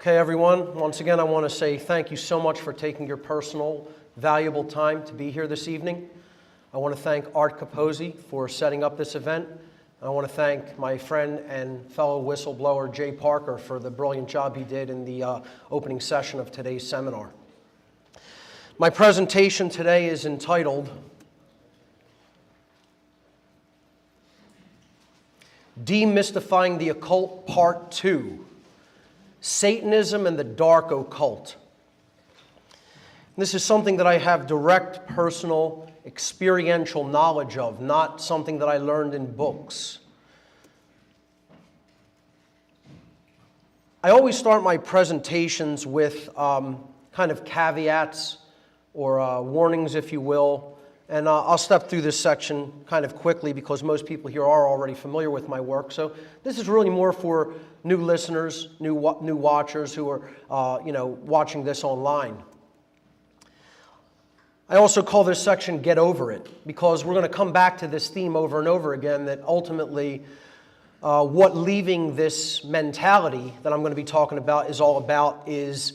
Okay, everyone, once again, I want to say thank you so much for taking your personal, valuable time to be here this evening. I want to thank Art Capozzi for setting up this event. I want to thank my friend and fellow whistleblower, Jay Parker, for the brilliant job he did in the opening session of today's seminar. My presentation today is entitled Demystifying the Occult, Part 2. Satanism and the Dark Occult. This is something that I have direct personal experiential knowledge of, not something that I learned in books. I always start my presentations with kind of caveats or warnings, if you will, and I'll step through this section kind of quickly because most people here are already familiar with my work. So this is really more for new listeners, new watchers who are watching this online. I also call this section Get Over It, because we're going to come back to this theme over and over again, that ultimately what leaving this mentality that I'm going to be talking about is all about is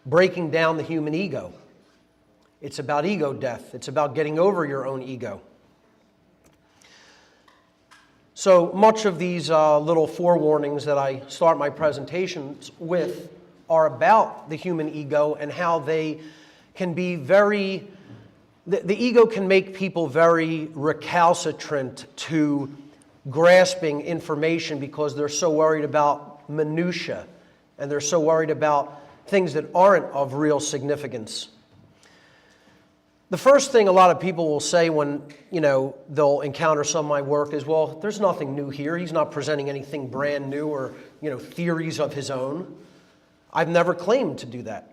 breaking down the human ego. It's about ego death. It's about getting over your own ego. So much of these little forewarnings that I start my presentations with are about the human ego and how they can be very... The ego can make people very recalcitrant to grasping information because they're so worried about minutia and they're so worried about things that aren't of real significance. The first thing a lot of people will say when, they'll encounter some of my work is, well, there's nothing new here. He's not presenting anything brand new or, theories of his own. I've never claimed to do that.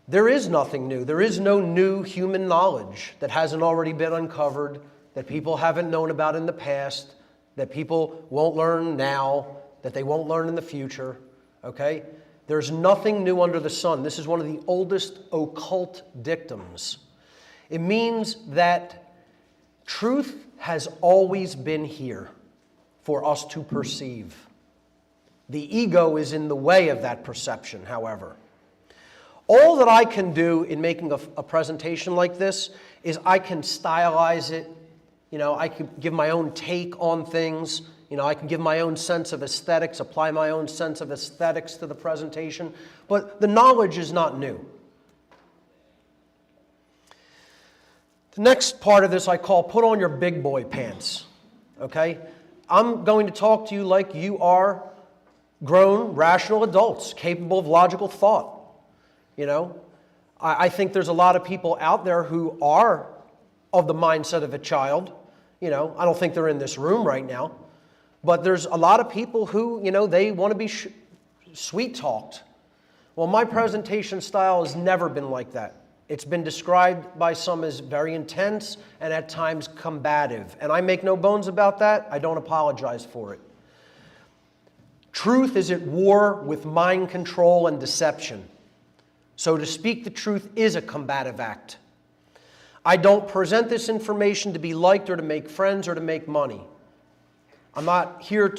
There is nothing new. There is no new human knowledge that hasn't already been uncovered, that people haven't known about in the past, that people won't learn now, that they won't learn in the future, okay? There's nothing new under the sun. This is one of the oldest occult dictums. It means that truth has always been here for us to perceive. The ego is in the way of that perception, however. All that I can do in making a presentation like this is I can stylize it. I can give my own take on things. I can give my own sense of aesthetics, apply my own sense of aesthetics to the presentation. But the knowledge is not new. The next part of this I call put on your big boy pants, okay? I'm going to talk to you like you are grown, rational adults, capable of logical thought, I think there's a lot of people out there who are of the mindset of a child. I don't think they're in this room right now, but there's a lot of people who, they want to be sweet-talked. Well, my presentation style has never been like that. It's been described by some as very intense and at times combative. And I make no bones about that. I don't apologize for it. Truth is at war with mind control and deception. So to speak the truth is a combative act. I don't present this information to be liked or to make friends or to make money. I'm not here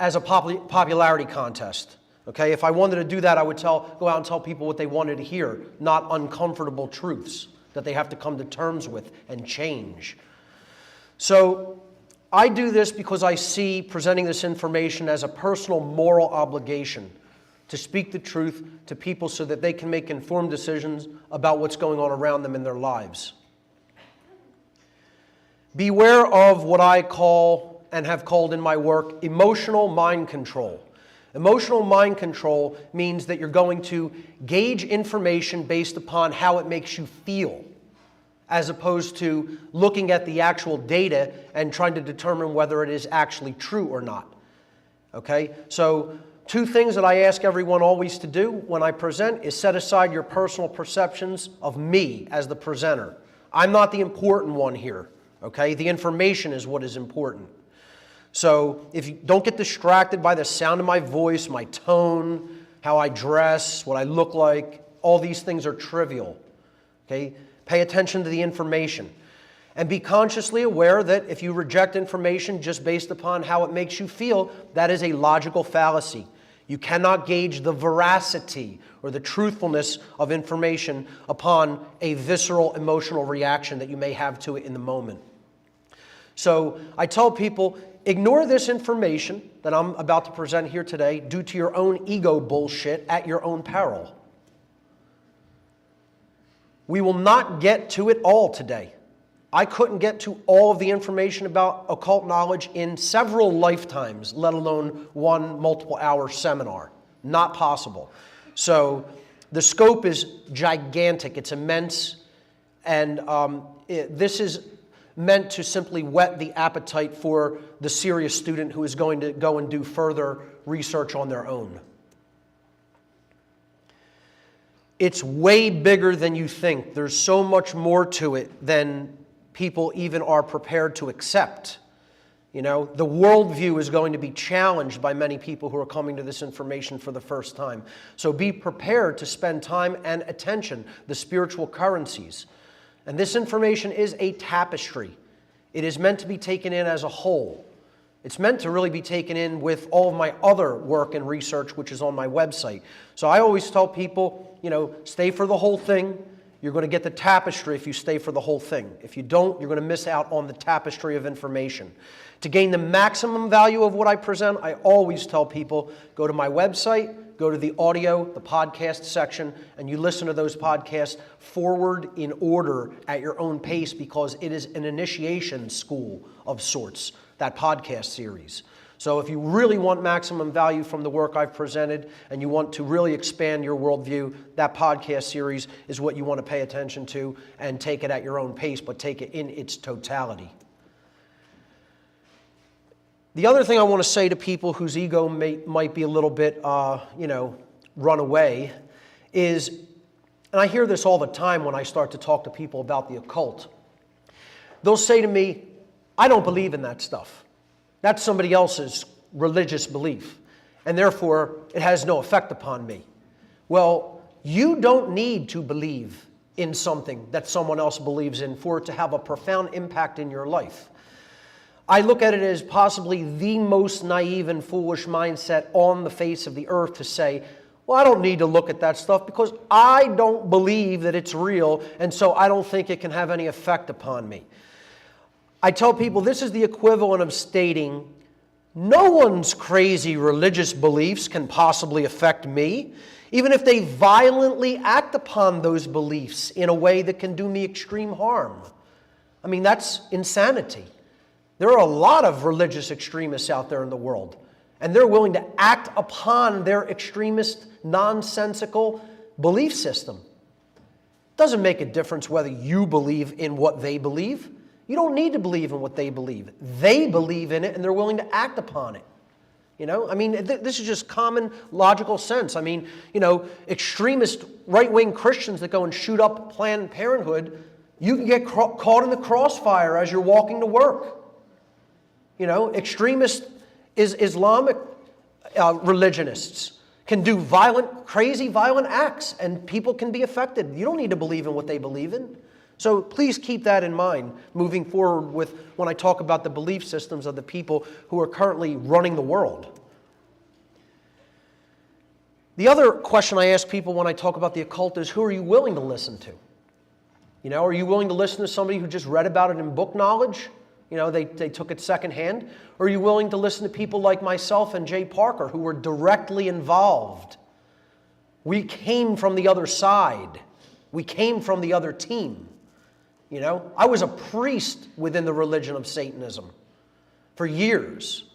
as a popularity contest. Okay, if I wanted to do that, I would go out and tell people what they wanted to hear, not uncomfortable truths that they have to come to terms with and change. So I do this because I see presenting this information as a personal moral obligation to speak the truth to people so that they can make informed decisions about what's going on around them in their lives. Beware of what I call and have called in my work emotional mind control. Emotional mind control means that you're going to gauge information based upon how it makes you feel, as opposed to looking at the actual data and trying to determine whether it is actually true or not. Okay? So, two things that I ask everyone always to do when I present is set aside your personal perceptions of me as the presenter. I'm not the important one here. Okay? The information is what is important. So if you don't get distracted by the sound of my voice, my tone, how I dress, what I look like, all these things are trivial. Okay? Pay attention to the information. And be consciously aware that if you reject information just based upon how it makes you feel, that is a logical fallacy. You cannot gauge the veracity or the truthfulness of information upon a visceral emotional reaction that you may have to it in the moment. So I tell people, ignore this information that I'm about to present here today due to your own ego bullshit at your own peril. We will not get to it all today. I couldn't get to all of the information about occult knowledge in several lifetimes, let alone one multiple-hour seminar. Not possible. So the scope is gigantic. It's immense. And this is meant to simply whet the appetite for the serious student who is going to go and do further research on their own. It's way bigger than you think. There's so much more to it than people even are prepared to accept. You know, the worldview is going to be challenged by many people who are coming to this information for the first time. So be prepared to spend time and attention, the spiritual currencies. And this information is a tapestry. It is meant to be taken in as a whole. It's meant to really be taken in with all of my other work and research, which is on my website. So I always tell people, you know, stay for the whole thing. You're going to get the tapestry if you stay for the whole thing. If you don't, you're going to miss out on the tapestry of information. To gain the maximum value of what I present, I always tell people, go to my website, go to the audio, the podcast section, and you listen to those podcasts forward in order at your own pace, because it is an initiation school of sorts, that podcast series. So if you really want maximum value from the work I've presented and you want to really expand your worldview, that podcast series is what you want to pay attention to and take it at your own pace, but take it in its totality. The other thing I want to say to people whose ego might be a little bit, run away is, and I hear this all the time when I start to talk to people about the occult. They'll say to me, I don't believe in that stuff. That's somebody else's religious belief, and therefore it has no effect upon me. Well, you don't need to believe in something that someone else believes in for it to have a profound impact in your life. I look at it as possibly the most naive and foolish mindset on the face of the earth to say, well, I don't need to look at that stuff because I don't believe that it's real, and so I don't think it can have any effect upon me. I tell people this is the equivalent of stating, no one's crazy religious beliefs can possibly affect me, even if they violently act upon those beliefs in a way that can do me extreme harm. I mean, that's insanity. There are a lot of religious extremists out there in the world, and they're willing to act upon their extremist, nonsensical belief system. It doesn't make a difference whether you believe in what they believe. You don't need to believe in what they believe. They believe in it, and they're willing to act upon it. You know, I mean, this is just common logical sense. I mean, you know, extremist right-wing Christians that go and shoot up Planned Parenthood, you can get caught in the crossfire as you're walking to work. You know, extremist Islamic religionists can do crazy violent acts, and people can be affected. You don't need to believe in what they believe in. So please keep that in mind moving forward with when I talk about the belief systems of the people who are currently running the world. The other question I ask people when I talk about the occult is, who are you willing to listen to? You know, are you willing to listen to somebody who just read about it in book knowledge? You know, they took it secondhand. Or are you willing to listen to people like myself and Jay Parker who were directly involved? We came from the other side. We came from the other team. You know, I was a priest within the religion of Satanism for years.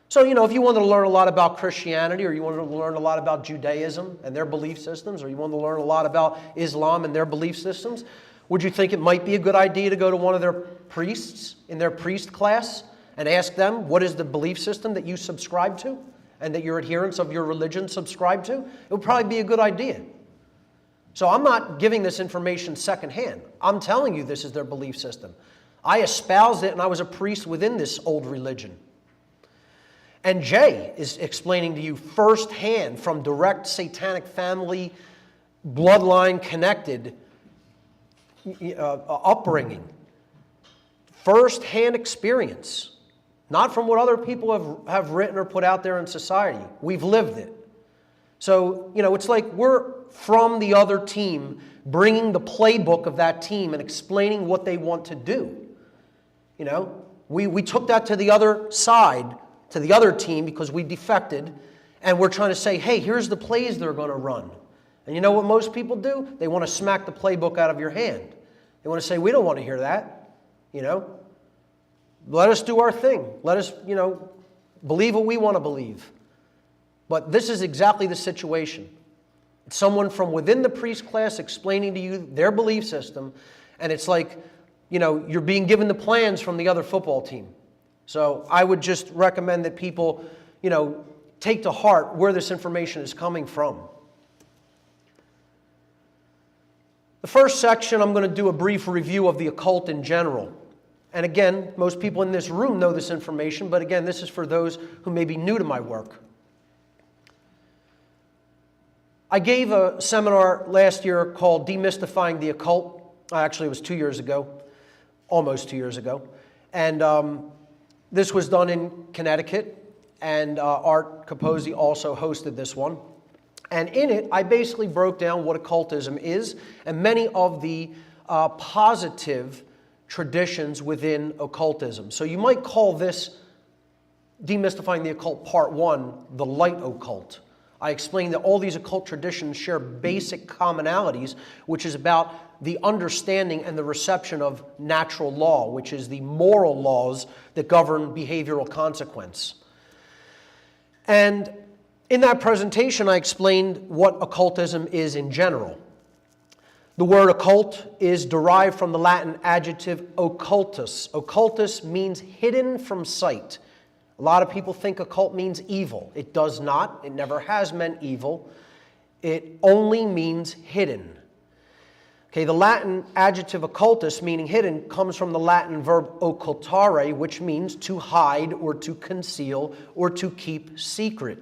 So, you know, if you wanted to learn a lot about Christianity, or you wanted to learn a lot about Judaism and their belief systems, or you wanted to learn a lot about Islam and their belief systems, would you think it might be a good idea to go to one of their priests in their priest class and ask them, what is the belief system that you subscribe to and that your adherents of your religion subscribe to? It would probably be a good idea. So I'm not giving this information secondhand. I'm telling you this is their belief system. I espoused it, and I was a priest within this old religion. And Jay is explaining to you firsthand from direct satanic family, bloodline connected upbringing. First-hand experience. Not from what other people have written or put out there in society. We've lived it. So, it's like we're from the other team bringing the playbook of that team and explaining what they want to do. We took that to the other side, to the other team because we defected, and we're trying to say, hey, here's the plays they're going to run. And you know what most people do? They want to smack the playbook out of your hand. They want to say, we don't want to hear that. Let us do our thing. Let us, believe what we want to believe. But this is exactly the situation. It's someone from within the priest class explaining to you their belief system, and it's like, you're being given the plans from the other football team. So I would just recommend that people, take to heart where this information is coming from. The first section, I'm going to do a brief review of the occult in general. And again, most people in this room know this information, but again, this is for those who may be new to my work. I gave a seminar last year called Demystifying the Occult. Actually, it was 2 years ago, almost 2 years ago. And this was done in Connecticut, and Art Capozzi also hosted this one. And in it, I basically broke down what occultism is and many of the positive traditions within occultism. So you might call this Demystifying the Occult Part 1, the light occult. I explained that all these occult traditions share basic commonalities, which is about the understanding and the reception of natural law, which is the moral laws that govern behavioral consequence. And in that presentation, I explained what occultism is in general. The word occult is derived from the Latin adjective occultus. Occultus means hidden from sight. A lot of people think occult means evil. It does not. It never has meant evil. It only means hidden. Okay, the Latin adjective occultus, meaning hidden, comes from the Latin verb occultare, which means to hide or to conceal or to keep secret.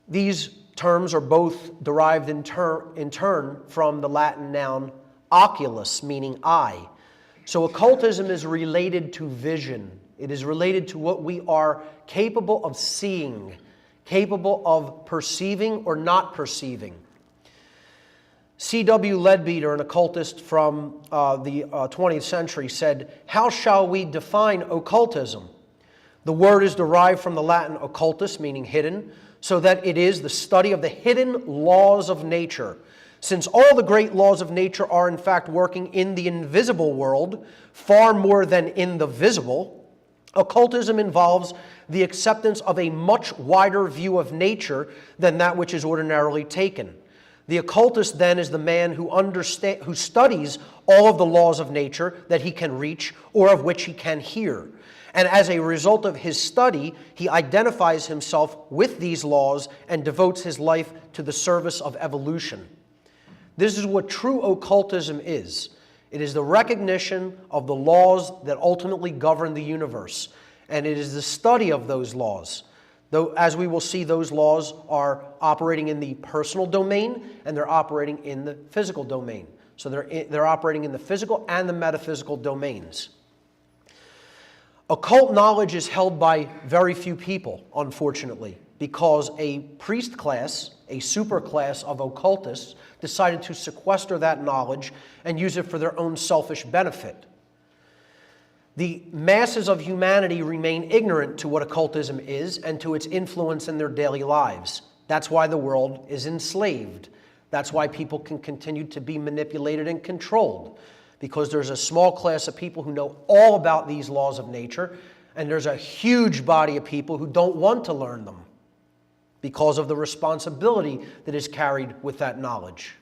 These terms are both derived in turn from the Latin noun oculus, meaning eye. So occultism is related to vision. It is related to what we are capable of seeing, capable of perceiving or not perceiving. C.W. Leadbeater, an occultist from the 20th century, said, "How shall we define occultism? The word is derived from the Latin occultus, meaning hidden, so that it is the study of the hidden laws of nature. Since all the great laws of nature are in fact working in the invisible world, far more than in the visible, occultism involves the acceptance of a much wider view of nature than that which is ordinarily taken. The occultist then is the man who studies all of the laws of nature that he can reach or of which he can hear. And as a result of his study, he identifies himself with these laws and devotes his life to the service of evolution." This is what true occultism is. It is the recognition of the laws that ultimately govern the universe, and it is the study of those laws. Though, as we will see, those laws are operating in the personal domain and they're operating in the physical domain. So they're operating in the physical and the metaphysical domains. Occult knowledge is held by very few people, unfortunately, because a priest class, a super class of occultists, decided to sequester that knowledge and use it for their own selfish benefit. The masses of humanity remain ignorant to what occultism is and to its influence in their daily lives. That's why the world is enslaved. That's why people can continue to be manipulated and controlled, because there's a small class of people who know all about these laws of nature, and there's a huge body of people who don't want to learn them because of the responsibility that is carried with that knowledge.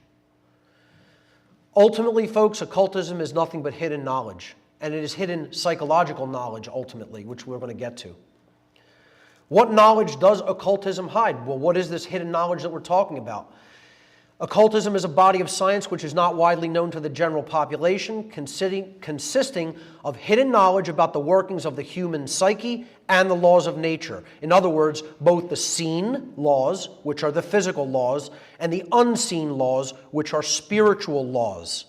Ultimately, folks, occultism is nothing but hidden knowledge. And it is hidden psychological knowledge, ultimately, which we're going to get to. What knowledge does occultism hide? Well, what is this hidden knowledge that we're talking about? Occultism is a body of science which is not widely known to the general population, consisting of hidden knowledge about the workings of the human psyche and the laws of nature. In other words, both the seen laws, which are the physical laws, and the unseen laws, which are spiritual laws.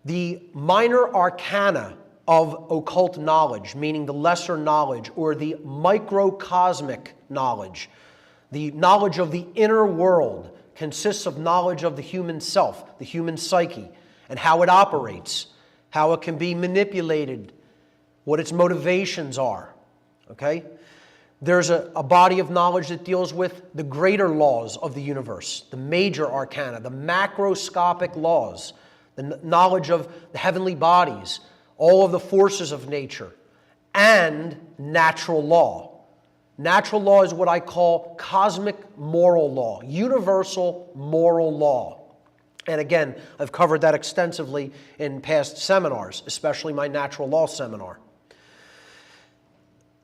The minor arcana of occult knowledge, meaning the lesser knowledge or the microcosmic knowledge. The knowledge of the inner world consists of knowledge of the human self, the human psyche, and how it operates, how it can be manipulated, what its motivations are. Okay? There's a body of knowledge that deals with the greater laws of the universe, the major arcana, the macroscopic laws, the knowledge of the heavenly bodies, all of the forces of nature, and natural law. Natural law is what I call cosmic moral law, universal moral law. And again, I've covered that extensively in past seminars, especially my natural law seminar.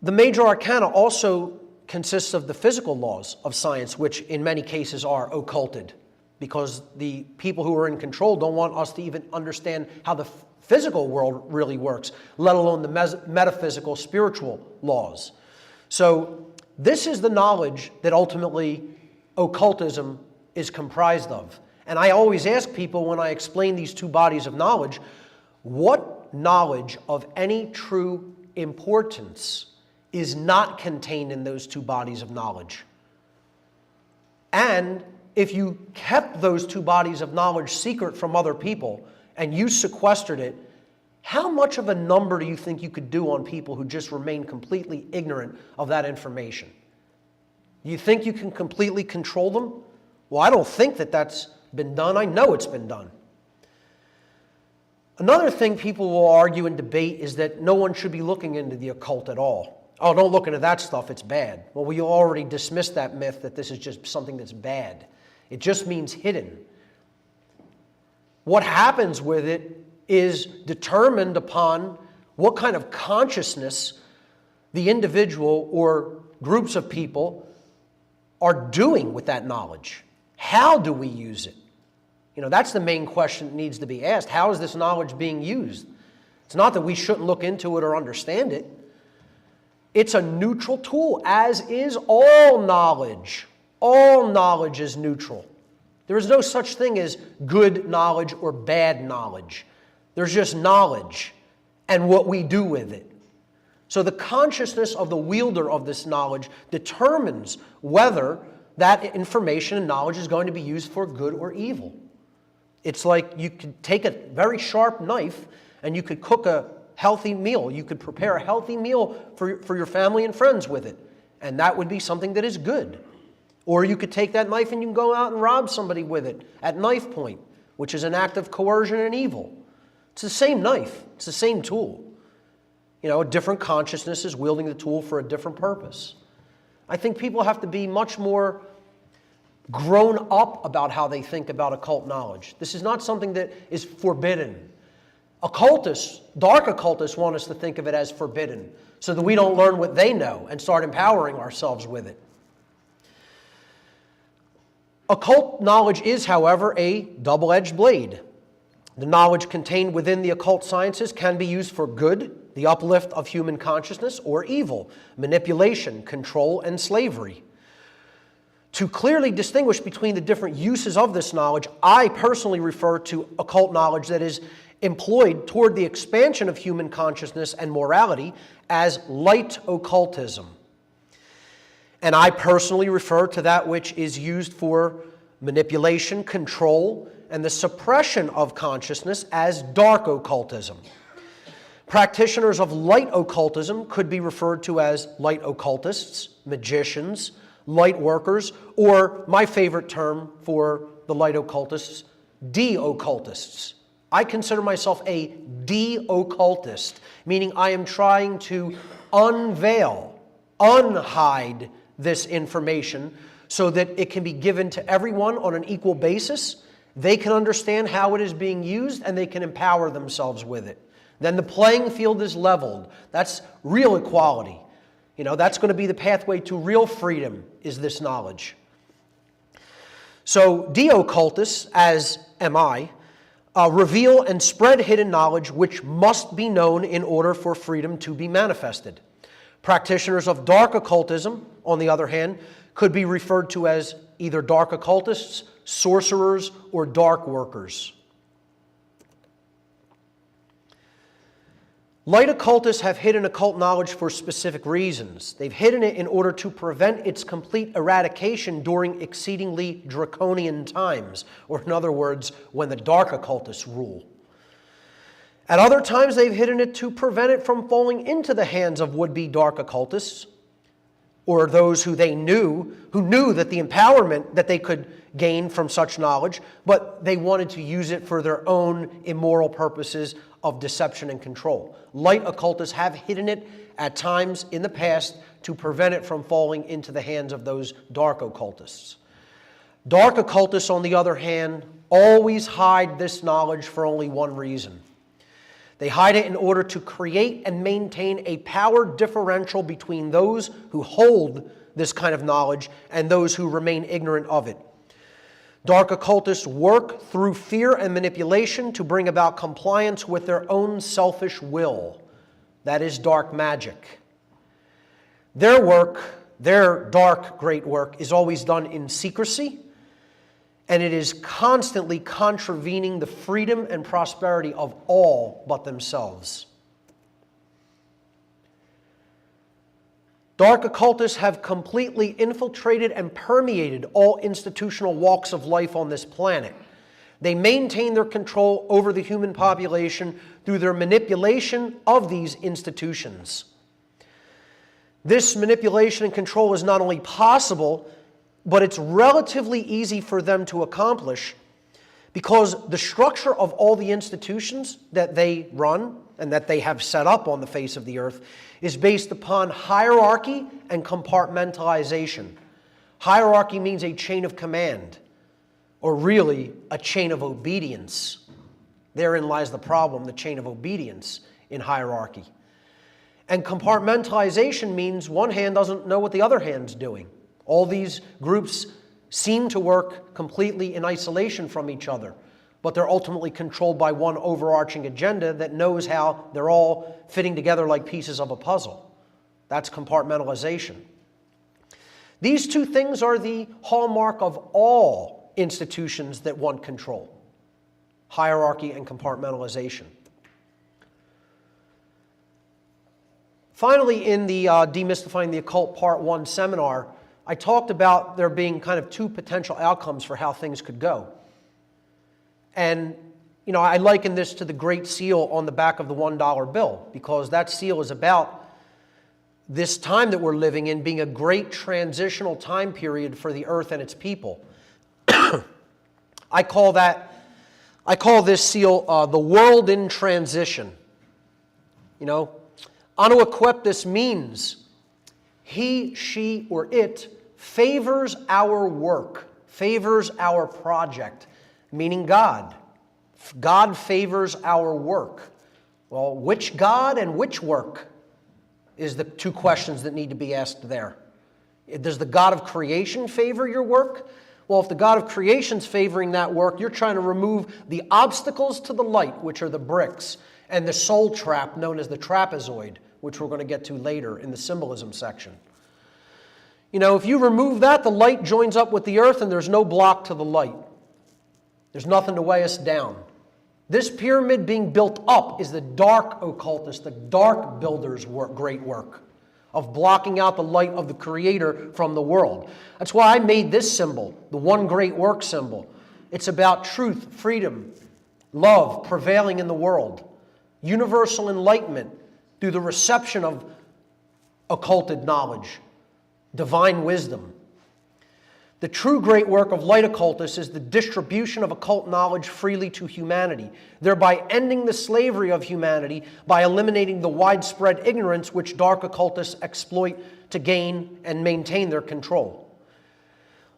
The major arcana also consists of the physical laws of science, which in many cases are occulted, because the people who are in control don't want us to even understand how the physical world really works, let alone the metaphysical, spiritual laws. So this is the knowledge that ultimately occultism is comprised of. And I always ask people when I explain these two bodies of knowledge, what knowledge of any true importance is not contained in those two bodies of knowledge? And if you kept those two bodies of knowledge secret from other people and you sequestered it, how much of a number do you think you could do on people who just remain completely ignorant of that information? You think you can completely control them? Well, I don't think that that's been done. I know it's been done. Another thing people will argue and debate is that no one should be looking into the occult at all. Oh, don't look into that stuff, it's bad. Well, we already dismissed that myth that this is just something that's bad. It just means hidden. What happens with it is determined upon what kind of consciousness the individual or groups of people are doing with that knowledge. How do we use it? That's the main question that needs to be asked. How is this knowledge being used? It's not that we shouldn't look into it or understand it. It's a neutral tool, as is all knowledge. All knowledge is neutral. There is no such thing as good knowledge or bad knowledge. There's just knowledge and what we do with it. So the consciousness of the wielder of this knowledge determines whether that information and knowledge is going to be used for good or evil. It's like you could take a very sharp knife and you could cook a healthy meal. You could prepare a healthy meal for your family and friends with it. And that would be something that is good. Or you could take that knife and you can go out and rob somebody with it at knife point, which is an act of coercion and evil. It's the same knife. It's the same tool. A different consciousness is wielding the tool for a different purpose. I think people have to be much more grown up about how they think about occult knowledge. This is not something that is forbidden. Occultists, dark occultists, want us to think of it as forbidden so that we don't learn what they know and start empowering ourselves with it. Occult knowledge is, however, a double-edged blade. The knowledge contained within the occult sciences can be used for good, the uplift of human consciousness, or evil, manipulation, control, and slavery. To clearly distinguish between the different uses of this knowledge, I personally refer to occult knowledge that is employed toward the expansion of human consciousness and morality as light occultism. And I personally refer to that which is used for manipulation, control, and the suppression of consciousness as dark occultism. Practitioners of light occultism could be referred to as light occultists, magicians, light workers, or my favorite term for the light occultists, de-occultists. I consider myself a de-occultist, meaning I am trying to unveil, unhide this information so that it can be given to everyone on an equal basis. They can understand how it is being used and they can empower themselves with it. Then the playing field is leveled. That's real equality. That's going to be the pathway to real freedom, is this knowledge. So de-occultists, as am I, reveal and spread hidden knowledge which must be known in order for freedom to be manifested. Practitioners of dark occultism, on the other hand, could be referred to as either dark occultists, sorcerers, or dark workers. Light occultists have hidden occult knowledge for specific reasons. They've hidden it in order to prevent its complete eradication during exceedingly draconian times, or in other words, when the dark occultists rule. At other times, they've hidden it to prevent it from falling into the hands of would-be dark occultists, or those who knew that the empowerment that they could gain from such knowledge, but they wanted to use it for their own immoral purposes of deception and control. Light occultists have hidden it at times in the past to prevent it from falling into the hands of those dark occultists. Dark occultists, on the other hand, always hide this knowledge for only one reason. They hide it in order to create and maintain a power differential between those who hold this kind of knowledge and those who remain ignorant of it. Dark occultists work through fear and manipulation to bring about compliance with their own selfish will. That is dark magic. Their work, their dark great work, is always done in secrecy, and it is constantly contravening the freedom and prosperity of all but themselves. Dark occultists have completely infiltrated and permeated all institutional walks of life on this planet. They maintain their control over the human population through their manipulation of these institutions. This manipulation and control is not only possible, but it's relatively easy for them to accomplish because the structure of all the institutions that they run and that they have set up on the face of the earth is based upon hierarchy and compartmentalization. Hierarchy means a chain of command, or really a chain of obedience. Therein lies the problem, the chain of obedience in hierarchy. And compartmentalization means one hand doesn't know what the other hand's doing. All these groups seem to work completely in isolation from each other, but they're ultimately controlled by one overarching agenda that knows how they're all fitting together like pieces of a puzzle. That's compartmentalization. These two things are the hallmark of all institutions that want control: hierarchy and compartmentalization. Finally, in the Demystifying the Occult Part 1 seminar, I talked about there being kind of two potential outcomes for how things could go. And, I liken this to the Great Seal on the back of the $1 bill, because that seal is about this time that we're living in being a great transitional time period for the earth and its people. I call this seal the world in transition. Anaequiptus means he, she, or it favors our work, favors our project, meaning God. God favors our work. Well, which God and which work is the two questions that need to be asked there. Does the God of creation favor your work? Well, if the God of creation's favoring that work, you're trying to remove the obstacles to the light, which are the bricks, and the soul trap known as the trapezoid, which we're going to get to later in the symbolism section. If you remove that, the light joins up with the earth and there's no block to the light. There's nothing to weigh us down. This pyramid being built up is the dark occultist, the dark builder's great work of blocking out the light of the Creator from the world. That's why I made this symbol, the one great work symbol. It's about truth, freedom, love prevailing in the world, universal enlightenment through the reception of occulted knowledge, divine wisdom. The true great work of light occultists is the distribution of occult knowledge freely to humanity, thereby ending the slavery of humanity by eliminating the widespread ignorance which dark occultists exploit to gain and maintain their control.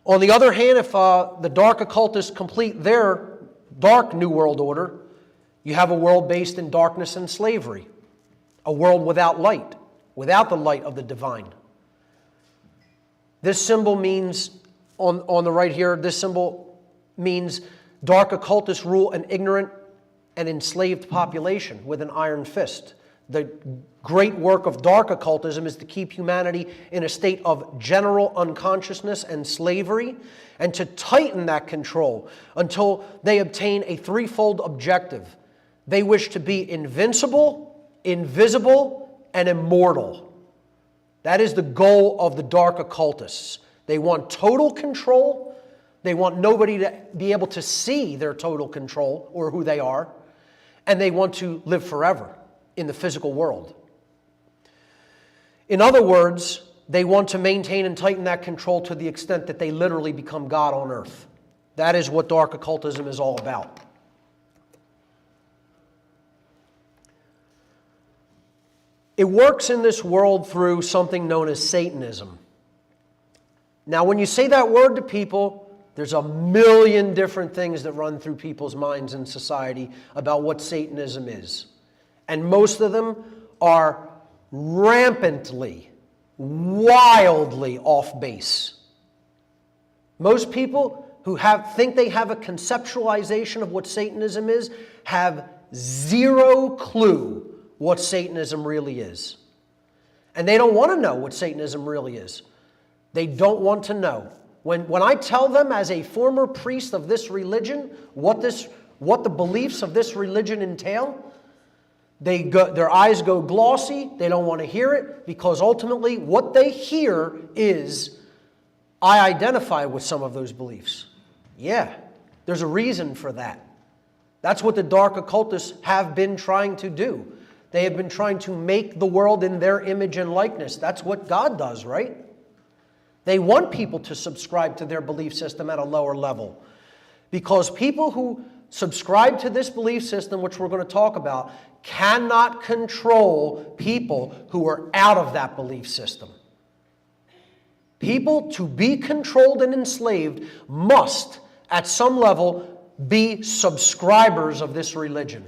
On the other hand, if the dark occultists complete their dark New World Order, you have a world based in darkness and slavery, a world without light, without the light of the divine. This symbol means, on the right here, this symbol means dark occultists rule an ignorant and enslaved population with an iron fist. The great work of dark occultism is to keep humanity in a state of general unconsciousness and slavery, and to tighten that control until they obtain a threefold objective. They wish to be invincible, invisible, and immortal. That is the goal of the dark occultists. They want total control. They want nobody to be able to see their total control or who they are. And they want to live forever in the physical world. In other words, they want to maintain and tighten that control to the extent that they literally become God on earth. That is what dark occultism is all about. It works in this world through something known as Satanism. Now, when you say that word to people, there's a million different things that run through people's minds in society about what Satanism is. And most of them are rampantly, wildly off base. Most people who think they have a conceptualization of what Satanism is have zero clue what Satanism really is. And they don't want to know what Satanism really is. They don't want to know. When I tell them as a former priest of this religion what the beliefs of this religion entail, their eyes go glossy. They don't want to hear it because ultimately what they hear is, I identify with some of those beliefs. Yeah, there's a reason for that. That's what the dark occultists have been trying to do. They have been trying to make the world in their image and likeness. That's what God does, right? They want people to subscribe to their belief system at a lower level. Because people who subscribe to this belief system, which we're going to talk about, cannot control people who are out of that belief system. People, to be controlled and enslaved, must, at some level, be subscribers of this religion.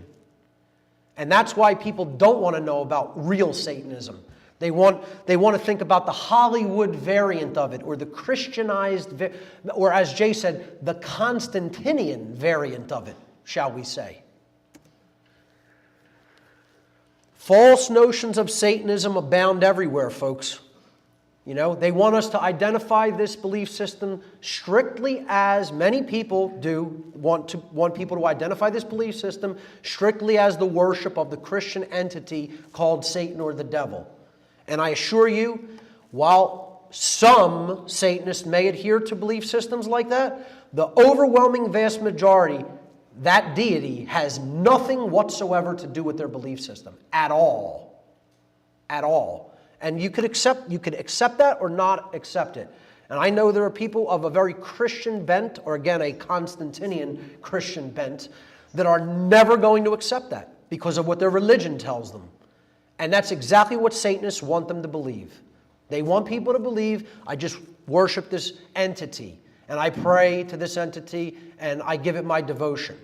And that's why people don't want to know about real Satanism. They want to think about the Hollywood variant of it, or the Christianized, or as Jay said, the Constantinian variant of it, shall we say. False notions of Satanism abound everywhere, folks. You know, they want us to identify this belief system strictly as many people do, want people to identify this belief system strictly as the worship of the Christian entity called Satan or the devil. And I assure you, while some Satanists may adhere to belief systems like that, the overwhelming vast majority, that deity has nothing whatsoever to do with their belief system at all. At all. And you could accept that or not accept it. And I know there are people of a very Christian bent, or again, a Constantinian Christian bent, that are never going to accept that because of what their religion tells them. And that's exactly what Satanists want them to believe. They want people to believe, I just worship this entity, and I pray to this entity, and I give it my devotion.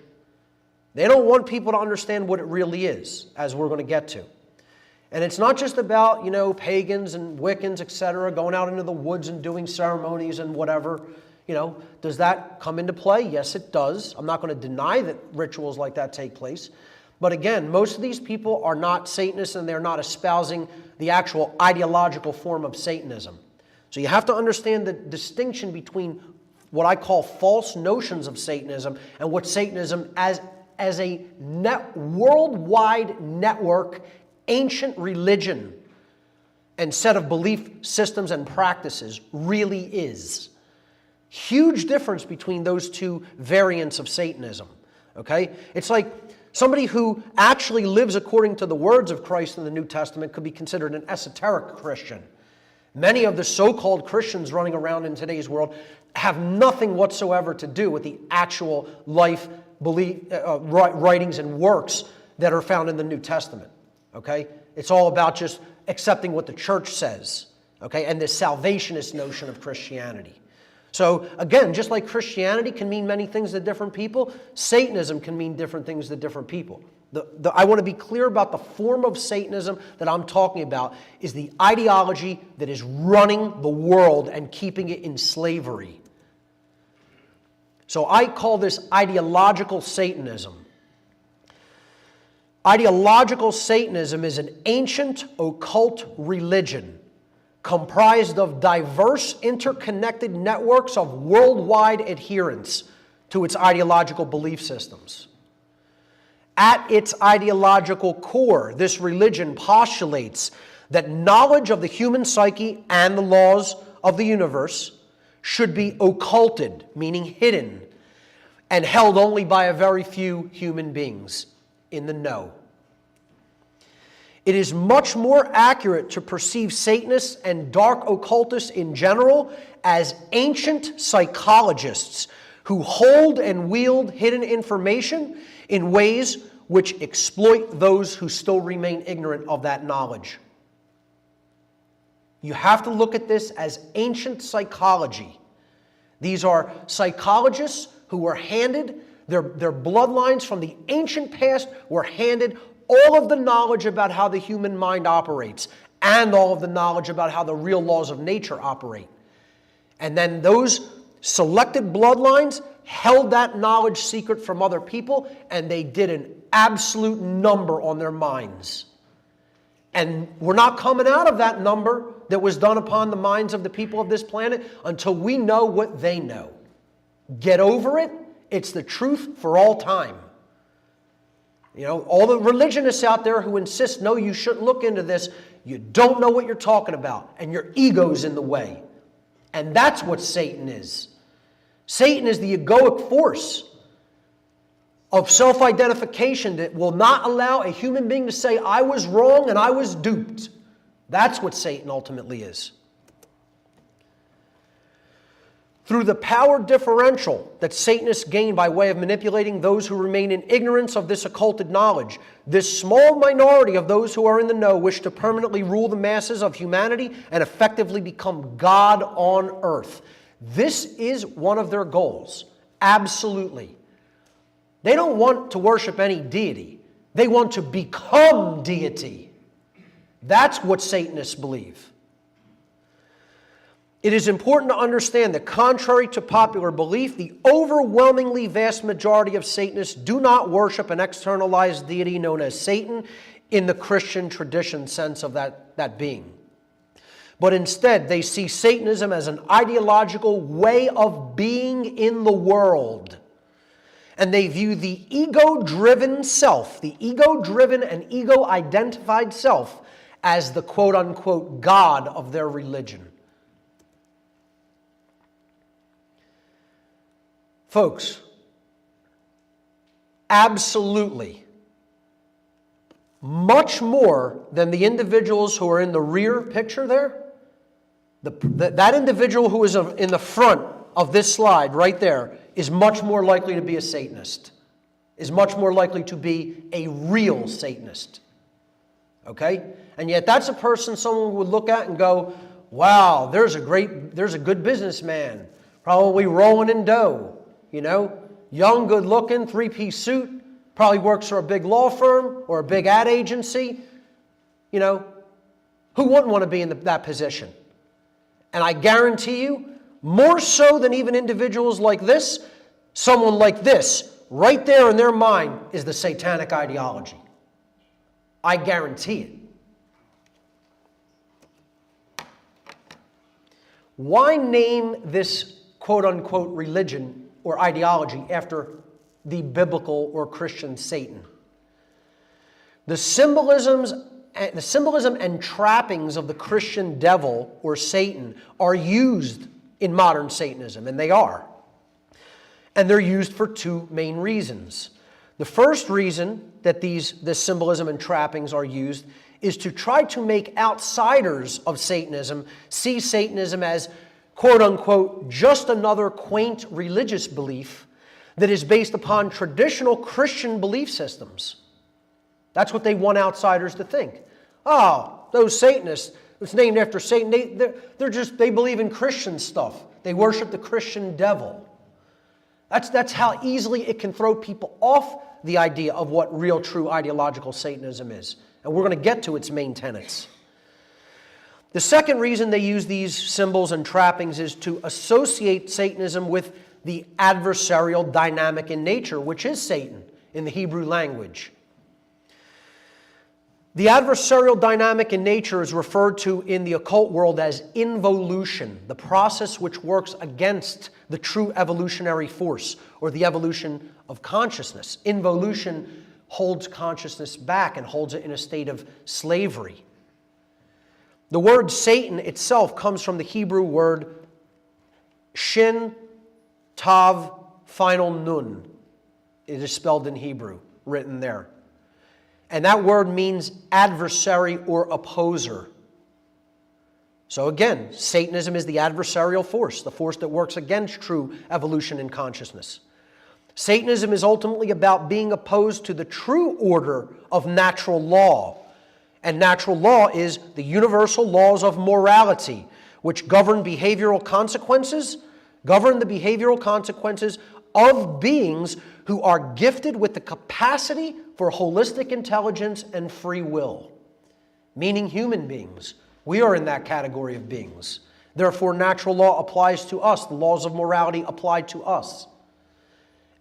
They don't want people to understand what it really is, as we're going to get to. And it's not just about, pagans and Wiccans, etc., going out into the woods and doing ceremonies and whatever. Does that come into play? Yes, it does. I'm not going to deny that rituals like that take place. But again, most of these people are not Satanists, and they're not espousing the actual ideological form of Satanism. So you have to understand the distinction between what I call false notions of Satanism and what Satanism as a worldwide network, ancient religion and set of belief systems and practices really is. Huge difference between those two variants of Satanism. Okay? It's like somebody who actually lives according to the words of Christ in the New Testament could be considered an esoteric Christian. Many of the so-called Christians running around in today's world have nothing whatsoever to do with the actual life, belief, writings and works that are found in the New Testament. Okay? It's all about just accepting what the church says. Okay? And this salvationist notion of Christianity. So again, just like Christianity can mean many things to different people, Satanism can mean different things to different people. I want to be clear about the form of Satanism that I'm talking about is the ideology that is running the world and keeping it in slavery. So I call this ideological Satanism. Ideological Satanism is an ancient occult religion comprised of diverse interconnected networks of worldwide adherence to its ideological belief systems. At its ideological core, this religion postulates that knowledge of the human psyche and the laws of the universe should be occulted, meaning hidden, and held only by a very few human beings in the know. It is much more accurate to perceive Satanists and dark occultists in general as ancient psychologists who hold and wield hidden information in ways which exploit those who still remain ignorant of that knowledge. You have to look at this as ancient psychology. These are psychologists who were handed, their bloodlines from the ancient past were handed all of the knowledge about how the human mind operates and all of the knowledge about how the real laws of nature operate. And then those selected bloodlines held that knowledge secret from other people, and they did an absolute number on their minds. And we're not coming out of that number that was done upon the minds of the people of this planet until we know what they know. Get over it. It's the truth for all time. You know, all the religionists out there who insist, no, you shouldn't look into this, you don't know what you're talking about, and your ego's in the way. And that's what Satan is. Satan is the egoic force of self-identification that will not allow a human being to say, I was wrong and I was duped. That's what Satan ultimately is. Through the power differential that Satanists gain by way of manipulating those who remain in ignorance of this occulted knowledge, this small minority of those who are in the know wish to permanently rule the masses of humanity and effectively become God on earth. This is one of their goals. Absolutely. They don't want to worship any deity. They want to become deity. That's what Satanists believe. It is important to understand that contrary to popular belief, the overwhelmingly vast majority of Satanists do not worship an externalized deity known as Satan in the Christian tradition sense of that being. But instead, they see Satanism as an ideological way of being in the world. And they view the ego-driven self, the ego-driven and ego-identified self, as the quote-unquote God of their religion. Folks, absolutely, much more than the individuals who are in the rear picture there, that individual who is in the front of this slide right there is much more likely to be a Satanist, is much more likely to be a real Satanist. Okay? And yet that's a person someone would look at and go, wow, there's a good businessman, probably rolling in dough, you know, young, good looking, three-piece suit, probably works for a big law firm or a big ad agency. You know, who wouldn't want to be in that position? And I guarantee you, more so than even individuals like this, someone like this, right there in their mind, is the satanic ideology. I guarantee it. Why name this quote-unquote religion or ideology after the biblical or Christian Satan? The symbolism and trappings of the Christian devil or Satan are used in modern Satanism, and they are. And they're used for two main reasons. The first reason that this symbolism and trappings are used is to try to make outsiders of Satanism see Satanism as, quote-unquote, just another quaint religious belief that is based upon traditional Christian belief systems. That's what they want outsiders to think. Oh, those Satanists, it's named after Satan, they believe in Christian stuff. They worship the Christian devil. That's how easily it can throw people off the idea of what real, true ideological Satanism is. And we're going to get to its main tenets. The second reason they use these symbols and trappings is to associate Satanism with the adversarial dynamic in nature, which is Satan in the Hebrew language. The adversarial dynamic in nature is referred to in the occult world as involution, the process which works against the true evolutionary force or the evolution of consciousness. Involution holds consciousness back and holds it in a state of slavery. The word Satan itself comes from the Hebrew word shin, tav, final nun. It is spelled in Hebrew, written there. And that word means adversary or opposer. So again, Satanism is the adversarial force, the force that works against true evolution in consciousness. Satanism is ultimately about being opposed to the true order of natural law. And natural law is the universal laws of morality, which govern the behavioral consequences of beings who are gifted with the capacity for holistic intelligence and free will, meaning human beings. We are in that category of beings. Therefore, natural law applies to us. The laws of morality apply to us.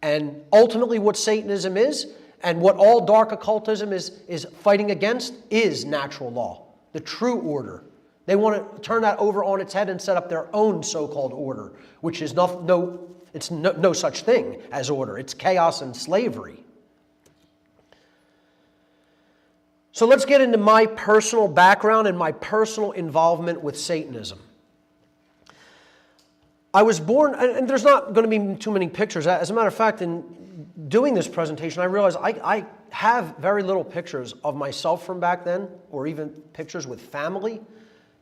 And ultimately what Satanism is, and what all dark occultism is fighting against, is natural law, the true order. They want to turn that over on its head and set up their own so-called order, which is no such thing as order. It's chaos and slavery. So let's get into my personal background and my personal involvement with Satanism. I was born, and there's not going to be too many pictures. As a matter of fact, in doing this presentation, I realized I have very little pictures of myself from back then, or even pictures with family.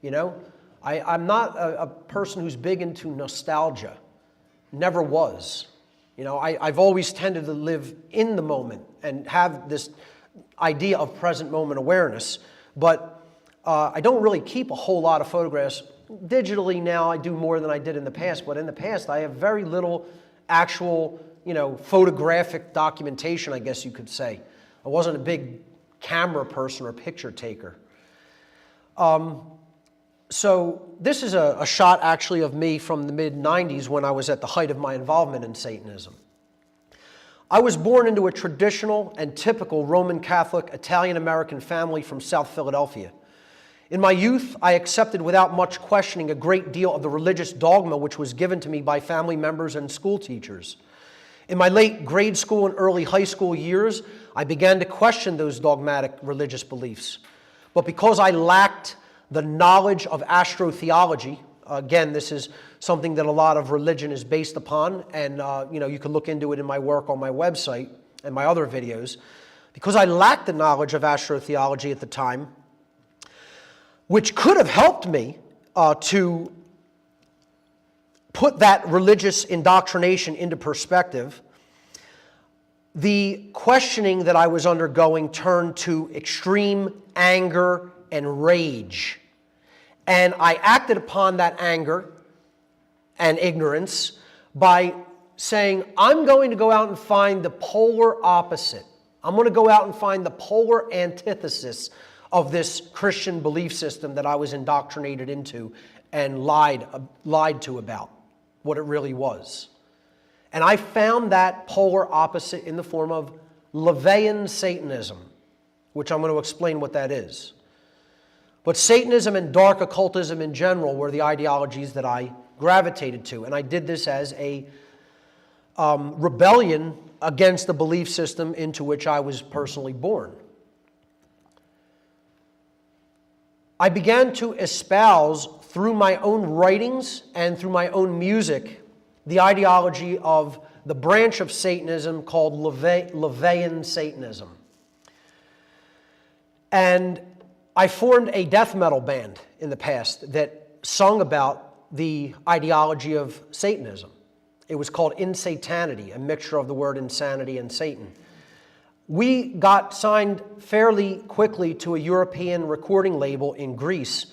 You know, I'm not a person who's big into nostalgia. Never was. You know, I've always tended to live in the moment and have this idea of present moment awareness, but I don't really keep a whole lot of photographs. Digitally now I do more than I did in the past, but in the past I have very little actual, photographic documentation, I guess you could say. I wasn't a big camera person or picture taker. So this is a shot actually of me from the mid-90s when I was at the height of my involvement in Satanism. I was born into a traditional and typical Roman Catholic Italian-American family from South Philadelphia. In my youth, I accepted without much questioning a great deal of the religious dogma which was given to me by family members and school teachers. In my late grade school and early high school years, I began to question those dogmatic religious beliefs. But because I lacked the knowledge of astrotheology, again, this is something that a lot of religion is based upon, and you can look into it in my work on my website and my other videos. Because I lacked the knowledge of astrotheology at the time, which could have helped me to put that religious indoctrination into perspective, the questioning that I was undergoing turned to extreme anger and rage. And I acted upon that anger and ignorance by saying, I'm going to go out and find the polar opposite. I'm going to go out and find the polar antithesis of this Christian belief system that I was indoctrinated into and lied to about what it really was. And I found that polar opposite in the form of LaVeyan Satanism, which I'm going to explain what that is. But Satanism and dark occultism in general were the ideologies that I gravitated to. And I did this as a rebellion against the belief system into which I was personally born. I began to espouse through my own writings and through my own music the ideology of the branch of Satanism called LaVeyan Satanism. And I formed a death metal band in the past that sung about the ideology of Satanism. It was called Insanity, a mixture of the word insanity and Satan. We got signed fairly quickly to a European recording label in Greece,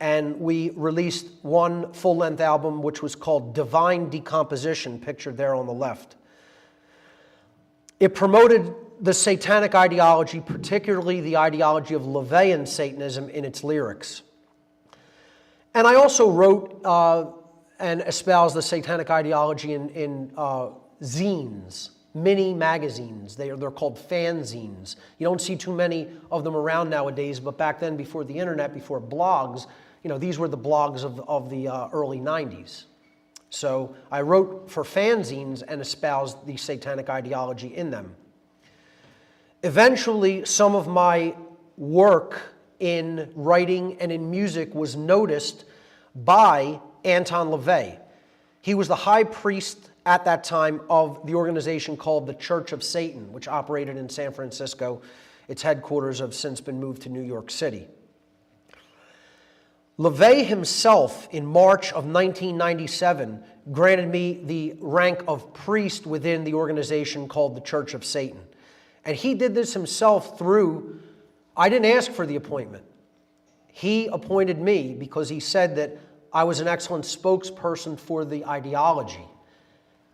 and we released one full-length album which was called Divine Decomposition, pictured there on the left. It promoted the satanic ideology, particularly the ideology of LaVeyan Satanism, in its lyrics. And I also wrote and espoused the satanic ideology in zines, mini magazines. They're called fanzines. You don't see too many of them around nowadays, but back then, before the internet, before blogs, these were the blogs of the early 90s. So I wrote for fanzines and espoused the satanic ideology in them. Eventually, some of my work in writing and in music was noticed by Anton LaVey. He was the high priest at that time of the organization called the Church of Satan, which operated in San Francisco. Its headquarters have since been moved to New York City. LaVey himself, in March of 1997, granted me the rank of priest within the organization called the Church of Satan. And he did this himself through, I didn't ask for the appointment. He appointed me because he said that I was an excellent spokesperson for the ideology,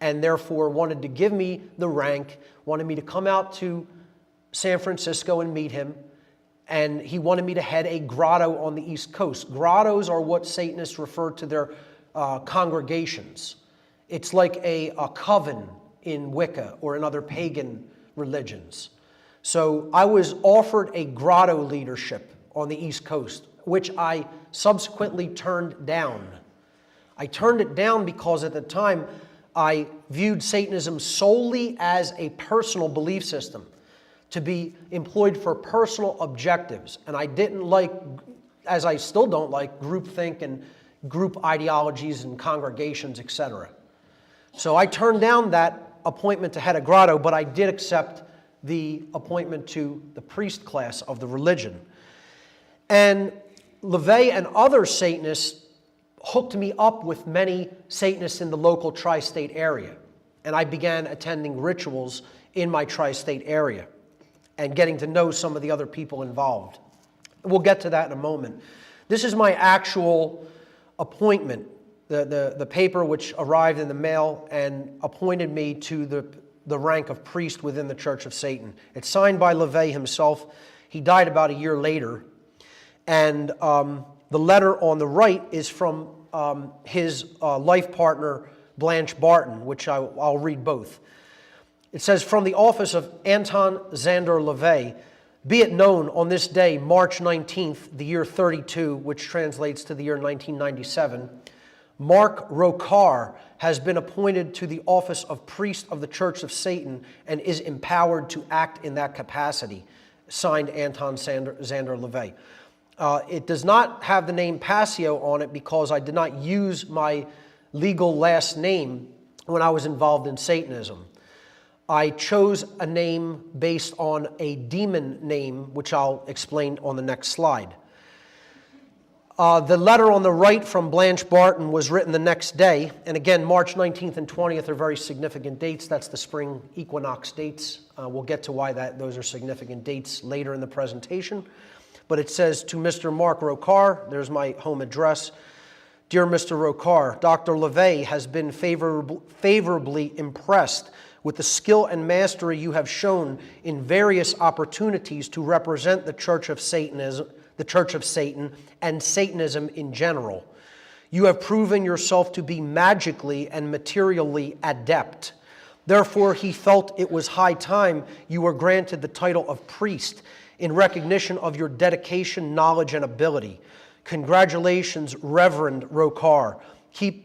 and therefore wanted to give me the rank, wanted me to come out to San Francisco and meet him, and he wanted me to head a grotto on the East Coast. Grottos are what Satanists refer to their congregations. It's like a coven in Wicca or in other pagan religions. So I was offered a grotto leadership on the East Coast, which I subsequently turned down. I turned it down because at the time I viewed Satanism solely as a personal belief system, to be employed for personal objectives. And I didn't like, as I still don't like, groupthink and group ideologies and congregations, etc. So I turned down that appointment to head a grotto, but I did accept the appointment to the priest class of the religion. And LaVey and other Satanists hooked me up with many Satanists in the local tri-state area. And I began attending rituals in my tri-state area and getting to know some of the other people involved. We'll get to that in a moment. This is my actual appointment, the paper which arrived in the mail and appointed me to the rank of priest within the Church of Satan. It's signed by LaVey himself. He died about a year later. And the letter on the right is from his life partner, Blanche Barton, which I'll read both. It says, "From the office of Anton Zander LaVey, be it known on this day, March 19th, the year 32, which translates to the year 1997, Mark Rokar has been appointed to the office of priest of the Church of Satan and is empowered to act in that capacity." Signed, Anton Zander LaVey. It does not have the name Passio on it because I did not use my legal last name when I was involved in Satanism. I chose a name based on a demon name, which I'll explain on the next slide. The letter on the right from Blanche Barton was written the next day. And again, March 19th and 20th are very significant dates. That's the spring equinox dates. We'll get to why those are significant dates later in the presentation. But it says, "To Mr. Mark Rokar," there's my home address, "Dear Mr. Rokar, Dr. LaVey has been favorably impressed with the skill and mastery you have shown in various opportunities to represent the Church of Satanism, the Church of Satan, and Satanism in general. You have proven yourself to be magically and materially adept. Therefore, he felt it was high time you were granted the title of priest in recognition of your dedication, knowledge, and ability. Congratulations, Reverend Rokar.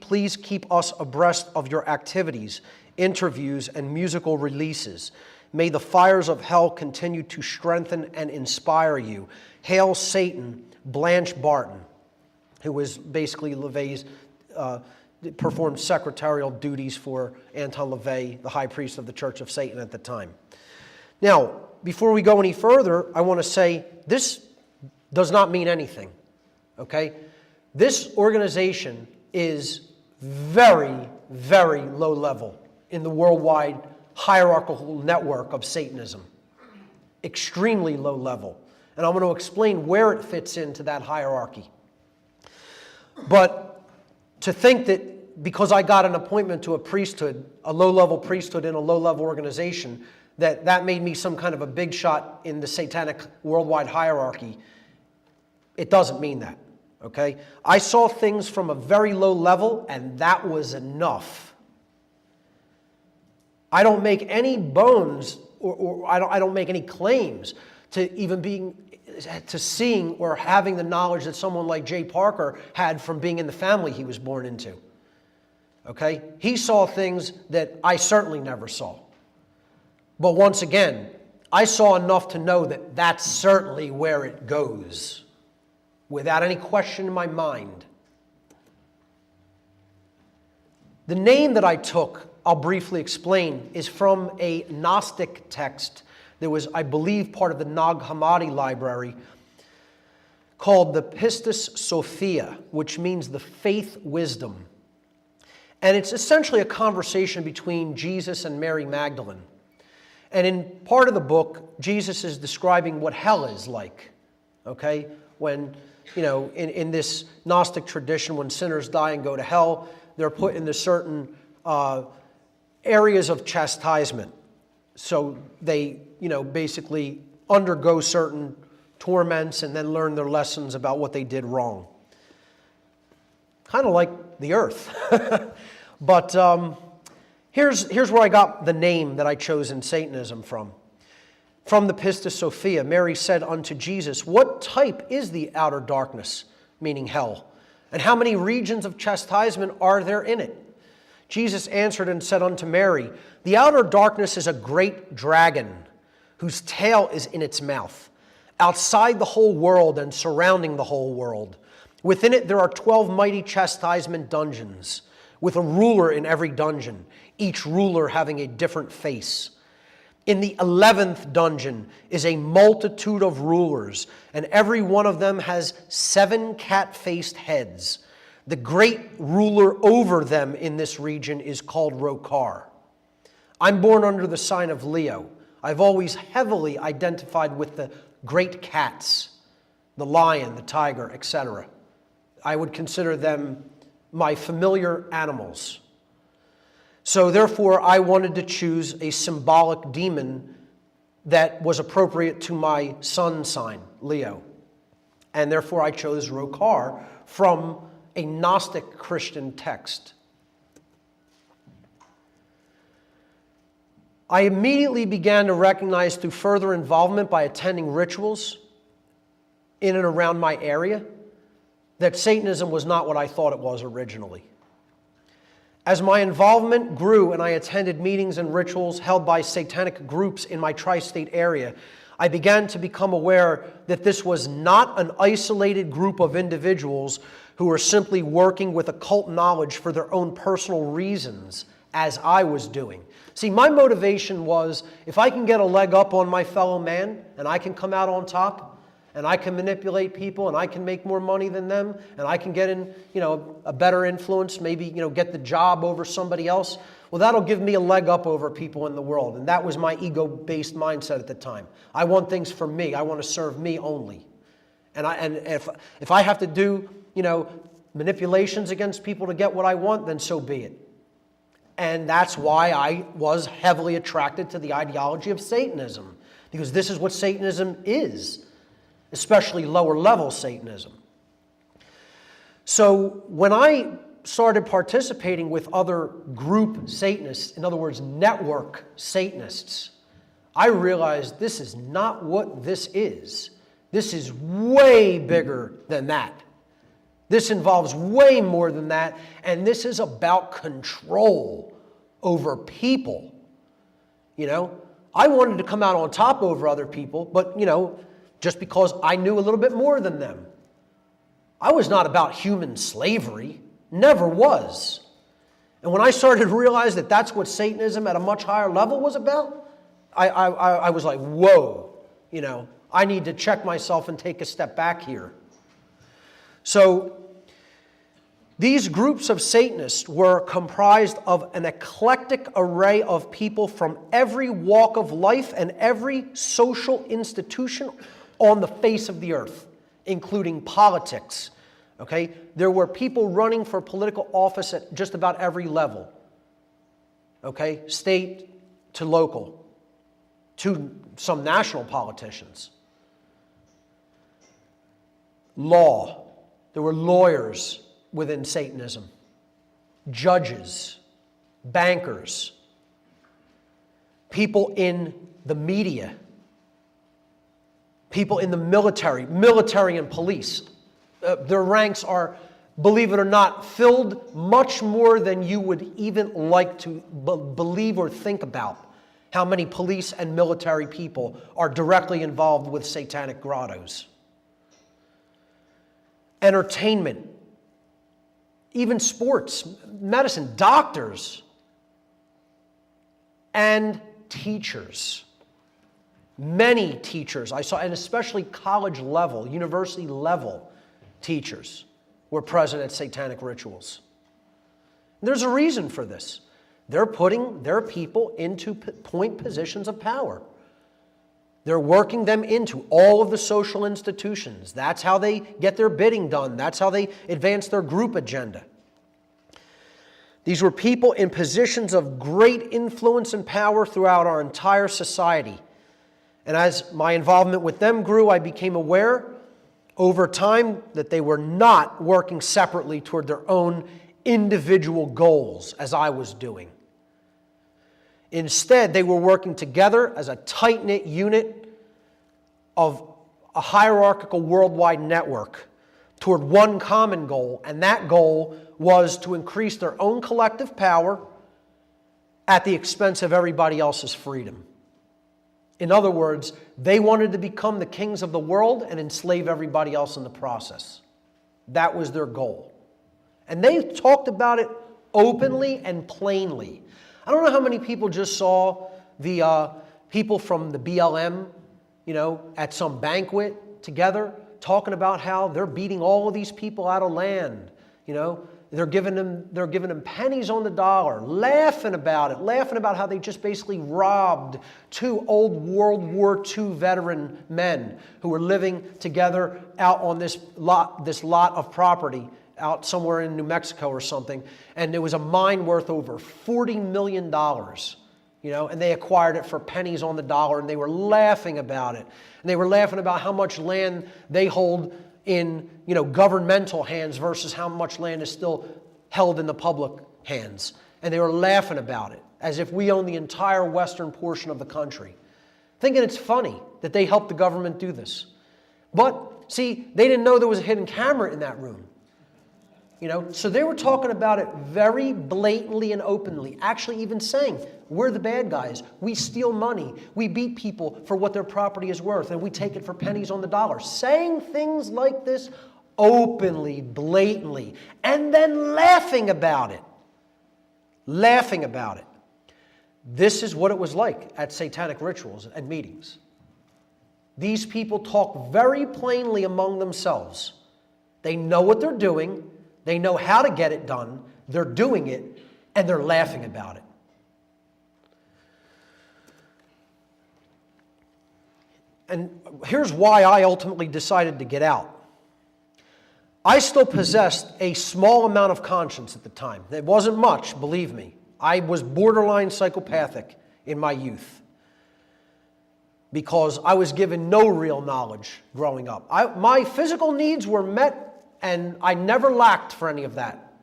Please keep us abreast of your activities, interviews, and musical releases. May the fires of hell continue to strengthen and inspire you. Hail Satan, Blanche Barton," who was basically LaVey's, performed secretarial duties for Anton LaVey, the high priest of the Church of Satan at the time. Now, before we go any further, I want to say this does not mean anything, okay? This organization is very, very low level in the worldwide hierarchical network of Satanism. Extremely low level. And I'm going to explain where it fits into that hierarchy. But to think that because I got an appointment to a priesthood, a low-level priesthood in a low-level organization, that made me some kind of a big shot in the satanic worldwide hierarchy, it doesn't mean that, okay? I saw things from a very low level, and that was enough. I don't make any bones, or I don't make any claims to even seeing or having the knowledge that someone like Jay Parker had from being in the family he was born into. Okay? He saw things that I certainly never saw. But once again, I saw enough to know that that's certainly where it goes, without any question in my mind. The name that I took, I'll briefly explain, is from a Gnostic text that was, I believe, part of the Nag Hammadi library, called the Pistis Sophia, which means the faith wisdom. And it's essentially a conversation between Jesus and Mary Magdalene. And in part of the book, Jesus is describing what hell is like, okay? When, in this Gnostic tradition, when sinners die and go to hell, they're put into certain areas of chastisement. So they, basically undergo certain torments and then learn their lessons about what they did wrong. Kind of like the earth. But here's where I got the name that I chose in Satanism from. From the Pistis Sophia, Mary said unto Jesus, "What type is the outer darkness," meaning hell, "and how many regions of chastisement are there in it?" Jesus answered and said unto Mary, "The outer darkness is a great dragon, whose tail is in its mouth, outside the whole world and surrounding the whole world. Within it there are 12 mighty chastisement dungeons, with a ruler in every dungeon, each ruler having a different face. In the 11th dungeon is a multitude of rulers, and every one of them has 7 cat-faced heads. The great ruler over them in this region is called Rokar. I'm born under the sign of Leo. I've always heavily identified with the great cats, the lion, the tiger, etc. I would consider them my familiar animals. So therefore, I wanted to choose a symbolic demon that was appropriate to my sun sign, Leo. And therefore, I chose Rokar from a Gnostic Christian text. I immediately began to recognize through further involvement by attending rituals in and around my area that Satanism was not what I thought it was originally. As my involvement grew and I attended meetings and rituals held by satanic groups in my tri-state area, I began to become aware that this was not an isolated group of individuals who were simply working with occult knowledge for their own personal reasons, as I was doing. See, my motivation was, if I can get a leg up on my fellow man, and I can come out on top, and I can manipulate people, and I can make more money than them, and I can get in, a better influence, maybe, get the job over somebody else, well, that'll give me a leg up over people in the world. And that was my ego-based mindset at the time. I want things for me. I want to serve me only. And if I have to do, manipulations against people to get what I want, then so be it. And that's why I was heavily attracted to the ideology of Satanism, because this is what Satanism is, especially lower level Satanism. So when I started participating with other group Satanists, in other words, network Satanists, I realized this is not what this is. This is way bigger than that. This involves way more than that, and this is about control over people. I wanted to come out on top over other people, but, just because I knew a little bit more than them. I was not about human slavery. Never was. And when I started to realize that that's what Satanism at a much higher level was about, I was like, whoa, I need to check myself and take a step back here. So these groups of Satanists were comprised of an eclectic array of people from every walk of life and every social institution on the face of the earth, including politics. Okay? There were people running for political office at just about every level. Okay? State to local, to some national politicians. Law. There were lawyers within Satanism, judges, bankers, people in the media, people in the military and police. Their ranks are, believe it or not, filled much more than you would even like to believe or think about. how many police and military people are directly involved with satanic grottos. Entertainment, even sports, medicine, doctors, and teachers. Many teachers I saw, and especially college level, university level teachers, were present at satanic rituals. There's a reason for this. They're putting their people into point positions of power. They're working them into all of the social institutions. That's how they get their bidding done. That's how they advance their group agenda. These were people in positions of great influence and power throughout our entire society. And as my involvement with them grew, I became aware over time that they were not working separately toward their own individual goals as I was doing. Instead, they were working together as a tight-knit unit of a hierarchical worldwide network toward one common goal, and that goal was to increase their own collective power at the expense of everybody else's freedom. In other words, they wanted to become the kings of the world and enslave everybody else in the process. That was their goal. And they talked about it openly and plainly. I don't know how many people just saw the people from the BLM, at some banquet together, talking about how they're beating all of these people out of land. They're giving them pennies on the dollar, laughing about how they just basically robbed two old World War II veteran men who were living together out on this lot of property out somewhere in New Mexico or something, and it was a mine worth over $40 million, and they acquired it for pennies on the dollar, and they were laughing about it. And they were laughing about how much land they hold in, governmental hands versus how much land is still held in the public hands. And they were laughing about it, as if we own the entire western portion of the country. Thinking it's funny that they helped the government do this. But, see, they didn't know there was a hidden camera in that room. So they were talking about it very blatantly and openly, actually even saying, we're the bad guys. We steal money. We beat people for what their property is worth, and we take it for pennies on the dollar. Saying things like this openly, blatantly, and then laughing about it. Laughing about it. This is what it was like at satanic rituals and meetings. These people talk very plainly among themselves. They know what they're doing. They know how to get it done, they're doing it, and they're laughing about it. And here's why I ultimately decided to get out. I still possessed a small amount of conscience at the time. It wasn't much, believe me. I was borderline psychopathic in my youth because I was given no real knowledge growing up. My physical needs were met, and I never lacked for any of that.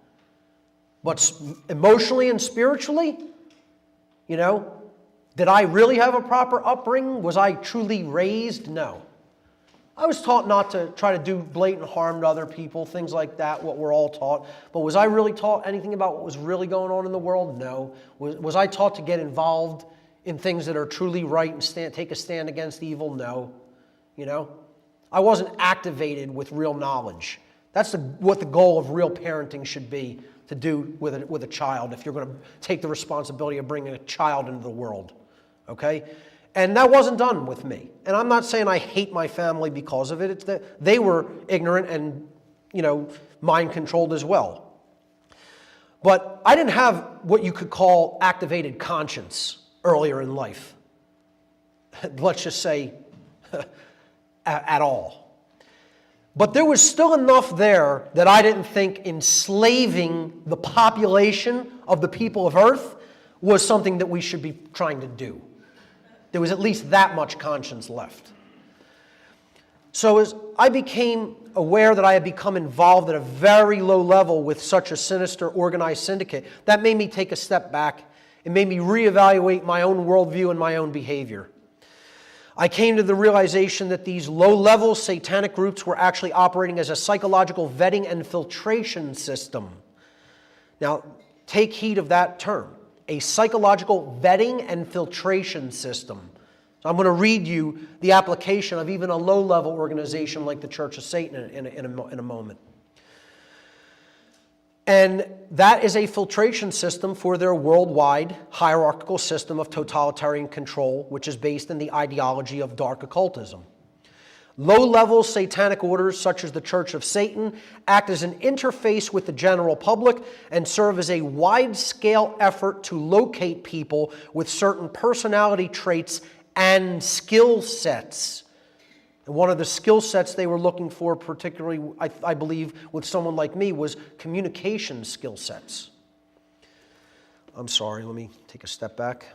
But emotionally and spiritually, did I really have a proper upbringing? Was I truly raised? No. I was taught not to try to do blatant harm to other people, things like that, what we're all taught. But was I really taught anything about what was really going on in the world? No. Was I taught to get involved in things that are truly right and take a stand against evil? No. I wasn't activated with real knowledge. That's what the goal of real parenting should be, to do with a child, if you're going to take the responsibility of bringing a child into the world. Okay? And that wasn't done with me. And I'm not saying I hate my family because of it. It's that they were ignorant and, mind-controlled as well. But I didn't have what you could call activated conscience earlier in life. Let's just say at all. But there was still enough there that I didn't think enslaving the population of the people of Earth was something that we should be trying to do. There was at least that much conscience left. So as I became aware that I had become involved at a very low level with such a sinister organized syndicate, that made me take a step back. It made me reevaluate my own worldview and my own behavior. I came to the realization that these low-level satanic groups were actually operating as a psychological vetting and filtration system. Now, take heed of that term. a psychological vetting and filtration system. So I'm going to read you the application of even a low-level organization like the Church of Satan in a moment. And that is a filtration system for their worldwide hierarchical system of totalitarian control, which is based in the ideology of dark occultism. Low-level satanic orders, such as the Church of Satan, act as an interface with the general public and serve as a wide-scale effort to locate people with certain personality traits and skill sets. And one of the skill sets they were looking for, particularly, I believe, with someone like me, was communication skill sets. I'm sorry, let me take a step back.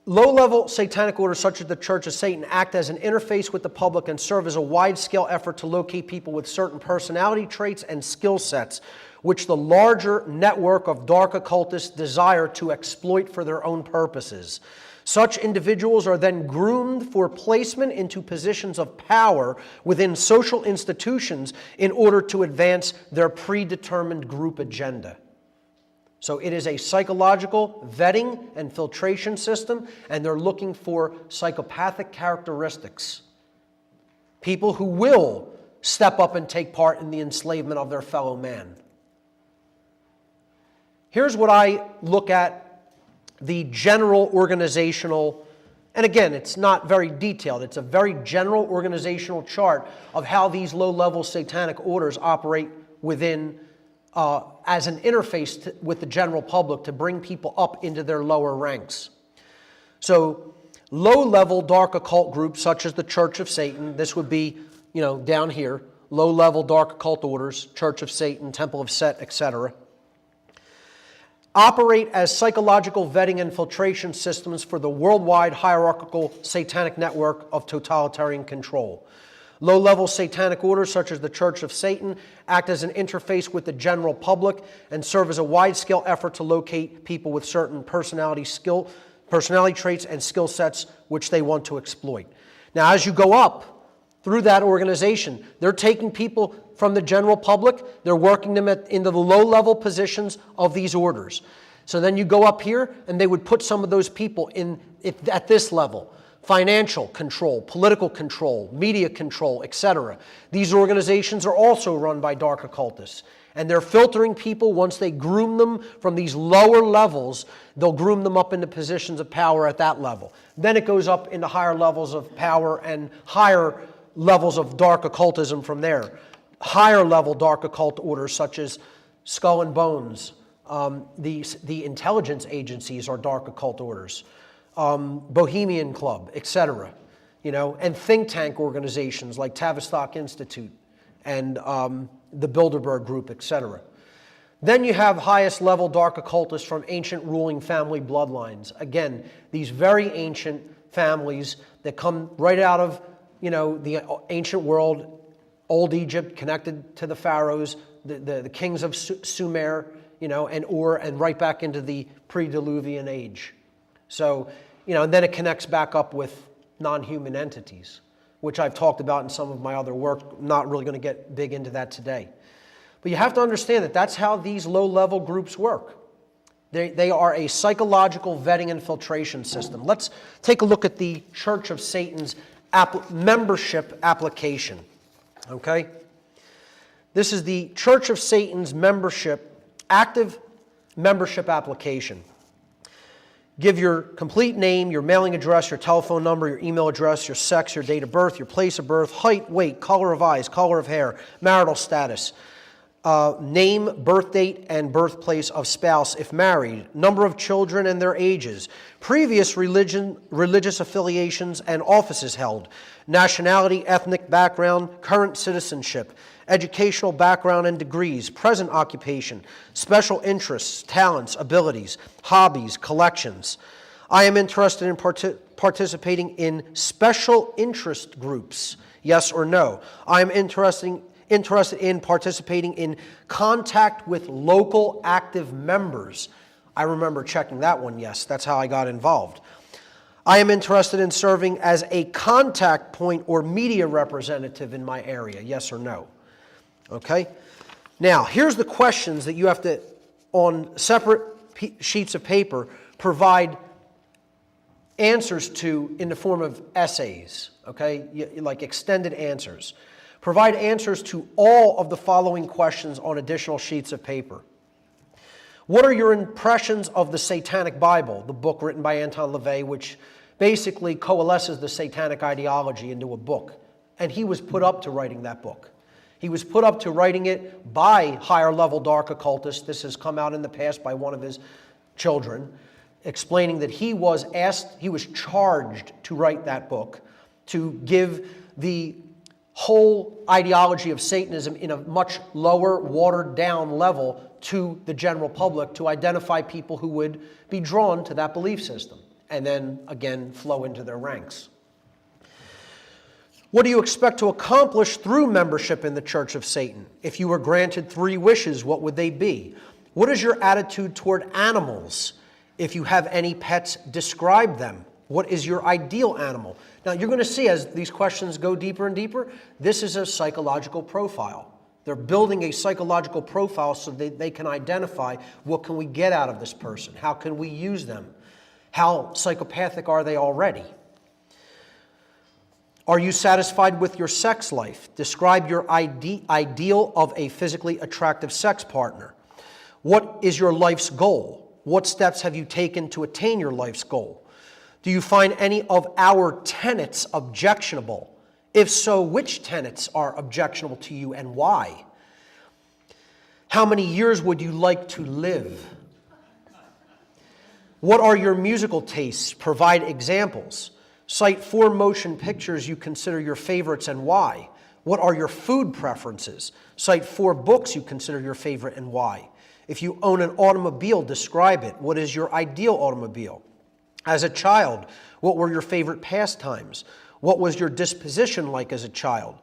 Low-level satanic orders such as the Church of Satan act as an interface with the public and serve as a wide-scale effort to locate people with certain personality traits and skill sets, which the larger network of dark occultists desire to exploit for their own purposes. Such individuals are then groomed for placement into positions of power within social institutions in order to advance their predetermined group agenda. So it is a psychological vetting and filtration system, and they're looking for psychopathic characteristics. People who will step up and take part in the enslavement of their fellow man. Here's what I look at the general organizational, and again, it's not very detailed. It's a very general organizational chart of how these low-level satanic orders operate within as an interface with the general public to bring people up into their lower ranks. So low-level dark occult groups such as the Church of Satan, this would be, down here, low-level dark occult orders, Church of Satan, Temple of Set, etc., operate as psychological vetting and filtration systems for the worldwide hierarchical satanic network of totalitarian control. Low-level satanic orders such as the Church of Satan act as an interface with the general public and serve as a wide-scale effort to locate people with certain personality traits and skill sets which they want to exploit. Now, as you go up through that organization, they're taking people from the general public, they're working them into the low-level positions of these orders. So then you go up here, and they would put some of those people at this level. Financial control, political control, media control, etc. These organizations are also run by dark occultists. And they're filtering people. Once they groom them from these lower levels, they'll groom them up into positions of power at that level. Then it goes up into higher levels of power and higher levels of dark occultism from there. Higher level dark occult orders such as Skull and Bones, the intelligence agencies are dark occult orders. Bohemian Club, etc., and think tank organizations like Tavistock Institute and the Bilderberg Group, etc. Then you have highest level dark occultists from ancient ruling family bloodlines. Again, these very ancient families that come right out of the ancient world, old Egypt, connected to the pharaohs, the kings of Sumer, and Ur, and right back into the pre-Diluvian age. So, and then it connects back up with non-human entities, which I've talked about in some of my other work. I'm not really going to get big into that today. But you have to understand that that's how these low-level groups work. They are a psychological vetting and filtration system. Let's take a look at the Church of Satan's membership application. Okay? This is the Church of Satan's active membership application. Give your complete name, your mailing address, your telephone number, your email address, your sex, your date of birth, your place of birth, height, weight, color of eyes, color of hair, marital status, name, birth date, and birthplace of spouse if married, number of children and their ages, previous religious affiliations and offices held, nationality, ethnic background, current citizenship, educational background and degrees, present occupation, special interests, talents, abilities, hobbies, collections. I am interested in participating in special interest groups, yes or no. I am interested in participating in contact with local active members. I remember checking that one, yes. That's how I got involved. I am interested in serving as a contact point or media representative in my area, yes or no. Okay? Now, here's the questions that you have to, on separate sheets of paper, provide answers to in the form of essays, okay? Like extended answers. Provide answers to all of the following questions on additional sheets of paper. What are your impressions of the Satanic Bible, the book written by Anton LaVey, which basically coalesces the satanic ideology into a book? And he was put up to writing that book. He was put up to writing it by higher-level dark occultists. This has come out in the past by one of his children, explaining that he was charged to write that book, to give the whole ideology of Satanism in a much lower, watered-down level to the general public, to identify people who would be drawn to that belief system, and then, again, flow into their ranks. What do you expect to accomplish through membership in the Church of Satan? If you were granted 3 wishes, what would they be? What is your attitude toward animals? If you have any pets, describe them. What is your ideal animal? Now, you're going to see as these questions go deeper and deeper, this is a psychological profile. They're building a psychological profile so that they can identify what can we get out of this person? How can we use them? How psychopathic are they already? Are you satisfied with your sex life? Describe your ideal of a physically attractive sex partner. What is your life's goal? What steps have you taken to attain your life's goal? Do you find any of our tenets objectionable? If so, which tenets are objectionable to you and why? How many years would you like to live? What are your musical tastes? Provide examples. Cite 4 motion pictures you consider your favorites and why. What are your food preferences? Cite 4 books you consider your favorite and why. If you own an automobile, describe it. What is your ideal automobile? As a child, what were your favorite pastimes? What was your disposition like as a child?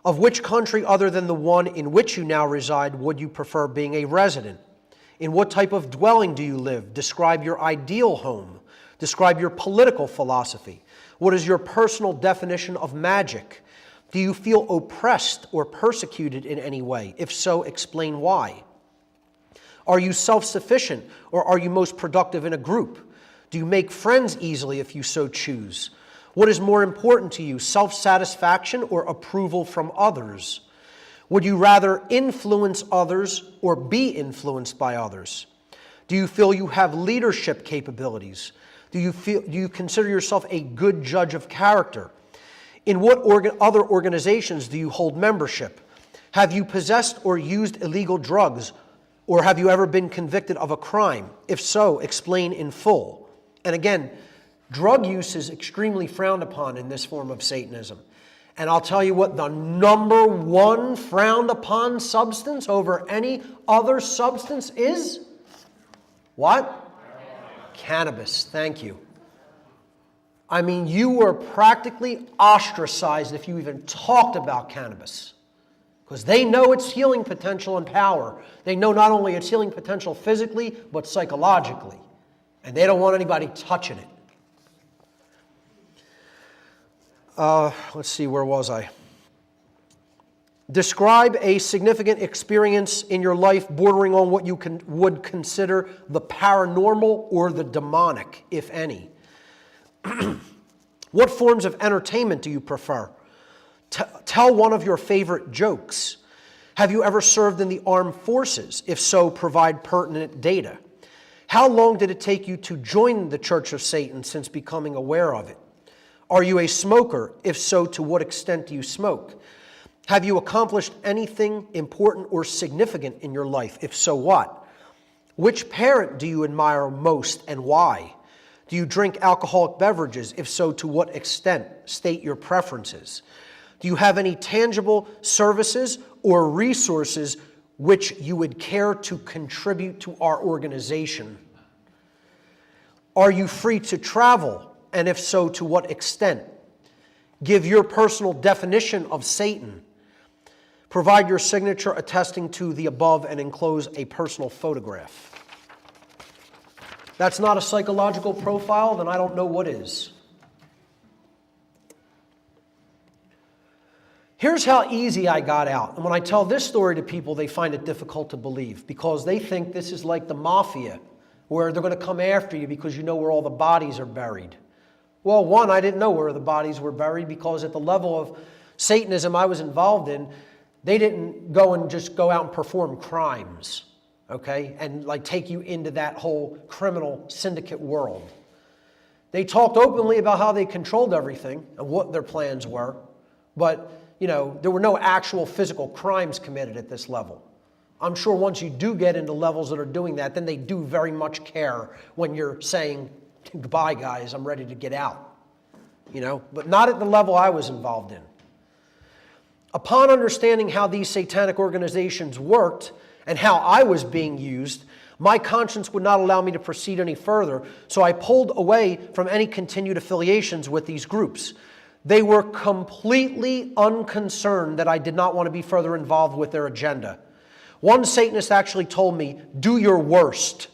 Of which country other than the one in which you now reside would you prefer being a resident? In what type of dwelling do you live? Describe your ideal home. Describe your political philosophy. What is your personal definition of magic? Do you feel oppressed or persecuted in any way? If so, explain why. Are you self-sufficient or are you most productive in a group? Do you make friends easily if you so choose? What is more important to you, self-satisfaction or approval from others? Would you rather influence others or be influenced by others? Do you feel you have leadership capabilities? Do you consider yourself a good judge of character? In what other organizations do you hold membership? Have you possessed or used illegal drugs? Or have you ever been convicted of a crime? If so, explain in full. And again, drug use is extremely frowned upon in this form of Satanism. And I'll tell you what, the number 1 frowned upon substance over any other substance is? What? Cannabis. Thank you. I mean, you were practically ostracized if you even talked about cannabis. Because they know its healing potential and power. They know not only its healing potential physically, but psychologically. And they don't want anybody touching it. Let's see, where was I? Describe a significant experience in your life bordering on what you would consider the paranormal or the demonic, if any. What forms of entertainment do you prefer? Tell one of your favorite jokes. Have you ever served in the armed forces? If so, provide pertinent data. How long did it take you to join the Church of Satan since becoming aware of it? Are you a smoker? If so, to what extent do you smoke? Have you accomplished anything important or significant in your life? If so, what? Which parent do you admire most and why? Do you drink alcoholic beverages? If so, to what extent? State your preferences. Do you have any tangible services or resources which you would care to contribute to our organization? Are you free to travel? And if so, to what extent? Give your personal definition of Satan. Provide your signature attesting to the above and enclose a personal photograph. that's not a psychological profile, then I don't know what is. Here's how easy I got out. And when I tell this story to people, they find it difficult to believe because they think this is like the mafia, where they're going to come after you because you know where all the bodies are buried. Well, one, I didn't know where the bodies were buried because at the level of Satanism I was involved in, they didn't go out and perform crimes, okay, and like take you into that whole criminal syndicate world. They talked openly about how they controlled everything and what their plans were, but there were no actual physical crimes committed at this level. I'm sure once you do get into levels that are doing that, then they do very much care when you're saying, goodbye, guys, I'm ready to get out. But not at the level I was involved in. Upon understanding how these satanic organizations worked and how I was being used, my conscience would not allow me to proceed any further, so I pulled away from any continued affiliations with these groups. They were completely unconcerned that I did not want to be further involved with their agenda. One Satanist actually told me, "Do your worst,"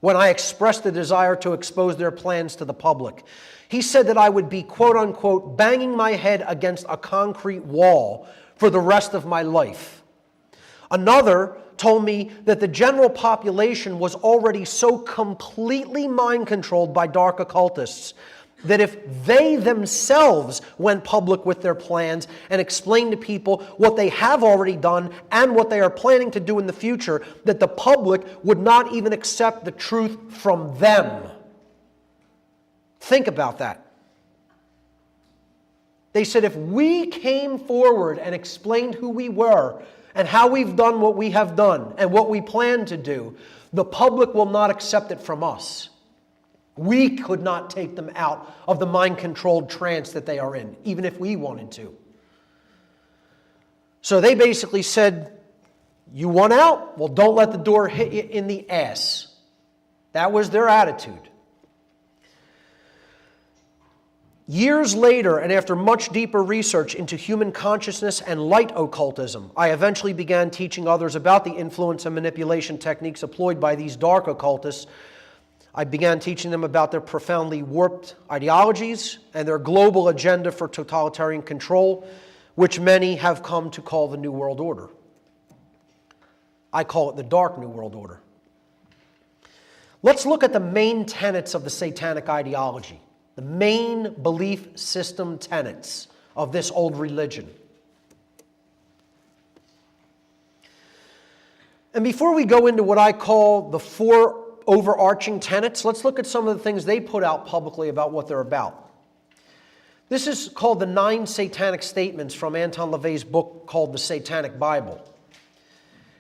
when I expressed the desire to expose their plans to the public. He said that I would be, quote unquote, banging my head against a concrete wall for the rest of my life. Another told me that the general population was already so completely mind-controlled by dark occultists that if they themselves went public with their plans and explained to people what they have already done and what they are planning to do in the future, that the public would not even accept the truth from them. Think about that. They said if we came forward and explained who we were and how we've done what we have done and what we plan to do, the public will not accept it from us. We could not take them out of the mind-controlled trance that they are in, even if we wanted to. So they basically said, you want out? Well, don't let the door hit you in the ass. That was their attitude. Years later, and after much deeper research into human consciousness and light occultism, I eventually began teaching others about the influence and manipulation techniques employed by these dark occultists. I began teaching them about their profoundly warped ideologies and their global agenda for totalitarian control, which many have come to call the New World Order. I call it the Dark New World Order. Let's look at the main tenets of the satanic ideology, the main belief system tenets of this old religion. And before we go into what I call the four overarching tenets, let's look at some of the things they put out publicly about what they're about. This is called the 9 Satanic Statements from Anton LaVey's book called The Satanic Bible.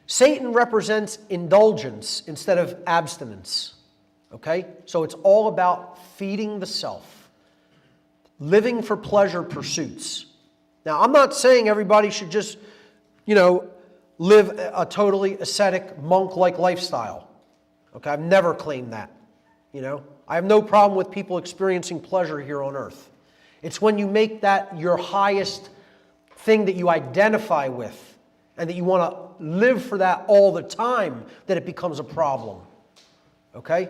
Satan represents indulgence instead of abstinence. Okay? So it's all about feeding the self, living for pleasure pursuits. Now, I'm not saying everybody should just, live a totally ascetic, monk-like lifestyle. Okay, I've never claimed that. I have no problem with people experiencing pleasure here on earth. It's when you make that your highest thing that you identify with and that you want to live for that all the time that it becomes a problem. Okay?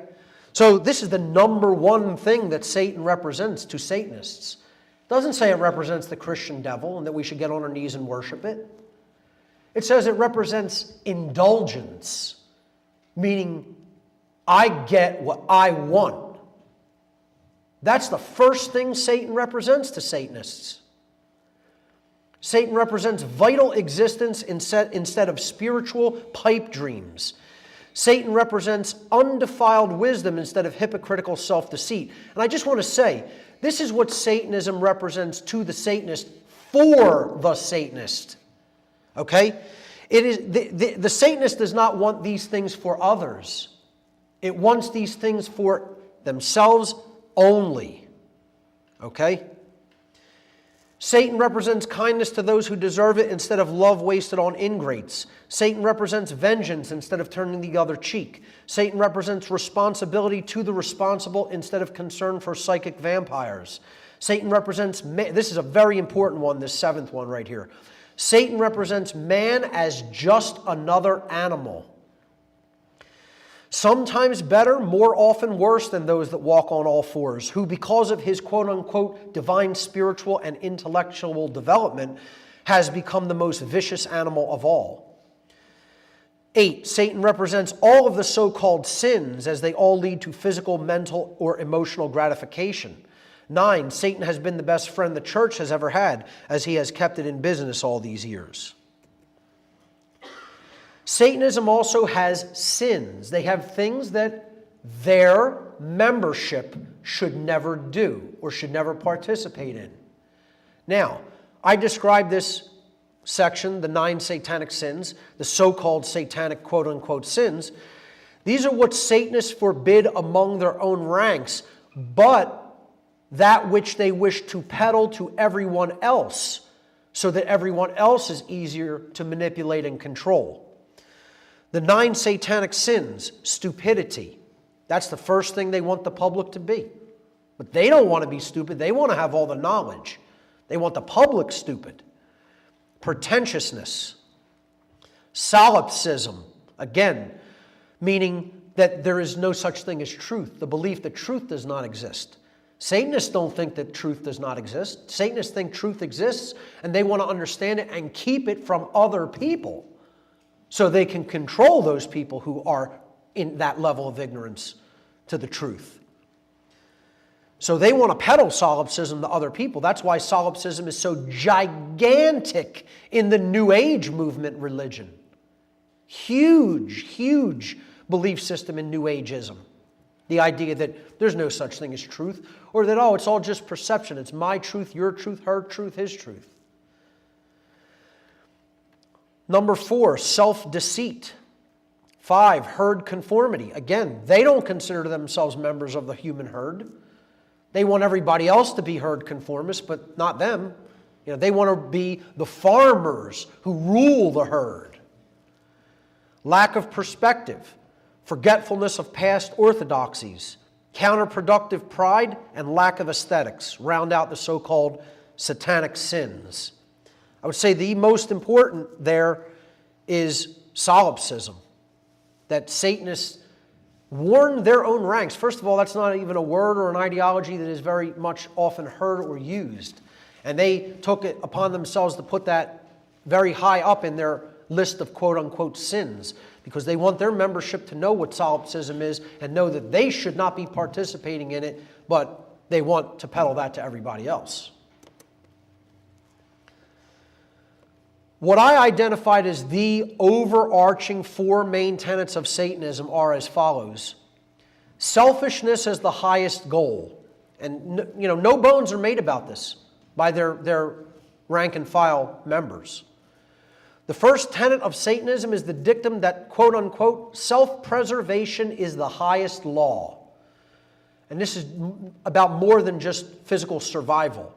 So this is the number one thing that Satan represents to Satanists. It doesn't say it represents the Christian devil and that we should get on our knees and worship it. It says it represents indulgence, meaning I get what I want. That's the first thing Satan represents to Satanists. Satan represents vital existence instead of spiritual pipe dreams. Satan represents undefiled wisdom instead of hypocritical self-deceit. And I just want to say, this is what Satanism represents to the Satanist for the Satanist. Okay? It is the Satanist does not want these things for others. It wants these things for themselves only. Okay? Satan represents kindness to those who deserve it instead of love wasted on ingrates. Satan represents vengeance instead of turning the other cheek. Satan represents responsibility to the responsible instead of concern for psychic vampires. Satan represents, this is a very important one, this 7th one right here. Satan represents man as just another animal. sometimes better, more often worse than those that walk on all fours, who because of his quote-unquote divine spiritual and intellectual development has become the most vicious animal of all. 8, Satan represents all of the so-called sins as they all lead to physical, mental, or emotional gratification. 9, Satan has been the best friend the church has ever had as he has kept it in business all these years. Satanism also has sins. They have things that their membership should never do or should never participate in. Now, I describe this section, the 9 satanic sins, the so-called satanic quote-unquote sins. These are what Satanists forbid among their own ranks, but that which they wish to peddle to everyone else so that everyone else is easier to manipulate and control. The 9 satanic sins, stupidity. That's the first thing they want the public to be. But they don't want to be stupid. They want to have all the knowledge. They want the public stupid. Pretentiousness. Solipsism. Again, meaning that there is no such thing as truth. The belief that truth does not exist. Satanists don't think that truth does not exist. Satanists think truth exists, and they want to understand it and keep it from other people, so they can control those people who are in that level of ignorance to the truth. So they want to peddle solipsism to other people. That's why solipsism is so gigantic in the New Age movement religion. Huge, huge belief system in New Ageism. The idea that there's no such thing as truth, or that, oh, it's all just perception. It's my truth, your truth, her truth, his truth. Number 4, self-deceit. 5, herd conformity. Again, they don't consider themselves members of the human herd. They want everybody else to be herd conformists, but not them. They want to be the farmers who rule the herd. Lack of perspective, forgetfulness of past orthodoxies, counterproductive pride, and lack of aesthetics round out the so-called satanic sins. I would say the most important there is solipsism, that Satanists warn their own ranks. First of all, that's not even a word or an ideology that is very much often heard or used. And they took it upon themselves to put that very high up in their list of quote-unquote sins, because they want their membership to know what solipsism is and know that they should not be participating in it, but they want to peddle that to everybody else. What I identified as the overarching 4 main tenets of Satanism are as follows. Selfishness as the highest goal. And no bones are made about this by their rank and file members. The first tenet of Satanism is the dictum that, quote unquote, self-preservation is the highest law. And this is about more than just physical survival.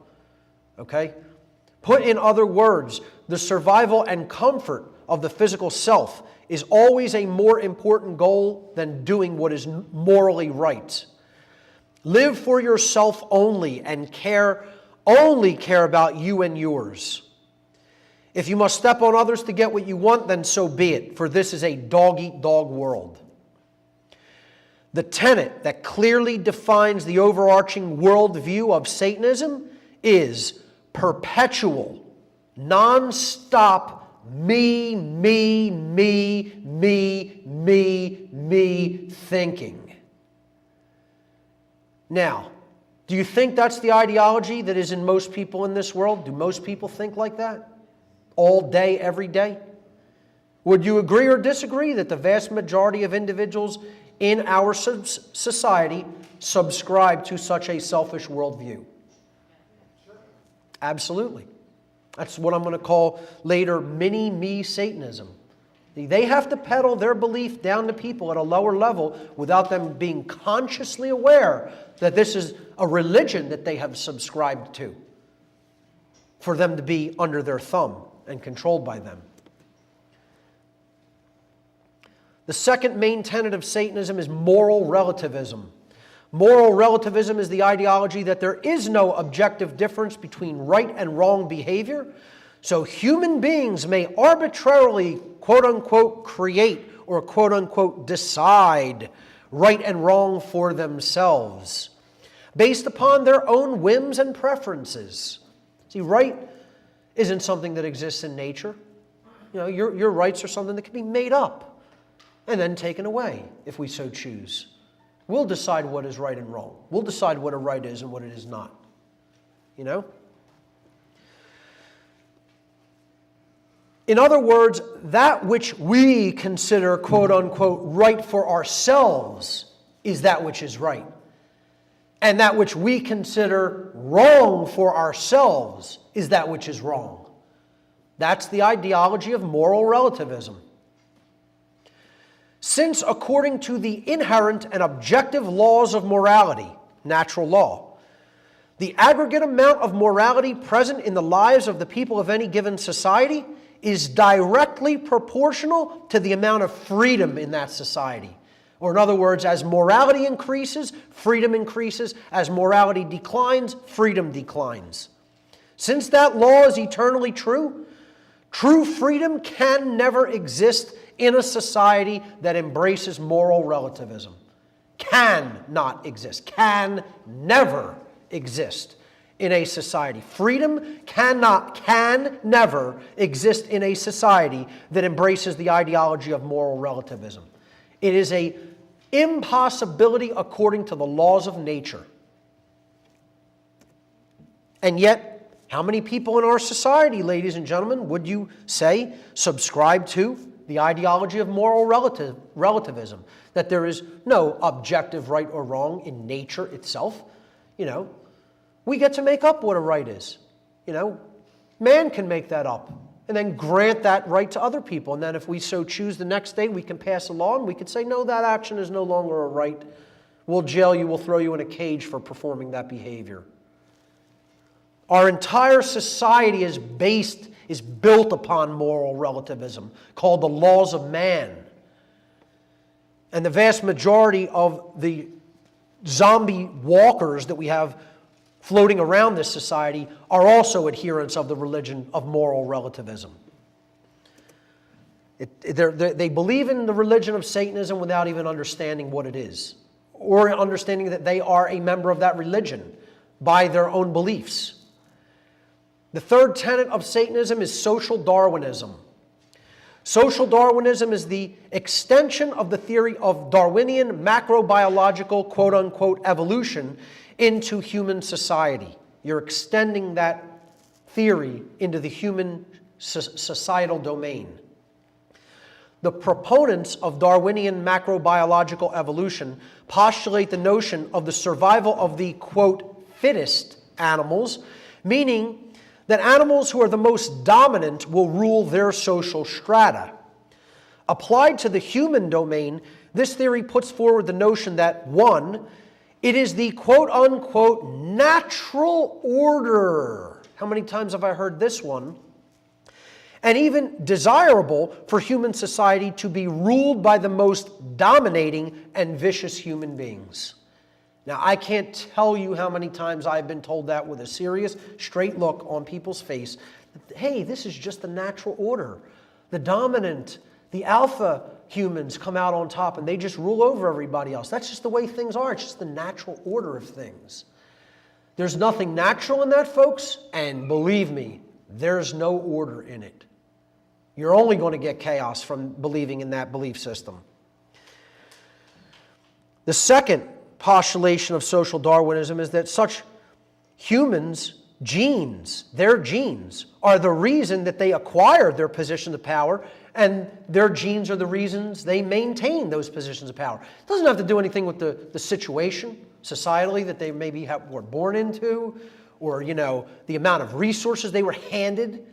Okay? Put in other words, the survival and comfort of the physical self is always a more important goal than doing what is morally right. Live for yourself only and only care about you and yours. If you must step on others to get what you want, then so be it, for this is a dog-eat-dog world. The tenet that clearly defines the overarching worldview of Satanism is perpetual, non-stop me thinking. Now, do you think that's the ideology that is in most people in this world? Do most people think like that? All day, every day? Would you agree or disagree that the vast majority of individuals in our society subscribe to such a selfish worldview? Absolutely. That's what I'm going to call later mini-me Satanism. They have to peddle their belief down to people at a lower level without them being consciously aware that this is a religion that they have subscribed to, for them to be under their thumb and controlled by them. The second main tenet of Satanism is moral relativism. Moral relativism is the ideology that there is no objective difference between right and wrong behavior, so human beings may arbitrarily, quote-unquote, create or quote unquote decide right and wrong for themselves based upon their own whims and preferences. See, right isn't something that exists in nature. You know, your rights are something that can be made up and then taken away if we so choose. We'll decide what is right and wrong. We'll decide what a right is and what it is not. You know? In other words, that which we consider, quote unquote, right for ourselves is that which is right. And that which we consider wrong for ourselves is that which is wrong. That's the ideology of moral relativism. Since, according to the inherent and objective laws of morality, natural law, the aggregate amount of morality present in the lives of the people of any given society is directly proportional to the amount of freedom in that society. Or in other words, as morality increases, freedom increases. As morality declines, freedom declines. Since that law is eternally true, true freedom can never exist in a society that embraces moral relativism. Can not exist. Can never exist in a society. Freedom can never exist in a society that embraces the ideology of moral relativism. It is an impossibility according to the laws of nature. And yet, how many people in our society, ladies and gentlemen, would you say subscribe to the ideology of moral relativism? That there is no objective right or wrong in nature itself. You know, we get to make up what a right is. You know, man can make that up and then grant that right to other people. And then if we so choose the next day, we can pass a law and we can say, no, that action is no longer a right. We'll jail you, we'll throw you in a cage for performing that behavior. Our entire society is built upon moral relativism, called the laws of man. And the vast majority of the zombie walkers that we have floating around this society are also adherents of the religion of moral relativism. They believe in the religion of Satanism without even understanding what it is, or understanding that they are a member of that religion by their own beliefs. The third tenet of Satanism is social Darwinism. Social Darwinism is the extension of the theory of Darwinian macrobiological, quote-unquote, evolution into human society. You're extending that theory into the human societal domain. The proponents of Darwinian macrobiological evolution postulate the notion of the survival of the, quote, fittest animals, meaning that animals who are the most dominant will rule their social strata. Applied to the human domain, this theory puts forward the notion that, one, it is the quote-unquote natural order. How many times have I heard this one? And even desirable for human society to be ruled by the most dominating and vicious human beings. Now, I can't tell you how many times I've been told that with a serious, straight look on people's face. Hey, this is just the natural order. The dominant, the alpha humans come out on top and they just rule over everybody else. That's just the way things are. It's just the natural order of things. There's nothing natural in that, folks, and believe me, there's no order in it. You're only going to get chaos from believing in that belief system. The second postulation of social Darwinism is that such humans' genes, their genes, are the reason that they acquired their position of power, and their genes are the reasons they maintain those positions of power. It doesn't have to do anything with the situation, societally, that they maybe were born into, or, you know, the amount of resources they were handed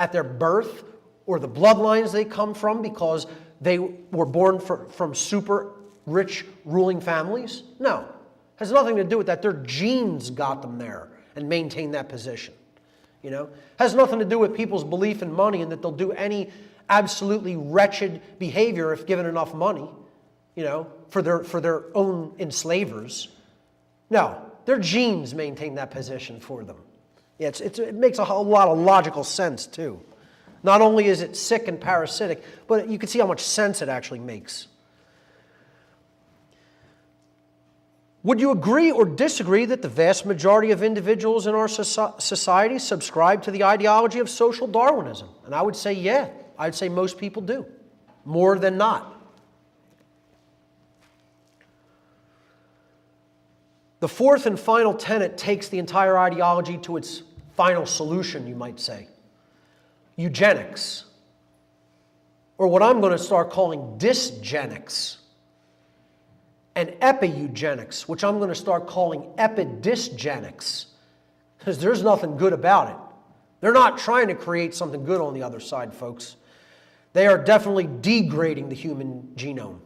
at their birth, or the bloodlines they come from because they were born from super rich ruling families. No, it has nothing to do with that. Their genes got them there and maintain that position. You know, it has nothing to do with people's belief in money and that they'll do any absolutely wretched behavior if given enough money, you know, for their own enslavers. No, their genes maintain that position for them. Yeah, it makes a whole lot of logical sense too. Not only is it sick and parasitic, but you can see how much sense it actually makes. Would you agree or disagree that the vast majority of individuals in our society subscribe to the ideology of social Darwinism? And I would say, yeah, I'd say most people do, more than not. The fourth and final tenet takes the entire ideology to its final solution, you might say. Eugenics, or what I'm going to start calling dysgenics, and epi-eugenics, which I'm going to start calling epidysgenics, because there's nothing good about it. They're not trying to create something good on the other side, folks. They are definitely degrading the human genome.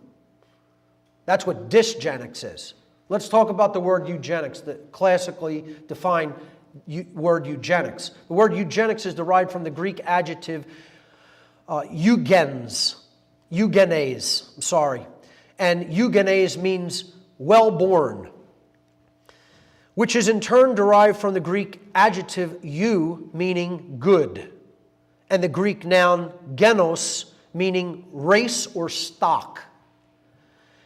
That's what dysgenics is. Let's talk about the word eugenics, the classically defined word eugenics. The word eugenics is derived from the Greek adjective eugenes, and eugenes means well-born, which is in turn derived from the Greek adjective eu, meaning good, and the Greek noun genos, meaning race or stock.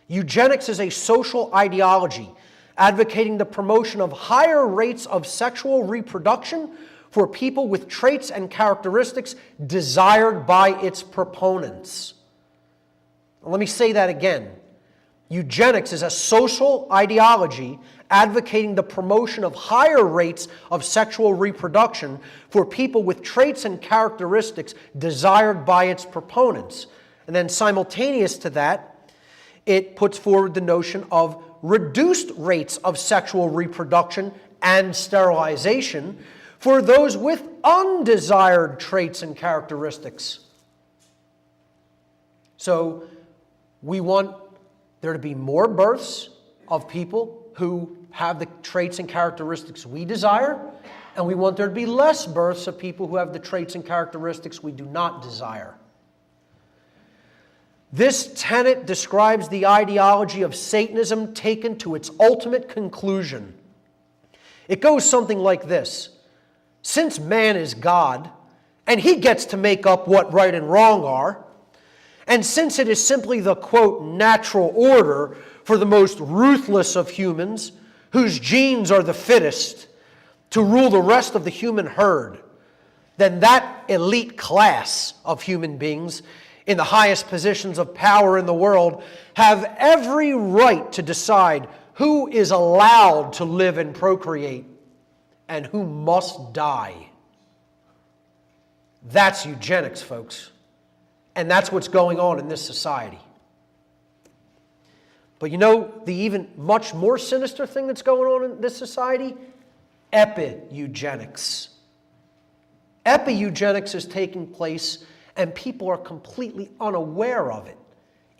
Eugenics is a social ideology advocating the promotion of higher rates of sexual reproduction for people with traits and characteristics desired by its proponents. Let me say that again. Eugenics is a social ideology advocating the promotion of higher rates of sexual reproduction for people with traits and characteristics desired by its proponents. And then simultaneous to that, it puts forward the notion of reduced rates of sexual reproduction and sterilization for those with undesired traits and characteristics. So we want there to be more births of people who have the traits and characteristics we desire, and we want there to be less births of people who have the traits and characteristics we do not desire. This tenet describes the ideology of Satanism taken to its ultimate conclusion. It goes something like this. Since man is God, and he gets to make up what right and wrong are, and since it is simply the, quote, natural order for the most ruthless of humans, whose genes are the fittest, to rule the rest of the human herd, then that elite class of human beings in the highest positions of power in the world have every right to decide who is allowed to live and procreate and who must die. That's eugenics, folks. And that's what's going on in this society. But you know the even much more sinister thing that's going on in this society? Epi-eugenics. Epi-eugenics is taking place and people are completely unaware of it.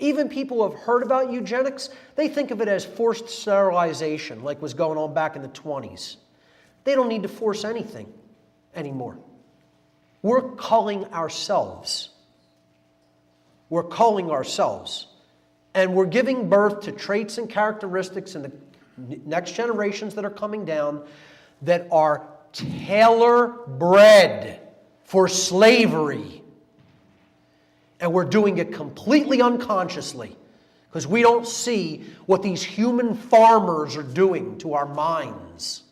Even people who have heard about eugenics, they think of it as forced sterilization, like was going on back in the 20s. They don't need to force anything anymore. We're culling ourselves. We're culling ourselves. And we're giving birth to traits and characteristics in the next generations that are coming down that are tailor-bred for slavery. And we're doing it completely unconsciously because we don't see what these human farmers are doing to our minds.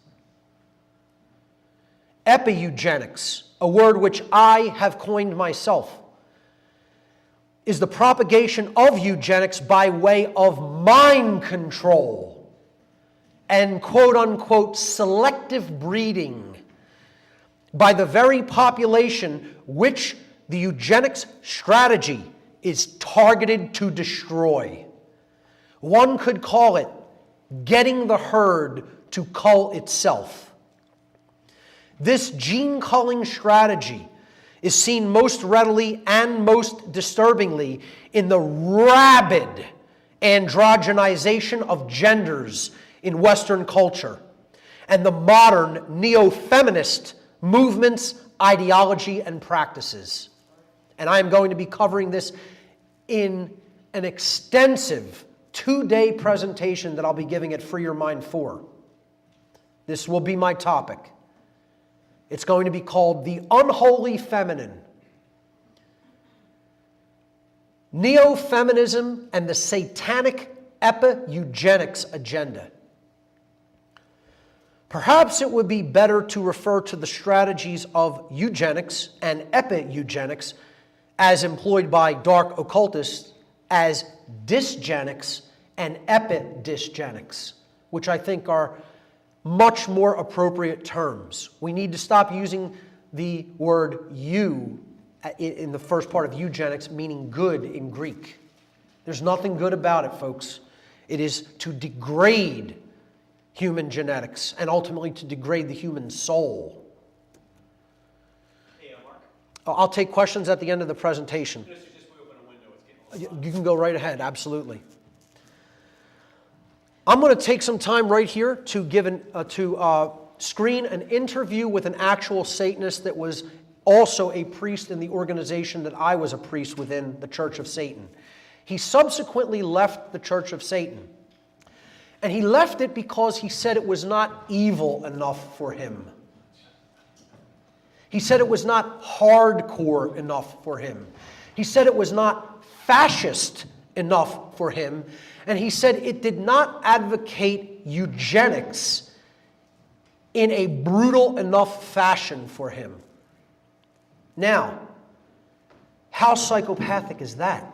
Epi-eugenics, a word which I have coined myself, is the propagation of eugenics by way of mind control and quote-unquote selective breeding by the very population which the eugenics strategy is targeted to destroy. One could call it getting the herd to cull itself. This gene culling strategy is seen most readily and most disturbingly in the rabid androgenization of genders in Western culture and the modern neo-feminist movements, ideology, and practices. And I am going to be covering this in an extensive 2-day presentation that I'll be giving at Free Your Mind 4. This will be my topic. It's going to be called The Unholy Feminine, neo-feminism and the satanic epi-eugenics agenda. Perhaps it would be better to refer to the strategies of eugenics and epi-eugenics as employed by dark occultists as dysgenics and epidysgenics, which I think are much more appropriate terms. We need to stop using the word "eu" in the first part of eugenics, meaning good in Greek. There's nothing good about it, folks. It is to degrade human genetics and ultimately to degrade the human soul. Hey, Mark. I'll take questions at the end of the presentation. Just we open a window, it's getting You can go right ahead, absolutely. I'm going to take some time right here to screen an interview with an actual Satanist that was also a priest in the organization that I was a priest within, the Church of Satan. He subsequently left the Church of Satan. And he left it because he said it was not evil enough for him. He said it was not hardcore enough for him. He said it was not fascist enough for him. And he said it did not advocate eugenics in a brutal enough fashion for him. Now, how psychopathic is that?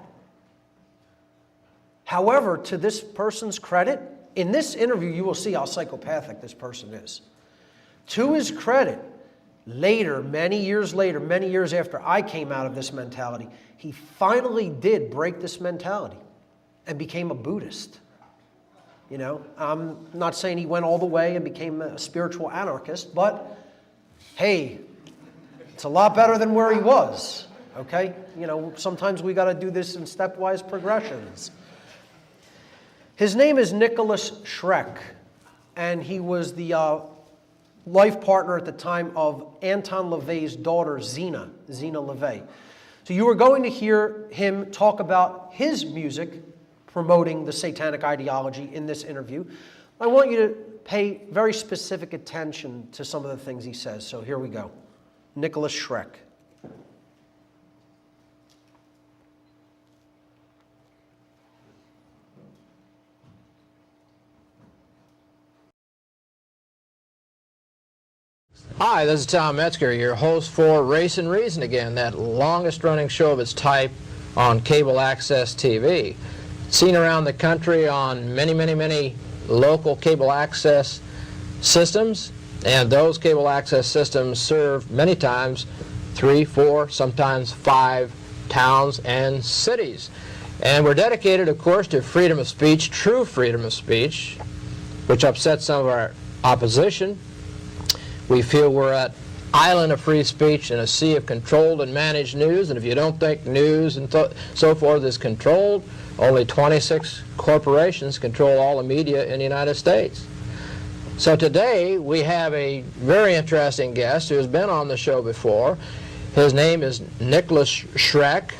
However, to this person's credit, in this interview, you will see how psychopathic this person is. To his credit, later, many years after I came out of this mentality, he finally did break this mentality and became a Buddhist. You know, I'm not saying he went all the way and became a spiritual anarchist, but hey, it's a lot better than where he was, okay? You know, sometimes we got to do this in stepwise progressions. His name is Nicholas Schreck, and he was the life partner at the time of Anton LaVey's daughter, Zena LaVey. So you are going to hear him talk about his music promoting the satanic ideology in this interview. I want you to pay very specific attention to some of the things he says. So here we go. Nicholas Schreck. Hi, this is Tom Metzger, your host for Race and Reason again, that longest-running show of its type on cable access TV. Seen around the country on many local cable access systems, and those cable access systems serve many times 3, 4, sometimes 5 towns and cities. And we're dedicated, of course, to freedom of speech, true freedom of speech, which upsets some of our opposition. We feel we're at island of free speech in a sea of controlled and managed news, and if you don't think news and so forth is controlled, only 26 corporations control all the media in the United States. So today we have a very interesting guest who has been on the show before. His name is Nicholas Schreck,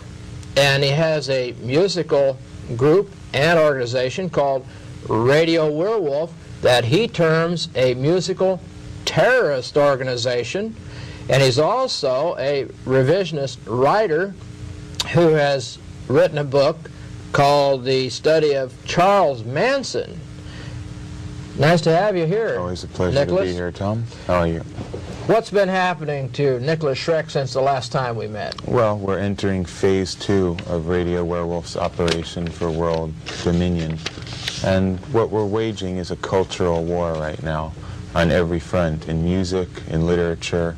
and he has a musical group and organization called Radio Werewolf that he terms a musical terrorist organization, and he's also a revisionist writer who has written a book called The Study of Charles Manson. Nice to have you here. Always a pleasure Nicholas. to be here, Tom. How are you? What's been happening to Nicholas Schreck since the last time we met? Well, we're entering phase 2 of Radio Werewolf's operation for world dominion, and what we're waging is a cultural war right now on every front, in music, in literature,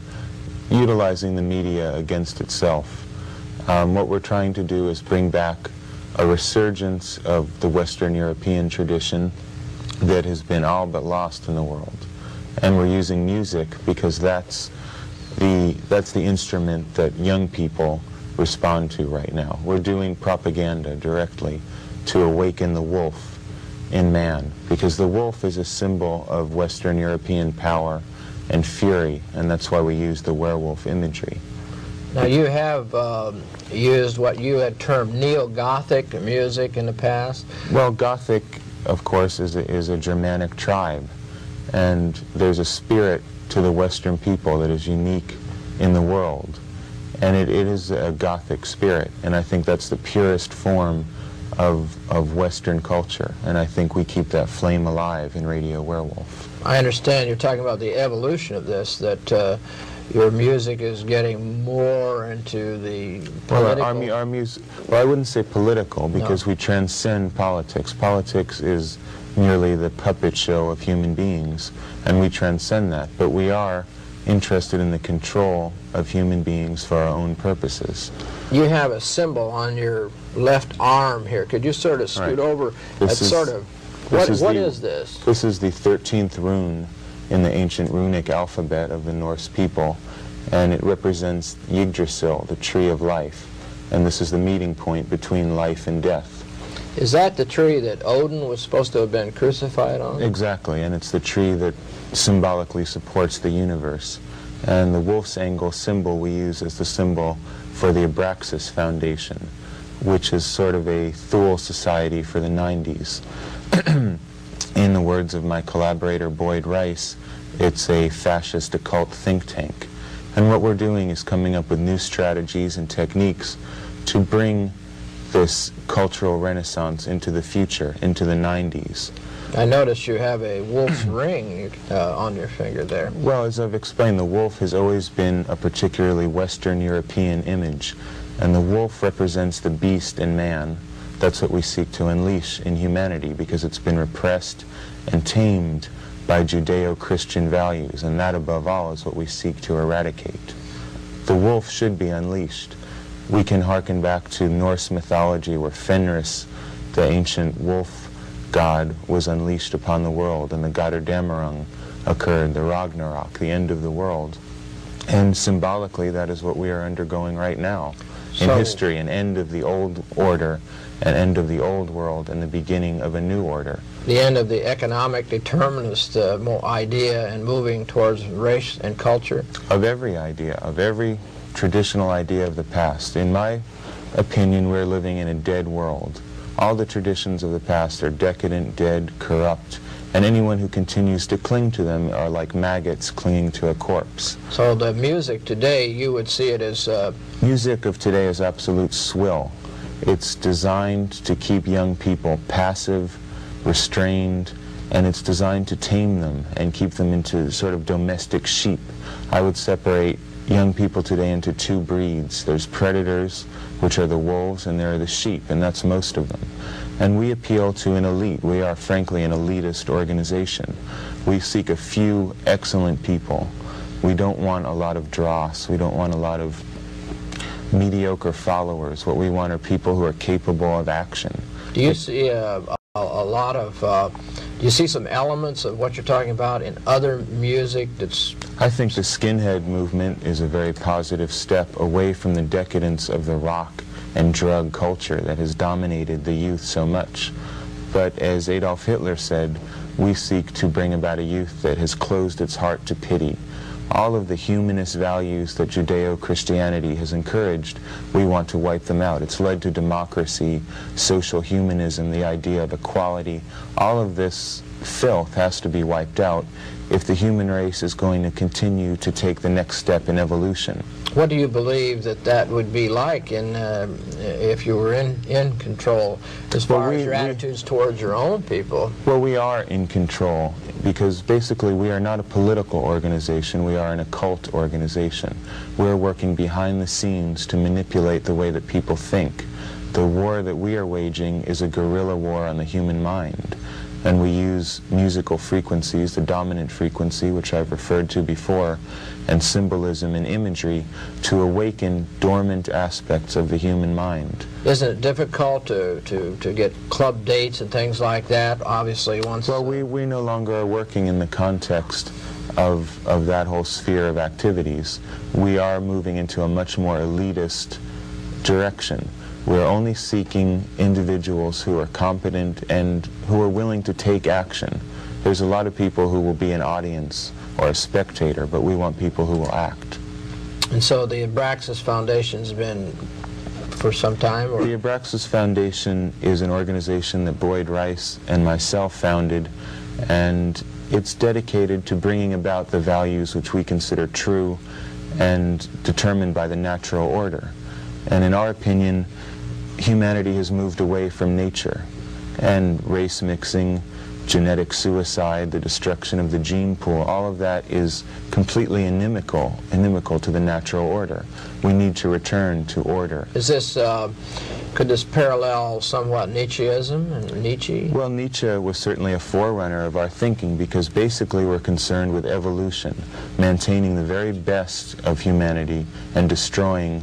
utilizing the media against itself. What we're trying to do is bring back a resurgence of the Western European tradition that has been all but lost in the world. And we're using music because that's the instrument that young people respond to right now. We're doing propaganda directly to awaken the wolf in man, because the wolf is a symbol of Western European power and fury, and that's why we use the werewolf imagery. Now you have used what you had termed neo-Gothic music in the past. Well, Gothic, of course, is a Germanic tribe, and there's a spirit to the Western people that is unique in the world. And it is a Gothic spirit, and I think that's the purest form of Western culture, and I think we keep that flame alive in Radio Werewolf. I understand you're talking about the evolution of this, that your music is getting more into the political... Well, our music, well, I wouldn't say political, because we transcend politics. Politics is merely the puppet show of human beings, and we transcend that, but we are interested in the control of human beings for our own purposes. You have a symbol on your left arm here. Could you sort of scoot over? What is this? This is the 13th rune in the ancient runic alphabet of the Norse people, and it represents Yggdrasil, the tree of life, and this is the meeting point between life and death. Is that the tree that Odin was supposed to have been crucified on? Exactly, and it's the tree that symbolically supports the universe. And the wolf's angle symbol we use as the symbol for the Abraxas Foundation, which is sort of a Thule society for the 90s. In the words of my collaborator Boyd Rice, it's a fascist occult think tank. And what we're doing is coming up with new strategies and techniques to bring this cultural renaissance into the future, into the 90s. I notice you have a wolf's ring on your finger there. Well, as I've explained, the wolf has always been a particularly Western European image, and the wolf represents the beast in man. That's what we seek to unleash in humanity, because it's been repressed and tamed by Judeo-Christian values, and that above all is what we seek to eradicate. The wolf should be unleashed. We can hearken back to Norse mythology where Fenris, the ancient wolf god, was unleashed upon the world, and the Götterdämmerung occurred, the Ragnarok, the end of the world. And symbolically, that is what we are undergoing right now in history, an end of the old order, an end of the old world, and the beginning of a new order. The end of the economic determinist idea and moving towards race and culture? Of every idea, of every traditional idea of the past. In my opinion, we're living in a dead world. All the traditions of the past are decadent, dead, corrupt, and anyone who continues to cling to them are like maggots clinging to a corpse. So the music today, you would see it as... Music of today is absolute swill. It's designed to keep young people passive, restrained, and it's designed to tame them and keep them into sort of domestic sheep. I would separate young people today into two breeds. There's predators, which are the wolves, and there are the sheep, and that's most of them. And we appeal to an elite. We are, frankly, an elitist organization. We seek a few excellent people. We don't want a lot of dross. We don't want a lot of mediocre followers. What we want are people who are capable of action. Do you see a lot of, do you see some elements of what you're talking about in other music that's... I think the skinhead movement is a very positive step away from the decadence of the rock and drug culture that has dominated the youth so much. But as Adolf Hitler said, we seek to bring about a youth that has closed its heart to pity. All of the humanist values that Judeo-Christianity has encouraged, we want to wipe them out. It's led to democracy, social humanism, the idea of equality. All of this filth has to be wiped out if the human race is going to continue to take the next step in evolution. What do you believe that would be like if you were in control as far as your attitudes towards your own people? Well, we are in control because basically we are not a political organization, we are an occult organization. We're working behind the scenes to manipulate the way that people think. The war that we are waging is a guerrilla war on the human mind. And we use musical frequencies, the dominant frequency, which I've referred to before, and symbolism and imagery to awaken dormant aspects of the human mind. Isn't it difficult to get club dates and things like that, obviously, once... Well, we no longer are working in the context of that whole sphere of activities. We are moving into a much more elitist direction. We're only seeking individuals who are competent and who are willing to take action. There's a lot of people who will be an audience or a spectator, but we want people who will act. And so the Abraxas Foundation's been for some time? Or? The Abraxas Foundation is an organization that Boyd Rice and myself founded, and it's dedicated to bringing about the values which we consider true and determined by the natural order. And in our opinion, humanity has moved away from nature, and race mixing, genetic suicide, the destruction of the gene pool, all of that is completely inimical to the natural order. We need to return to order. Is this, could this parallel somewhat Nietzscheism and Nietzsche? Well, Nietzsche was certainly a forerunner of our thinking, because basically we're concerned with evolution, maintaining the very best of humanity and destroying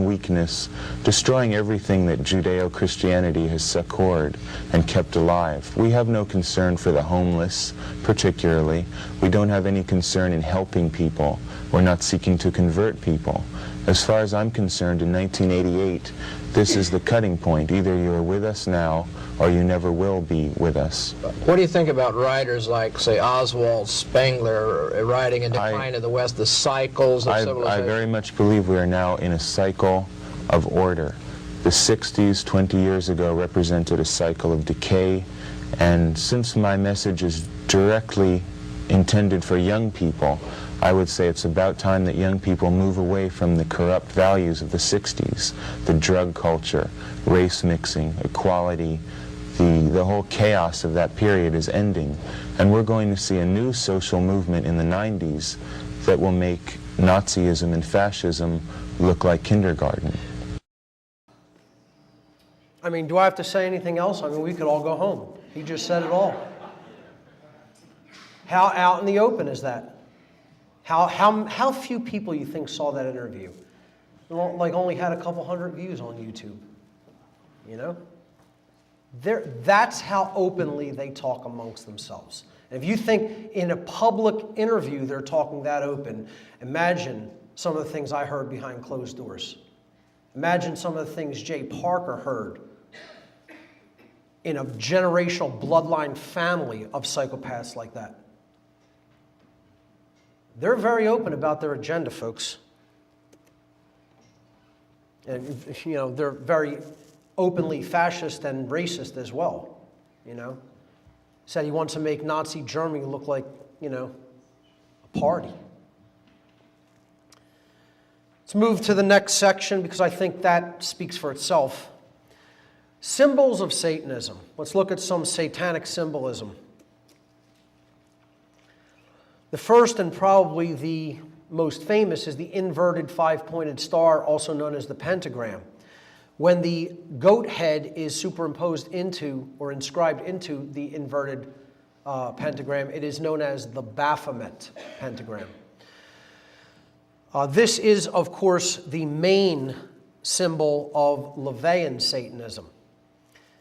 weakness, destroying everything that Judeo-Christianity has succored and kept alive. We have no concern for the homeless, particularly. We don't have any concern in helping people. We're not seeking to convert people. As far as I'm concerned, in 1988, this is the cutting point. Either you're with us now, or you never will be with us. What do you think about writers like, say, Oswald Spengler, writing In Decline of the West, the cycles of civilization? I very much believe we are now in a cycle of order. The 60s, 20 years ago, represented a cycle of decay, and since my message is directly intended for young people, I would say it's about time that young people move away from the corrupt values of the 60s, the drug culture, race mixing, equality. The whole chaos of that period is ending, and we're going to see a new social movement in the 90s that will make Nazism and fascism look like kindergarten. I mean, do I have to say anything else? I mean, we could all go home. He just said it all. How out in the open is that? How few people you think saw that interview? Like only had a couple hundred views on YouTube, you know? That's how openly they talk amongst themselves. And if you think in a public interview they're talking that open, imagine some of the things I heard behind closed doors. Imagine some of the things Jay Parker heard in a generational bloodline family of psychopaths like that. They're very open about their agenda, folks. And, you know, they're very openly fascist and racist as well, you know. Said he wants to make Nazi Germany look like, you know, a party. Let's move to the next section because I think that speaks for itself. Symbols of Satanism. Let's look at some satanic symbolism. The first and probably the most famous is the inverted five-pointed star, also known as the pentagram. When the goat head is superimposed into or inscribed into the inverted pentagram, it is known as the Baphomet pentagram. This is, of course, the main symbol of LaVeyan Satanism.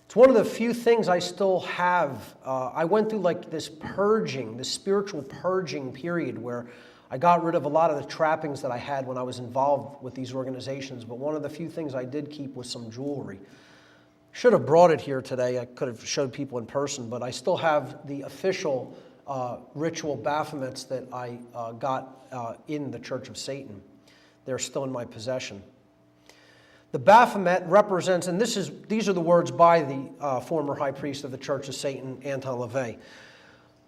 It's one of the few things I still have. I went through like this purging, this spiritual purging period where I got rid of a lot of the trappings that I had when I was involved with these organizations, but one of the few things I did keep was some jewelry. Should have brought it here today. I could have showed people in person, but I still have the official ritual Baphomets that I got in the Church of Satan. They're still in my possession. The Baphomet represents, and these are the words by the former high priest of the Church of Satan, Anton LaVey,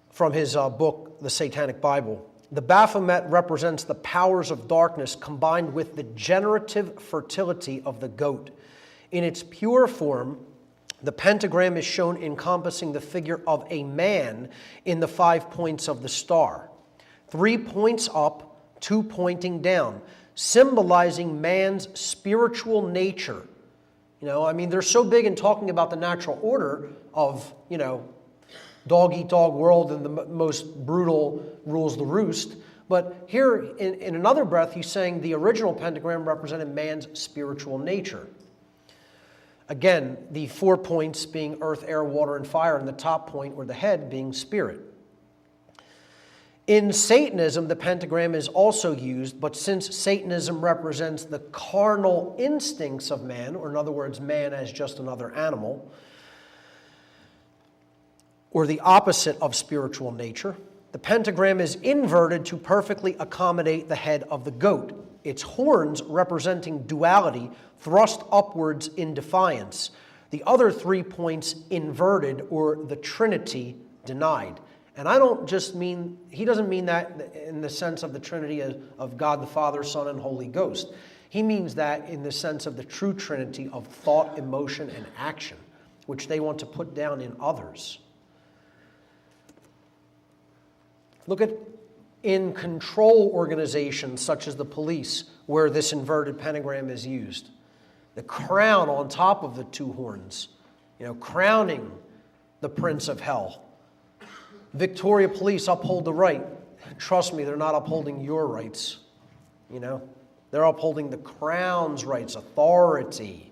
from his book, The Satanic Bible. The Baphomet represents the powers of darkness combined with the generative fertility of the goat. In its pure form, the pentagram is shown encompassing the figure of a man in the 5 points of the star. 3 points up, 2 pointing down, symbolizing man's spiritual nature. You know, I mean, they're so big in talking about the natural order of, you know, dog-eat-dog world and the most brutal rules the roost. But here, in another breath, he's saying the original pentagram represented man's spiritual nature. Again, the 4 points being earth, air, water, and fire, and the top point, or the head, being spirit. In Satanism, the pentagram is also used, but since Satanism represents the carnal instincts of man, or in other words, man as just another animal, or the opposite of spiritual nature, the pentagram is inverted to perfectly accommodate the head of the goat, its horns representing duality thrust upwards in defiance, the other 3 points inverted, or the Trinity denied. And I don't just mean, he doesn't mean that in the sense of the Trinity of God the Father, Son, and Holy Ghost. He means that in the sense of the true Trinity of thought, emotion, and action, which they want to put down in others. Look at in control organizations such as the police, where this inverted pentagram is used. The crown on top of the two horns, crowning the prince of hell. Victoria Police uphold the right. Trust me, they're not upholding your rights. They're upholding the crown's rights, authority.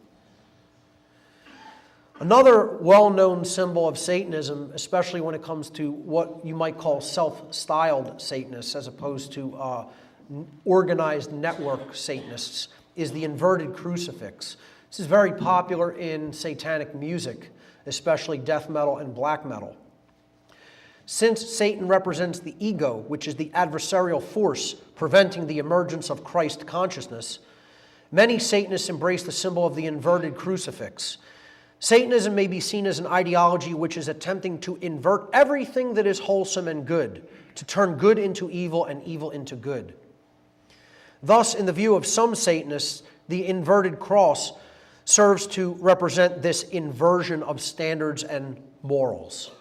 Another well-known symbol of Satanism, especially when it comes to what you might call self-styled Satanists as opposed to organized network Satanists, is the inverted crucifix. This is very popular in satanic music, especially death metal and black metal. Since Satan represents the ego, which is the adversarial force preventing the emergence of Christ consciousness, many Satanists embrace the symbol of the inverted crucifix. Satanism may be seen as an ideology which is attempting to invert everything that is wholesome and good, to turn good into evil and evil into good. Thus, in the view of some Satanists, the inverted cross serves to represent this inversion of standards and morals.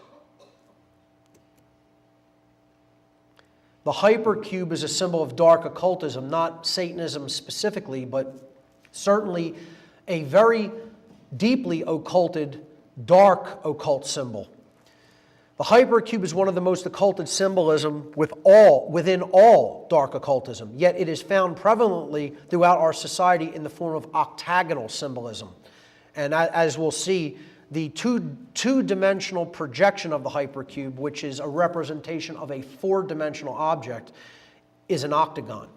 The hypercube is a symbol of dark occultism, not Satanism specifically, but certainly a very deeply occulted, dark occult symbol. The hypercube is one of the most occulted symbolism within all dark occultism, yet it is found prevalently throughout our society in the form of octagonal symbolism. And as we'll see, the two-dimensional projection of the hypercube, which is a representation of a four-dimensional object, is an octagon.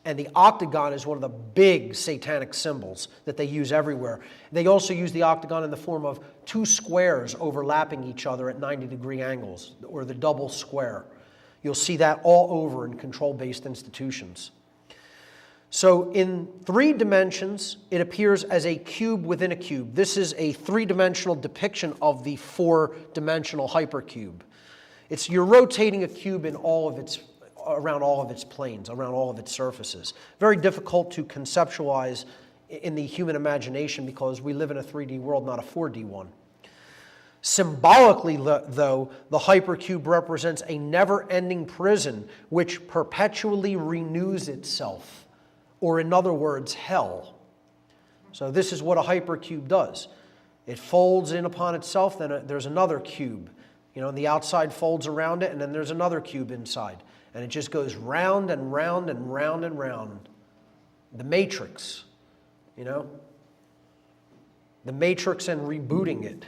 And the octagon is one of the big satanic symbols that they use everywhere. They also use the octagon in the form of two squares overlapping each other at 90-degree angles, or the double square. You'll see that all over in control-based institutions. So in 3 dimensions, it appears as a cube within a cube. This is a 3-dimensional depiction of the 4-dimensional hypercube. You're rotating a cube in around all of its planes, around all of its surfaces. Very difficult to conceptualize in the human imagination because we live in a 3D world, not a 4D one. Symbolically, though, the hypercube represents a never-ending prison which perpetually renews itself, or in other words, hell. So this is what a hypercube does. It folds in upon itself, then there's another cube. And the outside folds around it, and then there's another cube inside. And it just goes round and round and round and round. The Matrix, The Matrix and rebooting it.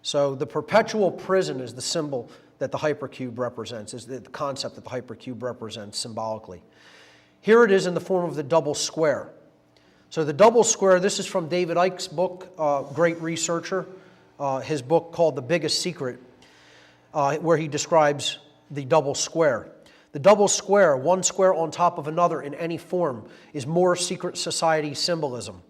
So the perpetual prison is the symbol that the hypercube represents, is the concept that the hypercube represents symbolically. Here it is in the form of the double square. So the double square, this is from David Icke's book, great researcher, his book called The Biggest Secret, where he describes the double square. The double square, one square on top of another in any form, is more secret society symbolism.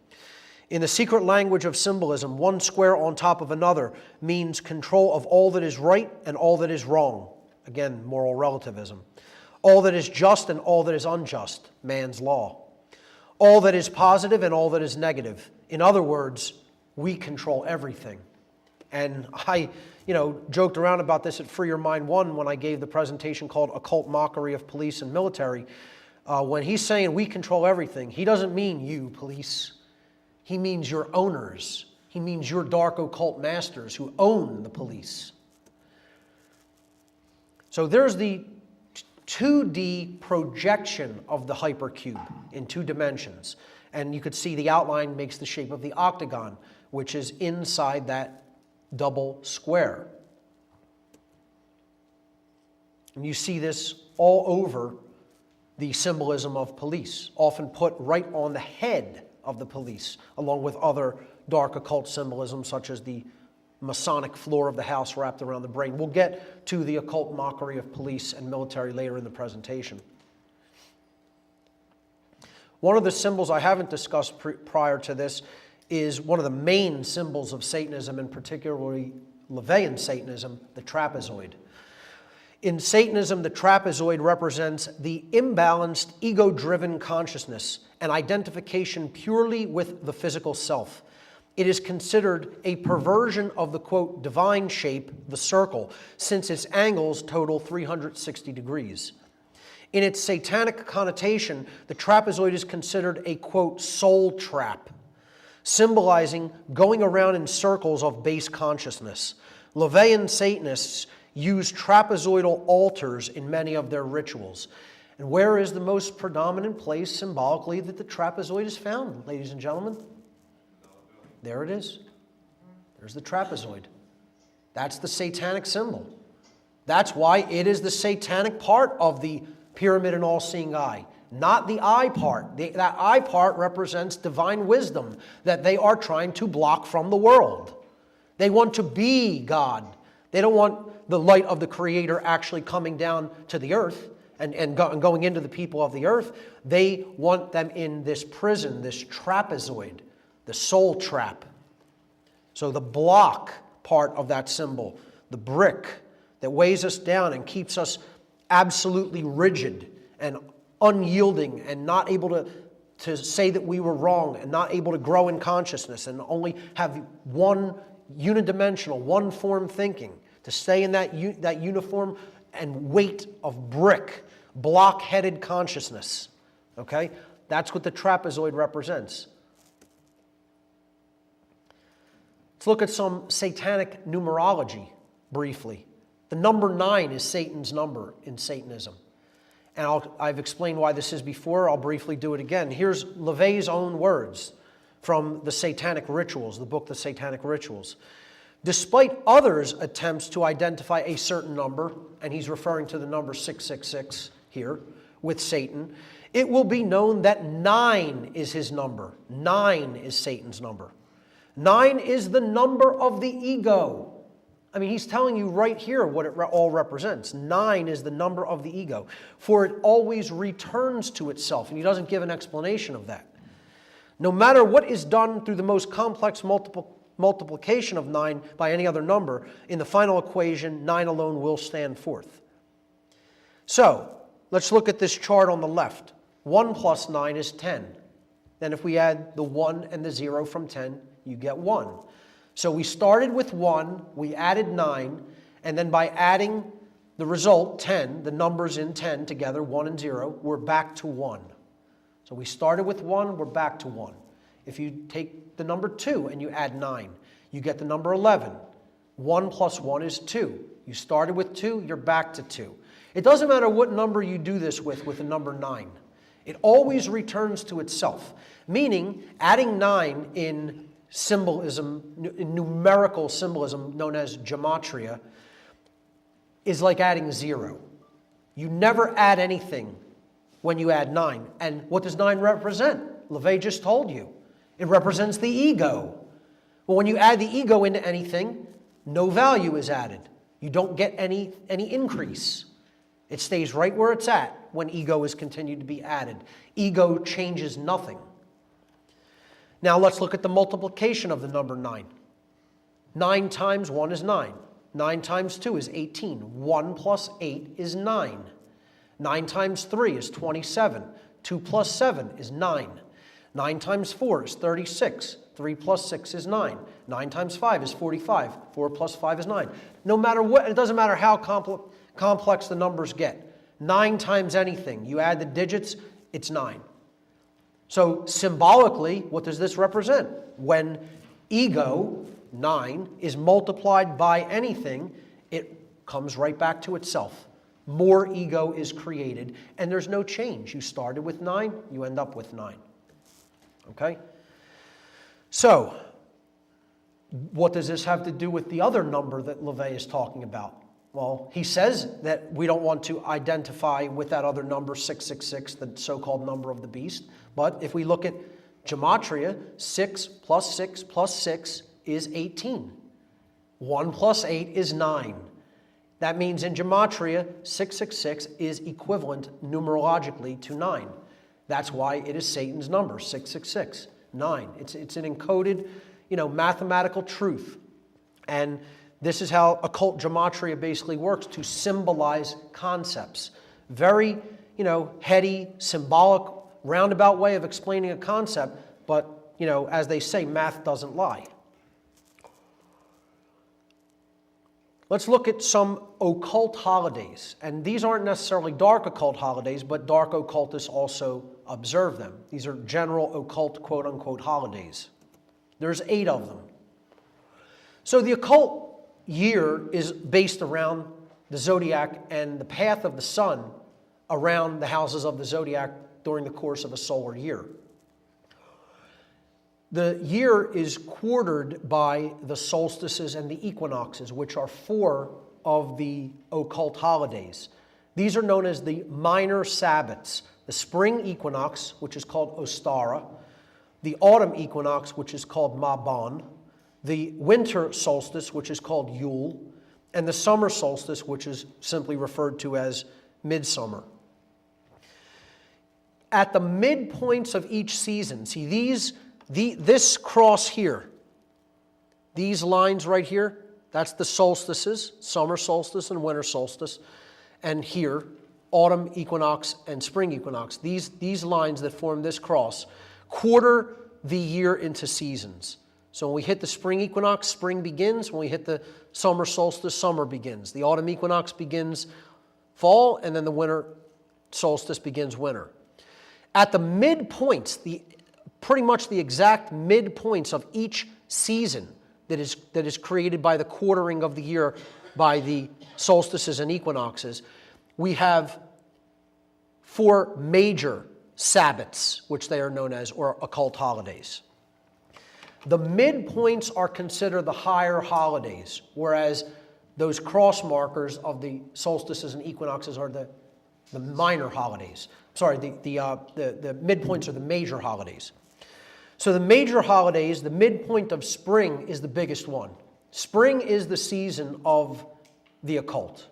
In the secret language of symbolism, one square on top of another means control of all that is right and all that is wrong. Again, moral relativism. All that is just and all that is unjust, man's law. All that is positive and all that is negative. In other words, we control everything. And I joked around about this at Free Your Mind 1 when I gave the presentation called Occult Mockery of Police and Military. When he's saying we control everything, he doesn't mean you, police. He means your owners. He means your dark occult masters who own the police. So there's the 2D projection of the hypercube in 2 dimensions. And you could see the outline makes the shape of the octagon, which is inside that double square. And you see this all over the symbolism of police, often put right on the head of the police, along with other dark occult symbolism such as the Masonic floor of the house wrapped around the brain. We'll get to the occult mockery of police and military later in the presentation. One of the symbols I haven't discussed prior to this is one of the main symbols of Satanism, and particularly LaVeyan Satanism, the trapezoid. In Satanism, the trapezoid represents the imbalanced, ego-driven consciousness and identification purely with the physical self. It is considered a perversion of the, quote, divine shape, the circle, since its angles total 360 degrees. In its satanic connotation, the trapezoid is considered a, quote, soul trap, symbolizing going around in circles of base consciousness. LaVeyan Satanists use trapezoidal altars in many of their rituals. And where is the most predominant place symbolically that the trapezoid is found, ladies and gentlemen? There it is. There's the trapezoid. That's the satanic symbol. That's why it is the satanic part of the pyramid and all-seeing eye, not the eye part. That eye part represents divine wisdom that they are trying to block from the world. They want to be God. They don't want the light of the Creator actually coming down to the earth and going into the people of the earth. They want them in this prison, this trapezoid, the soul trap. So the block part of that symbol, the brick that weighs us down and keeps us absolutely rigid and unyielding and not able to say that we were wrong and not able to grow in consciousness and only have one unidimensional, one form thinking, to stay in that uniform and weight of brick, block-headed consciousness. Okay? That's what the trapezoid represents. Let's look at some satanic numerology briefly. The number 9 is Satan's number in Satanism. And I've explained why this is before. I'll briefly do it again. Here's LaVey's own words from the Satanic Rituals, the book The Satanic Rituals. Despite others' attempts to identify a certain number, and he's referring to the number 666 here, with Satan, it will be known that 9 is his number. 9 is Satan's number. 9 is the number of the ego. I mean, he's telling you right here what it all represents. 9 is the number of the ego, for it always returns to itself, and he doesn't give an explanation of that. No matter what is done through the most complex multiplication of 9 by any other number, in the final equation, 9 alone will stand forth. So, let's look at this chart on the left. 1 plus 9 is 10. Then if we add the 1 and the 0 from 10, you get 1. So we started with 1, we added 9, and then by adding the result, 10, the numbers in 10 together, 1 and 0, we're back to 1. So we started with 1, we're back to 1. If you take the number 2 and you add 9, you get the number 11. 1 plus 1 is 2. You started with 2, you're back to 2. It doesn't matter what number you do this with the number 9. It always returns to itself, meaning adding 9 in symbolism, in numerical symbolism known as gematria, is like adding 0. You never add anything when you add 9. And what does 9 represent? LaVey just told you. It represents the ego. Well, when you add the ego into anything, no value is added. You don't get any increase. It stays right where it's at when ego is continued to be added. Ego changes nothing. Now let's look at the multiplication of the number 9. 9 times 1 is 9. 9 times 2 is 18. 1 plus 8 is 9. 9 times 3 is 27. 2 plus 7 is 9. 9 times 4 is 36. 3 plus 6 is 9. 9 times 5 is 45. 4 plus 5 is 9. No matter what, it doesn't matter how complex the numbers get. 9 times anything, you add the digits, it's 9. So symbolically, what does this represent? When ego, 9, is multiplied by anything, it comes right back to itself. More ego is created, and there's no change. You started with 9, you end up with 9. Okay? So, what does this have to do with the other number that LaVey is talking about? Well, he says that we don't want to identify with that other number, 666, the so-called number of the beast. But if we look at gematria, 6 plus 6 plus 6 is 18. 1 plus 8 is 9. That means in gematria, 666 is equivalent numerologically to 9. That's why it is Satan's number, 666, 9. It's an encoded, mathematical truth. And this is how occult gematria basically works, to symbolize concepts. Very, heady, symbolic, roundabout way of explaining a concept, but, as they say, math doesn't lie. Let's look at some occult holidays. And these aren't necessarily dark occult holidays, but dark occultists also observe them. These are general occult, quote-unquote, holidays. There's 8 of them. So the occult year is based around the zodiac and the path of the sun around the houses of the zodiac during the course of a solar year. The year is quartered by the solstices and the equinoxes, which are 4 of the occult holidays. These are known as the minor Sabbats: the spring equinox, which is called Ostara, the autumn equinox, which is called Mabon, the winter solstice, which is called Yule, and the summer solstice, which is simply referred to as midsummer. At the midpoints of each season, see this cross here, these lines right here, that's the solstices, summer solstice and winter solstice, and here, autumn equinox and spring equinox. These lines that form this cross quarter the year into seasons. So when we hit the spring equinox, spring begins. When we hit the summer solstice, summer begins. The autumn equinox begins fall, and then the winter solstice begins winter. At the midpoints, pretty much the exact midpoints of each season that is created by the quartering of the year by the solstices and equinoxes, we have 4 major Sabbats, which they are known as, or occult holidays. The midpoints are considered the higher holidays, whereas those cross markers of the solstices and equinoxes are the minor holidays. Sorry, the midpoints are the major holidays. So the major holidays, the midpoint of spring is the biggest one. Spring is the season of the occult.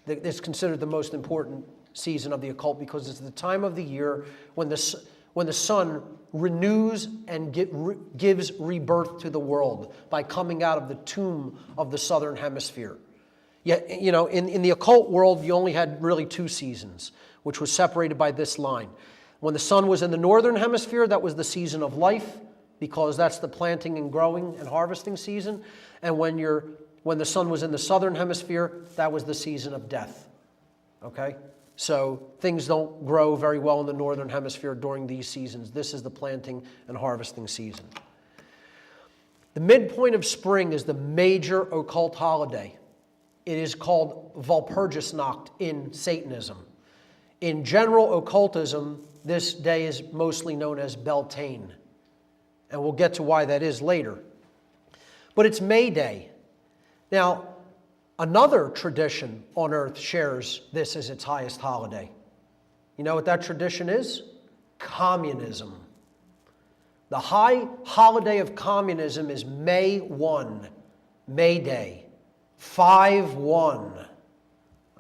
It's considered the most important season of the occult because it's the time of the year when the sun renews and gives rebirth to the world by coming out of the tomb of the southern hemisphere. Yet, in the occult world, you only had really 2 seasons, which was separated by this line. When the sun was in the northern hemisphere, that was the season of life, because that's the planting and growing and harvesting season. And when the sun was in the southern hemisphere, that was the season of death. Okay? So things don't grow very well in the northern hemisphere during these seasons. This is the planting and harvesting season. The midpoint of spring is the major occult holiday. It is called Walpurgisnacht in Satanism. In general occultism, this day is mostly known as Beltane. And we'll get to why that is later. But it's May Day. Now, another tradition on earth shares this as its highest holiday. You know what that tradition is? Communism. The high holiday of communism is May 1, May Day, 5/1.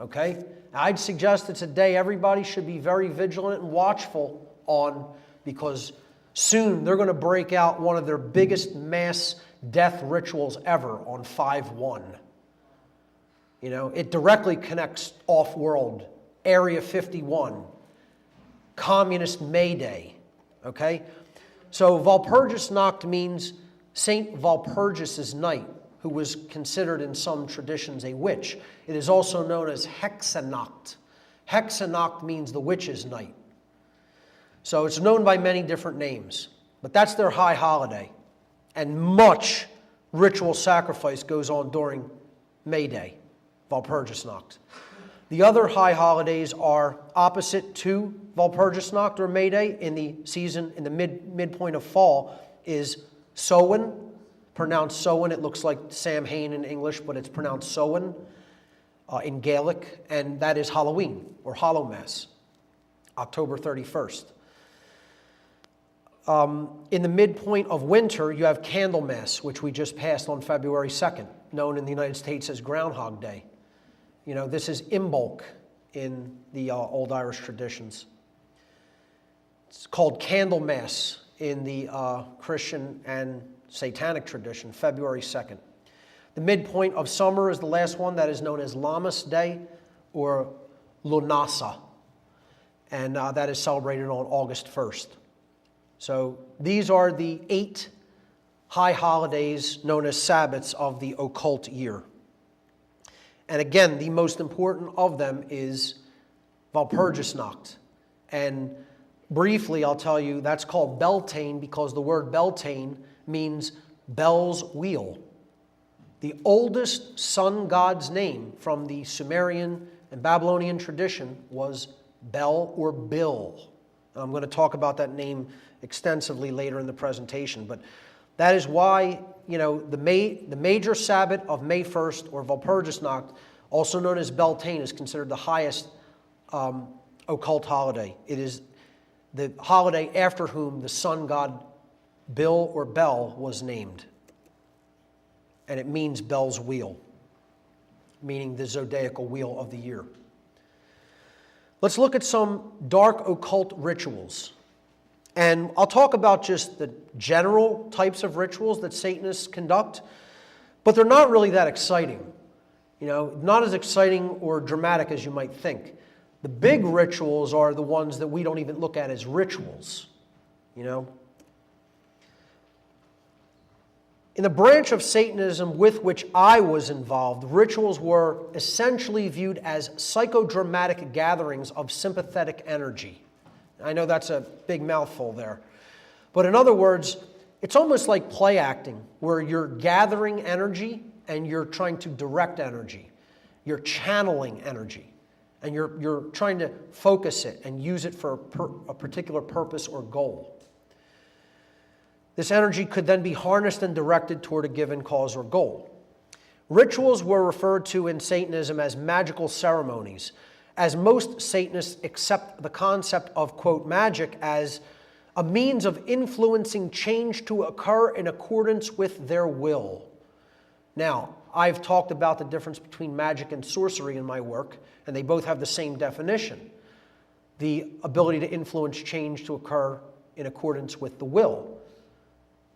Okay? I'd suggest it's a day everybody should be very vigilant and watchful on, because soon they're going to break out one of their biggest mass death rituals ever on 5/1. It directly connects off-world, Area 51, Communist May Day, okay? So Walpurgisnacht means St. Walpurgis's night, who was considered in some traditions a witch. It is also known as Hexanacht. Hexanacht means the witch's night. So it's known by many different names, but that's their high holiday. And much ritual sacrifice goes on during May Day, Walpurgisnacht. The other high holidays are opposite to Walpurgisnacht or May Day in the season, in the midpoint of fall, is Samhain, pronounced Samhain. It looks like Samhain in English, but it's pronounced Samhain in Gaelic, and that is Halloween, or Hallowmass, October 31st. In the midpoint of winter, you have Candlemas, which we just passed on February 2nd, known in the United States as Groundhog Day. This is Imbolc in the old Irish traditions. It's called Candlemas in the Christian and Satanic tradition, February 2nd. The midpoint of summer is the last one, that is known as Lammas Day or Lunasa. And that is celebrated on August 1st. So these are the 8 high holidays known as Sabbats of the occult year. And again, the most important of them is Walpurgisnacht. And briefly, I'll tell you, that's called Beltane because the word Beltane means Bel's wheel. The oldest sun god's name from the Sumerian and Babylonian tradition was Bel or Bil. I'm going to talk about that name extensively later in the presentation, but that is why, the major Sabbath of May 1st, or Walpurgisnacht, also known as Beltane, is considered the highest occult holiday. It is the holiday after whom the sun god Bil or Bel was named. And it means Bel's wheel, meaning the zodiacal wheel of the year. Let's look at some dark occult rituals. And I'll talk about just the general types of rituals that Satanists conduct, but they're not really that exciting. Not as exciting or dramatic as you might think. The big rituals are the ones that we don't even look at as rituals, In the branch of Satanism with which I was involved, rituals were essentially viewed as psychodramatic gatherings of sympathetic energy. I know that's a big mouthful there. But in other words, it's almost like play acting, where you're gathering energy and you're trying to direct energy. You're channeling energy. And you're trying to focus it and use it for a particular purpose or goal. This energy could then be harnessed and directed toward a given cause or goal. Rituals were referred to in Satanism as magical ceremonies, as most Satanists accept the concept of, quote, magic as a means of influencing change to occur in accordance with their will. Now, I've talked about the difference between magic and sorcery in my work, and they both have the same definition: the ability to influence change to occur in accordance with the will.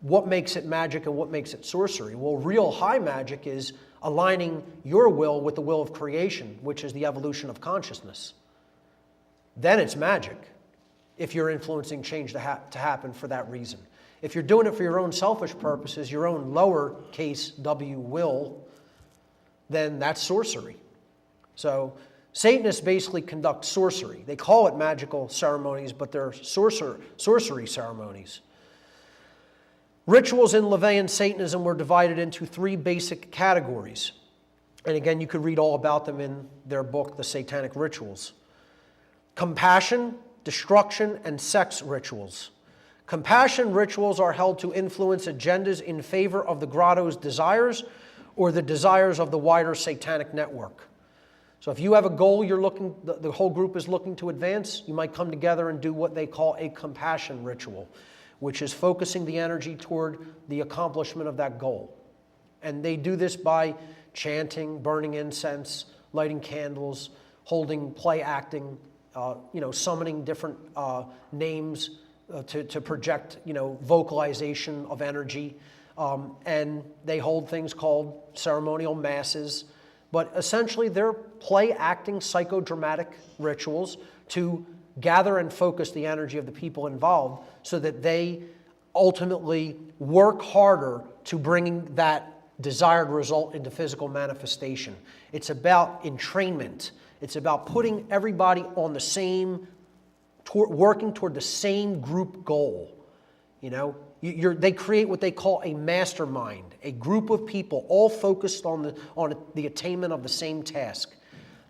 What makes it magic and what makes it sorcery? Well, real high magic is aligning your will with the will of creation, which is the evolution of consciousness. Then it's magic, if you're influencing change to happen for that reason. If you're doing it for your own selfish purposes, your own lowercase w will, then that's sorcery. So Satanists basically conduct sorcery. They call it magical ceremonies, but they're sorcery ceremonies. Rituals in LaVeyan Satanism were divided into 3 basic categories. And again, you could read all about them in their book, The Satanic Rituals. Compassion, destruction, and sex rituals. Compassion rituals are held to influence agendas in favor of the grotto's desires or the desires of the wider satanic network. So if you have a goal the whole group is looking to advance, you might come together and do what they call a compassion ritual, which is focusing the energy toward the accomplishment of that goal. And they do this by chanting, burning incense, lighting candles, holding play acting, summoning different names to project, vocalization of energy. And they hold things called ceremonial masses. But essentially, they're play acting psychodramatic rituals to gather and focus the energy of the people involved so that they ultimately work harder to bringing that desired result into physical manifestation. It's about entrainment. It's about putting everybody on the same, working toward the same group goal. They create what they call a mastermind, a group of people all focused on the attainment of the same task.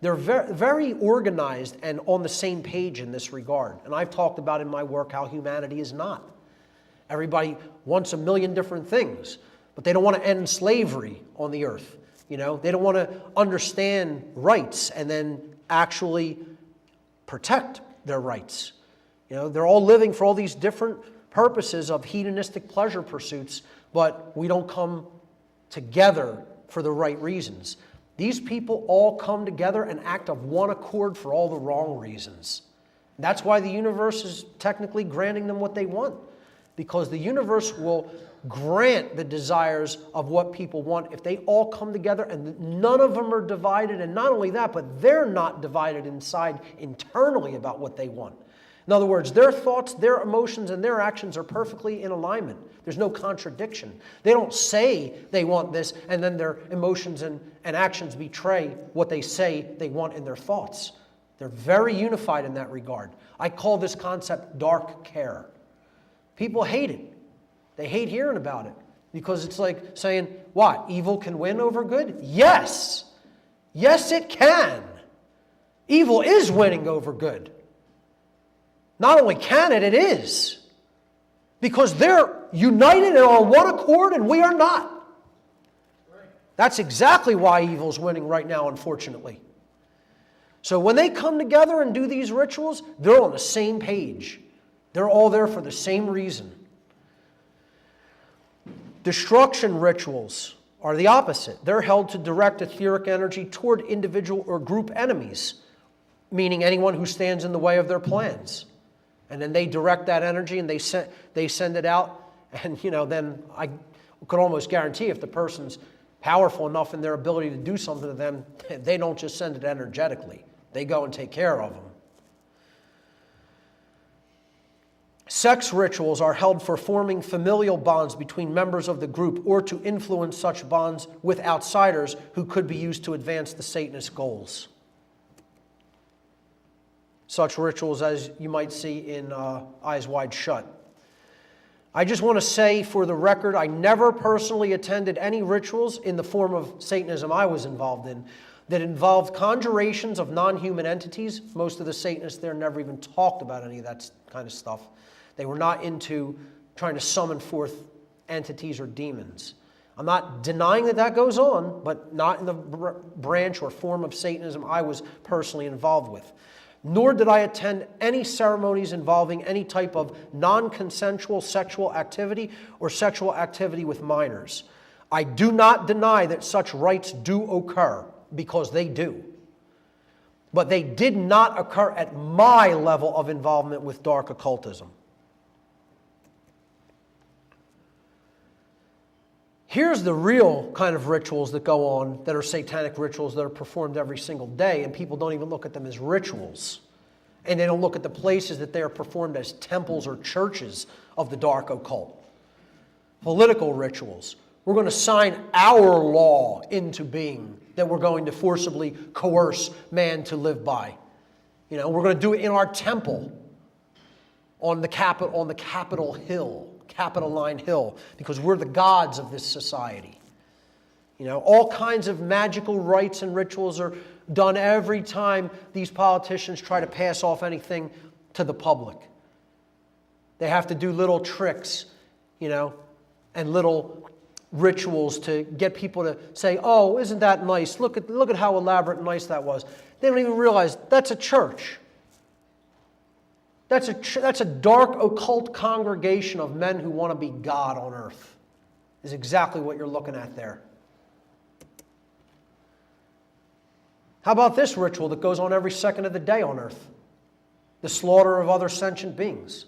They're very, very organized and on the same page in this regard. And I've talked about in my work how humanity is not. Everybody wants a million different things, but they don't want to end slavery on the earth. They don't want to understand rights and then actually protect their rights. They're all living for all these different purposes of hedonistic pleasure pursuits, but we don't come together for the right reasons. These people all come together and act of one accord for all the wrong reasons. That's why the universe is technically granting them what they want. because the universe will grant the desires of what people want if they all come together and none of them are divided. And not only that, but they're not divided inside internally about what they want. In other words, their thoughts, their emotions, and their actions are perfectly in alignment. There's no contradiction. They don't say they want this, and then their emotions and actions betray what they say they want in their thoughts. They're very unified in that regard. I call this concept dark care. People hate it. They hate hearing about it because it's like saying, what, evil can win over good? Yes. Yes, it can. Evil is winning over good. Not only can it, it is. Because they're united and are on one accord and we are not. That's exactly why evil's winning right now, unfortunately. So when they come together and do these rituals, they're on the same page. They're all there for the same reason. Destruction rituals are the opposite. They're held to direct etheric energy toward individual or group enemies, meaning anyone who stands in the way of their plans. And then they direct that energy and they send it out. And, then I could almost guarantee if the person's powerful enough in their ability to do something to them, they don't just send it energetically. They go and take care of them. Sex rituals are held for forming familial bonds between members of the group or to influence such bonds with outsiders who could be used to advance the Satanist goals. Such rituals as you might see in Eyes Wide Shut. I just want to say for the record, I never personally attended any rituals in the form of Satanism I was involved in that involved conjurations of non-human entities. Most of the Satanists there never even talked about any of that kind of stuff. They were not into trying to summon forth entities or demons. I'm not denying that that goes on, but not in the branch or form of Satanism I was personally involved with. Nor did I attend any ceremonies involving any type of non-consensual sexual activity or sexual activity with minors. I do not deny that such rites do occur, because they do. But they did not occur at my level of involvement with dark occultism. Here's the real kind of rituals that go on that are satanic rituals that are performed every single day, and people don't even look at them as rituals. And they don't look at the places that they are performed as temples or churches of the dark occult. Political rituals. We're going to sign our law into being that we're going to forcibly coerce man to live by. We're going to do it in our temple on the Capitol Hill. Capitoline Hill, because we're the gods of this society. All kinds of magical rites and rituals are done every time these politicians try to pass off anything to the public. They have to do little tricks, and little rituals to get people to say, oh, isn't that nice? Look at how elaborate and nice that was. They don't even realize that's a church. That's a dark occult congregation of men who want to be God on earth, is exactly what you're looking at there. How about this ritual that goes on every second of the day on earth? The slaughter of other sentient beings.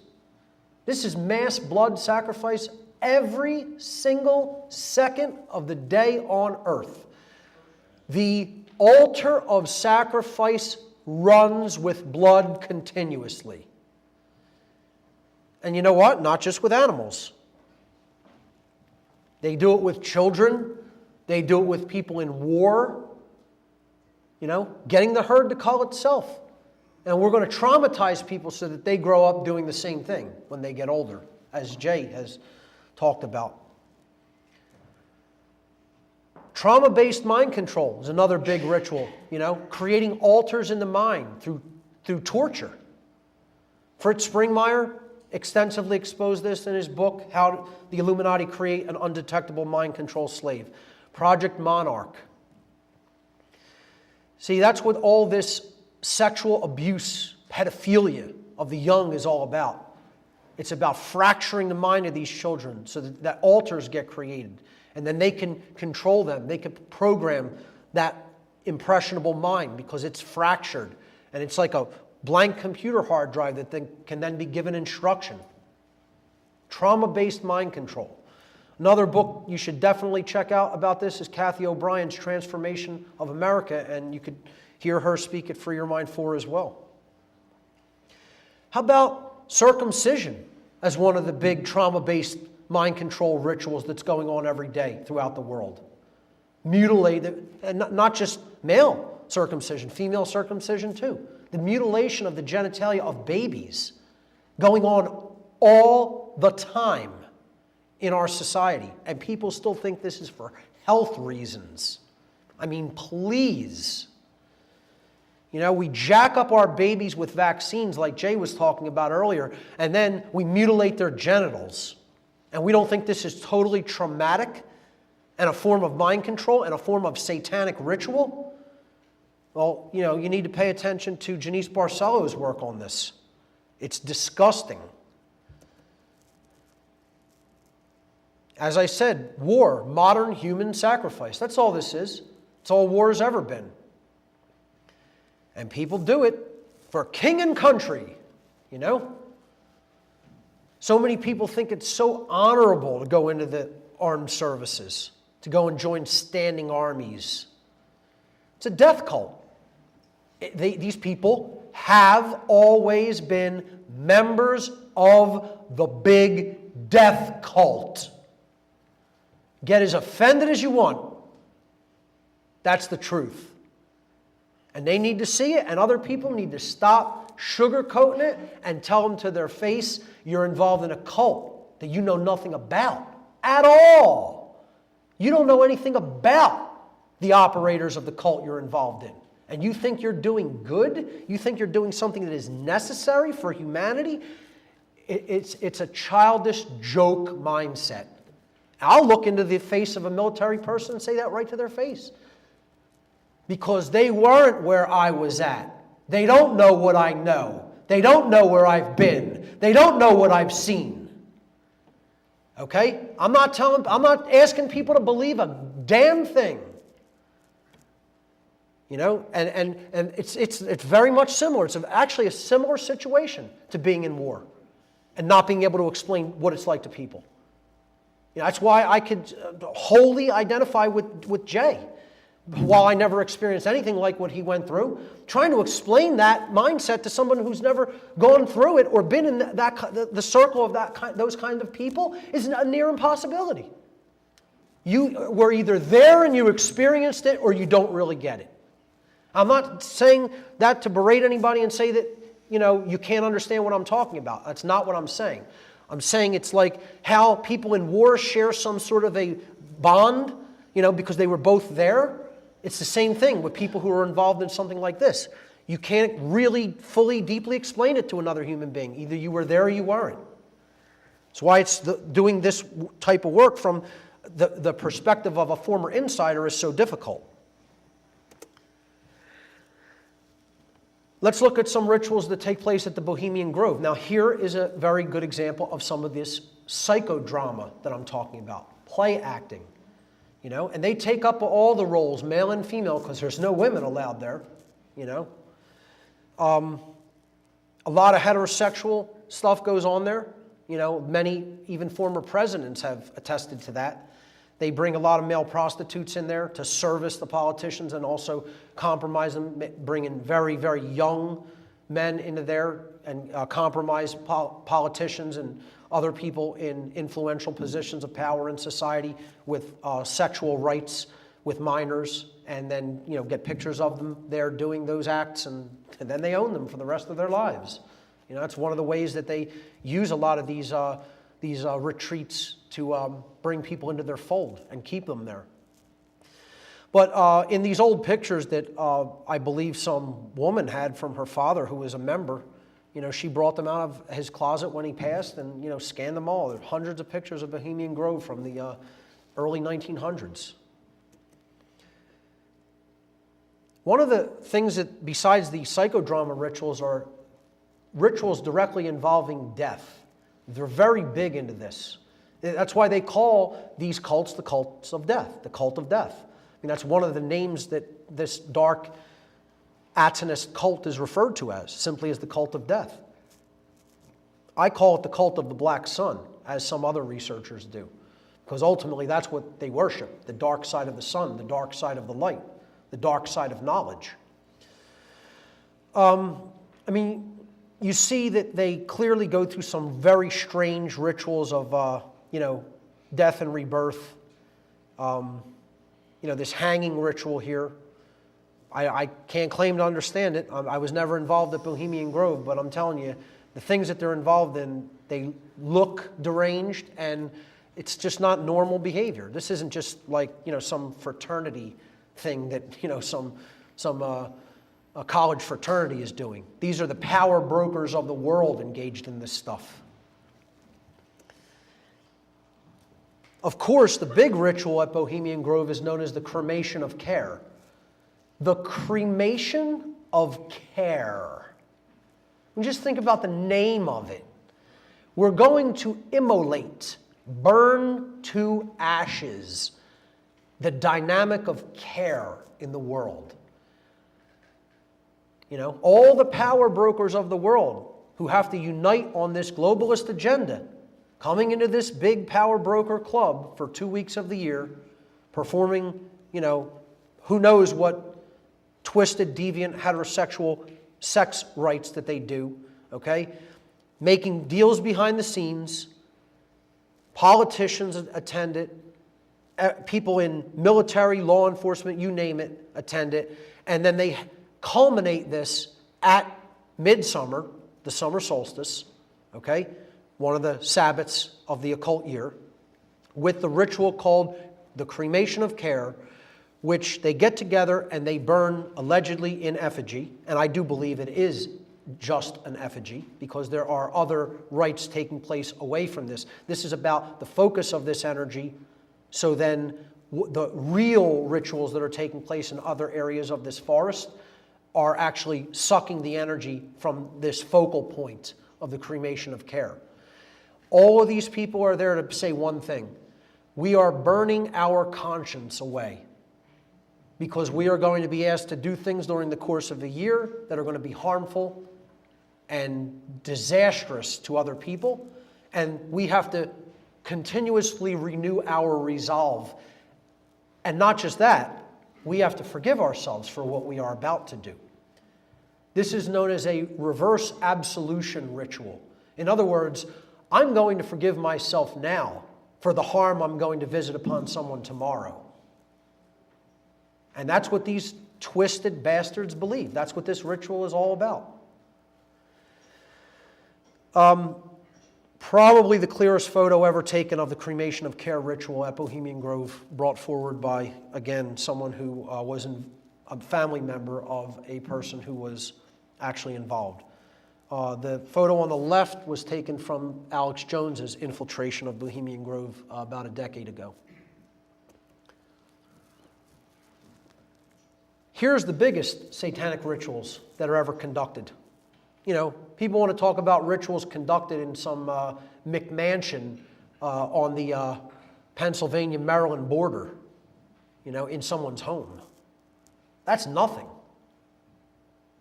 This is mass blood sacrifice every single second of the day on earth. The altar of sacrifice runs with blood continuously. And you know what? Not just with animals. They do it with children. They do it with people in war. Getting the herd to cull itself. And we're going to traumatize people so that they grow up doing the same thing when they get older, as Jay has talked about. Trauma-based mind control is another big ritual, creating altars in the mind through torture. Fritz Springmeier extensively exposed this in his book, How the Illuminati Create an Undetectable Mind Control Slave. Project Monarch. See, that's what all this sexual abuse, pedophilia of the young is all about. It's about fracturing the mind of these children so that altars get created. And then they can control them. They can program that impressionable mind because it's fractured. And it's like a blank computer hard drive that can then be given instruction. Trauma-based mind control. Another book you should definitely check out about this is Kathy O'Brien's Transformation of America, and you could hear her speak at Free Your Mind 4 as well. How about circumcision as one of the big trauma-based mind control rituals that's going on every day throughout the world? Mutilated, and not just male circumcision, female circumcision too. The mutilation of the genitalia of babies going on all the time in our society. And people still think this is for health reasons. I mean, please. You know, we jack up our babies with vaccines like Jay was talking about earlier, and then we mutilate their genitals. And we don't think this is totally traumatic and a form of mind control and a form of satanic ritual? Well, you know, you need to pay attention to Janice Barcelo's work on this. It's disgusting. As I said, war, modern human sacrifice. That's all this is. It's all war has ever been. And people do it for king and country, you know? So many people think it's so honorable to go into the armed services, to go and join standing armies. It's a death cult. These people have always been members of the big death cult. Get as offended as you want. That's the truth. And they need to see it, and other people need to stop sugarcoating it and tell them to their face, you're involved in a cult that you know nothing about at all. You don't know anything about the operators of the cult you're involved in. And you think you're doing good? You think you're doing something that is necessary for humanity? It's a childish joke mindset. I'll look into the face of a military person and say that right to their face. Because they weren't where I was at. They don't know what I know. They don't know where I've been. They don't know what I've seen. Okay? I'm not asking people to believe a damn thing. You know, and it's very much similar. It's actually a similar situation to being in war and not being able to explain what it's like to people. You know, that's why I could wholly identify with Jay. While I never experienced anything like what he went through, trying to explain that mindset to someone who's never gone through it or been in the circle of those kind of people is a near impossibility. You were either there and you experienced it, or you don't really get it. I'm not saying that to berate anybody and say that, you know, you can't understand what I'm talking about. That's not what I'm saying. I'm saying it's like how people in war share some sort of a bond, you know, because they were both there. It's the same thing with people who are involved in something like this. You can't really fully, deeply explain it to another human being. Either you were there or you weren't. That's why it's doing this type of work from the perspective of a former insider is so difficult. Let's look at some rituals that take place at the Bohemian Grove. Now, here is a very good example of some of this psychodrama that I'm talking about. Play acting. You know, and they take up all the roles, male and female, because there's no women allowed there, you know. A lot of heterosexual stuff goes on there. You know, many, even former presidents have attested to that. They bring a lot of male prostitutes in there to service the politicians and also compromise them, bring in very, very young men into there and compromise politicians and other people in influential positions of power in society with sexual rights with minors, and then, you know, get pictures of them there doing those acts, and then they own them for the rest of their lives. You know, that's one of the ways that they use a lot of these retreats to bring people into their fold and keep them there. But in these old pictures that I believe some woman had from her father who was a member, you know, she brought them out of his closet when he passed and, you know, scanned them all. There are hundreds of pictures of Bohemian Grove from the early 1900s. One of the things that, besides the psychodrama rituals, are rituals directly involving death. They're very big into this. That's why they call these cults the cults of death, the cult of death. I mean, that's one of the names that this dark Atonist cult is referred to as, simply as the cult of death. I call it the cult of the black sun. as some other researchers do. Because ultimately that's what they worship, the dark side of the sun, the dark side of the light, the dark side of knowledge. I mean, you see that they clearly go through some very strange rituals of, death and rebirth. This hanging ritual here. I can't claim to understand it. I was never involved at Bohemian Grove, but I'm telling you, the things that they're involved in, they look deranged, and it's just not normal behavior. This isn't just like, some fraternity thing that, a college fraternity is doing. These are the power brokers of the world engaged in this stuff. Of course, the big ritual at Bohemian Grove is known as the cremation of care. The cremation of care. And just think about the name of it. We're going to immolate, burn to ashes, the dynamic of care in the world. All the power brokers of the world who have to unite on this globalist agenda, coming into this big power broker club for 2 weeks of the year, performing, who knows what twisted, deviant, heterosexual sex rites that they do, okay? Making deals behind the scenes, politicians attend it, people in military, law enforcement, you name it, attend it, and then they culminate this at midsummer, the summer solstice, okay? One of the Sabbats of the occult year, with the ritual called the cremation of care, which they get together and they burn allegedly in effigy, and I do believe it is just an effigy because there are other rites taking place away from this. This is about the focus of this energy, so then the real rituals that are taking place in other areas of this forest are actually sucking the energy from this focal point of the cremation of care. All of these people are there to say one thing: we are burning our conscience away, because we are going to be asked to do things during the course of a year that are going to be harmful and disastrous to other people, and we have to continuously renew our resolve. And not just that, we have to forgive ourselves for what we are about to do. This is known as a reverse absolution ritual. In other words, I'm going to forgive myself now for the harm I'm going to visit upon someone tomorrow. And that's what these twisted bastards believe. That's what this ritual is all about. Probably the clearest photo ever taken of the cremation of care ritual at Bohemian Grove, brought forward by, again, someone who was a family member of a person who was actually involved. The photo on the left was taken from Alex Jones's infiltration of Bohemian Grove about a decade ago. Here's the biggest satanic rituals that are ever conducted. People want to talk about rituals conducted in some McMansion on the Pennsylvania-Maryland border, in someone's home. That's nothing.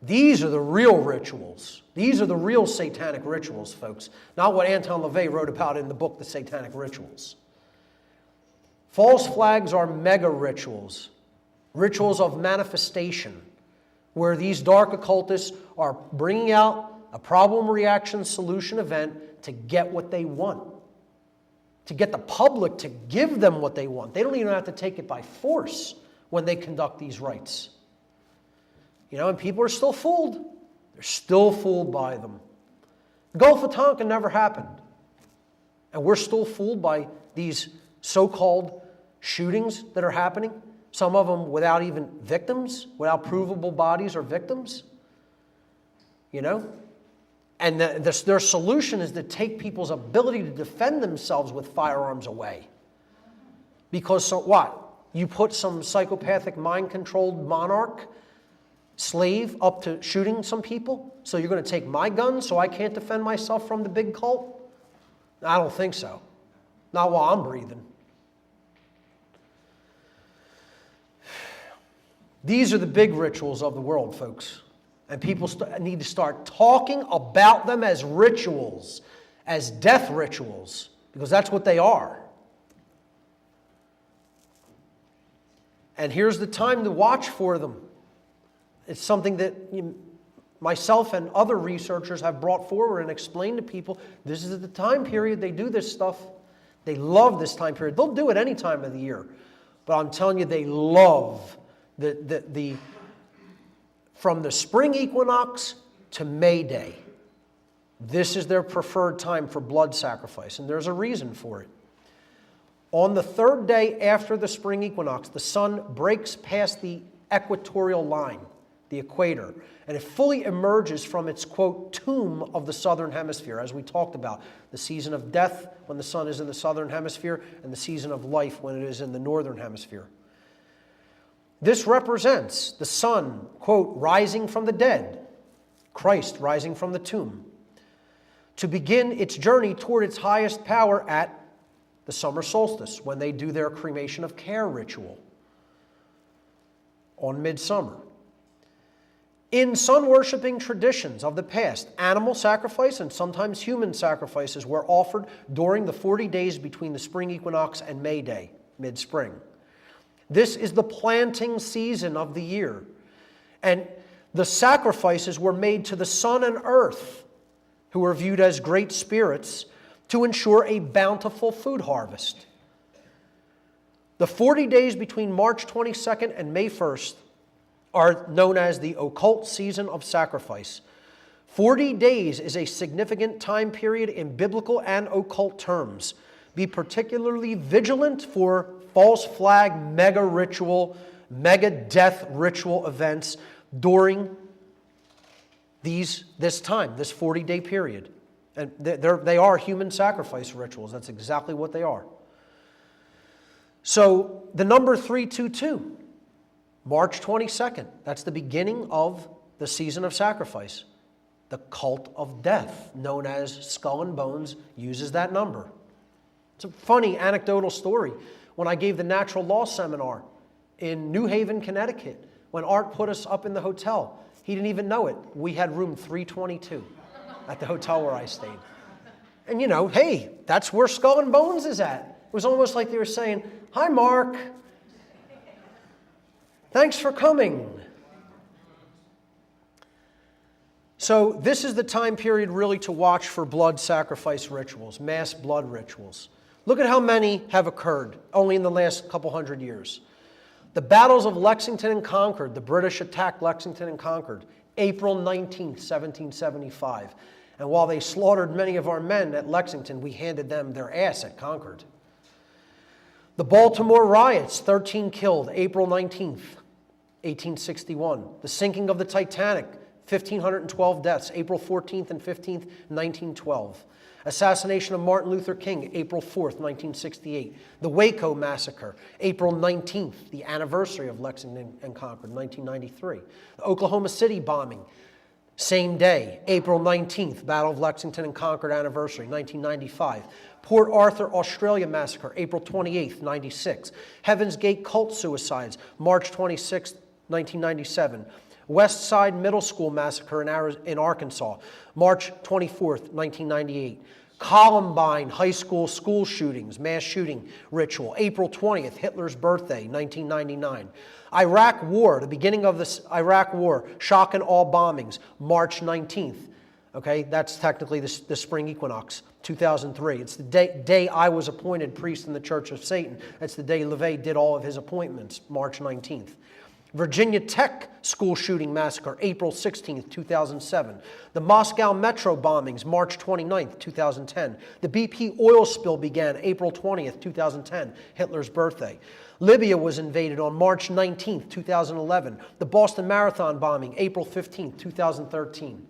These are the real rituals. These are the real satanic rituals, folks. Not what Anton LaVey wrote about in the book, The Satanic Rituals. False flags are mega rituals, rituals of manifestation, where these dark occultists are bringing out a problem, reaction, solution event to get what they want, to get the public to give them what they want. They don't even have to take it by force when they conduct these rites. And people are still fooled. They're still fooled by them. The Gulf of Tonkin never happened. And we're still fooled by these so-called shootings that are happening, some of them without even victims, without provable bodies or victims. And their solution is to take people's ability to defend themselves with firearms away. Because what? You put some psychopathic, mind-controlled monarch, slave, up to shooting some people? So you're going to take my gun so I can't defend myself from the big cult? I don't think so. Not while I'm breathing. These are the big rituals of the world, folks. And people need to start talking about them as rituals, as death rituals. because that's what they are. And here's the time to watch for them. It's something that myself and other researchers have brought forward and explained to people. This is the time period they do this stuff. They love this time period. They'll do it any time of the year. But I'm telling you, they love from the spring equinox to May Day. This is their preferred time for blood sacrifice, and there's a reason for it. On the third day after the spring equinox, the sun breaks past the equatorial line, the equator, and it fully emerges from its, quote, tomb of the southern hemisphere, as we talked about, the season of death when the sun is in the southern hemisphere, and the season of life when it is in the northern hemisphere. This represents the sun, quote, rising from the dead, Christ rising from the tomb, to begin its journey toward its highest power at the summer solstice, when they do their cremation of care ritual on midsummer. In sun-worshipping traditions of the past, animal sacrifice and sometimes human sacrifices were offered during the 40 days between the spring equinox and May Day, mid-spring. This is the planting season of the year, and the sacrifices were made to the sun and earth, who were viewed as great spirits, to ensure a bountiful food harvest. The 40 days between March 22nd and May 1st are known as the occult season of sacrifice. 40 days is a significant time period in biblical and occult terms. Be particularly vigilant for false flag, mega ritual, mega death ritual events during this time, this 40-day period. And they are human sacrifice rituals. That's exactly what they are. So the number 322, March 22nd, that's the beginning of the season of sacrifice. The cult of death, known as Skull and Bones, uses that number. It's a funny anecdotal story. When I gave the natural law seminar in New Haven, Connecticut, when Art put us up in the hotel, he didn't even know it. We had room 322 at the hotel where I stayed. And hey, that's where Skull and Bones is at. It was almost like they were saying, "Hi, Mark. Thanks for coming." So this is the time period really to watch for blood sacrifice rituals, mass blood rituals. Look at how many have occurred only in the last couple hundred years. The battles of Lexington and Concord, the British attacked Lexington and Concord, April 19th, 1775. And while they slaughtered many of our men at Lexington, we handed them their ass at Concord. The Baltimore riots, 13 killed, April 19th, 1861. The sinking of the Titanic, 1,512 deaths, April 14th and 15th, 1912. Assassination of Martin Luther King, April 4th, 1968. The Waco massacre, April 19th, the anniversary of Lexington and Concord, 1993. The Oklahoma City bombing, same day, April 19th, Battle of Lexington and Concord anniversary, 1995. Port Arthur, Australia massacre, April 28th, 96. Heaven's Gate cult suicides, March 26th, 1997. West Side Middle School massacre in Arkansas, March 24th, 1998. Columbine High School school shootings, mass shooting ritual, April 20th, Hitler's birthday, 1999. Iraq War, the beginning of the Iraq War, shock and awe bombings, March 19th. Okay, that's technically the spring equinox, 2003. It's the day I was appointed priest in the Church of Satan. That's the day LaVey did all of his appointments, March 19th. Virginia Tech school shooting massacre, April 16th, 2007. The Moscow metro bombings, March 29th, 2010. The BP oil spill began April 20th, 2010, Hitler's birthday. Libya was invaded on March 19th, 2011. The Boston Marathon bombing, April 15th, 2013.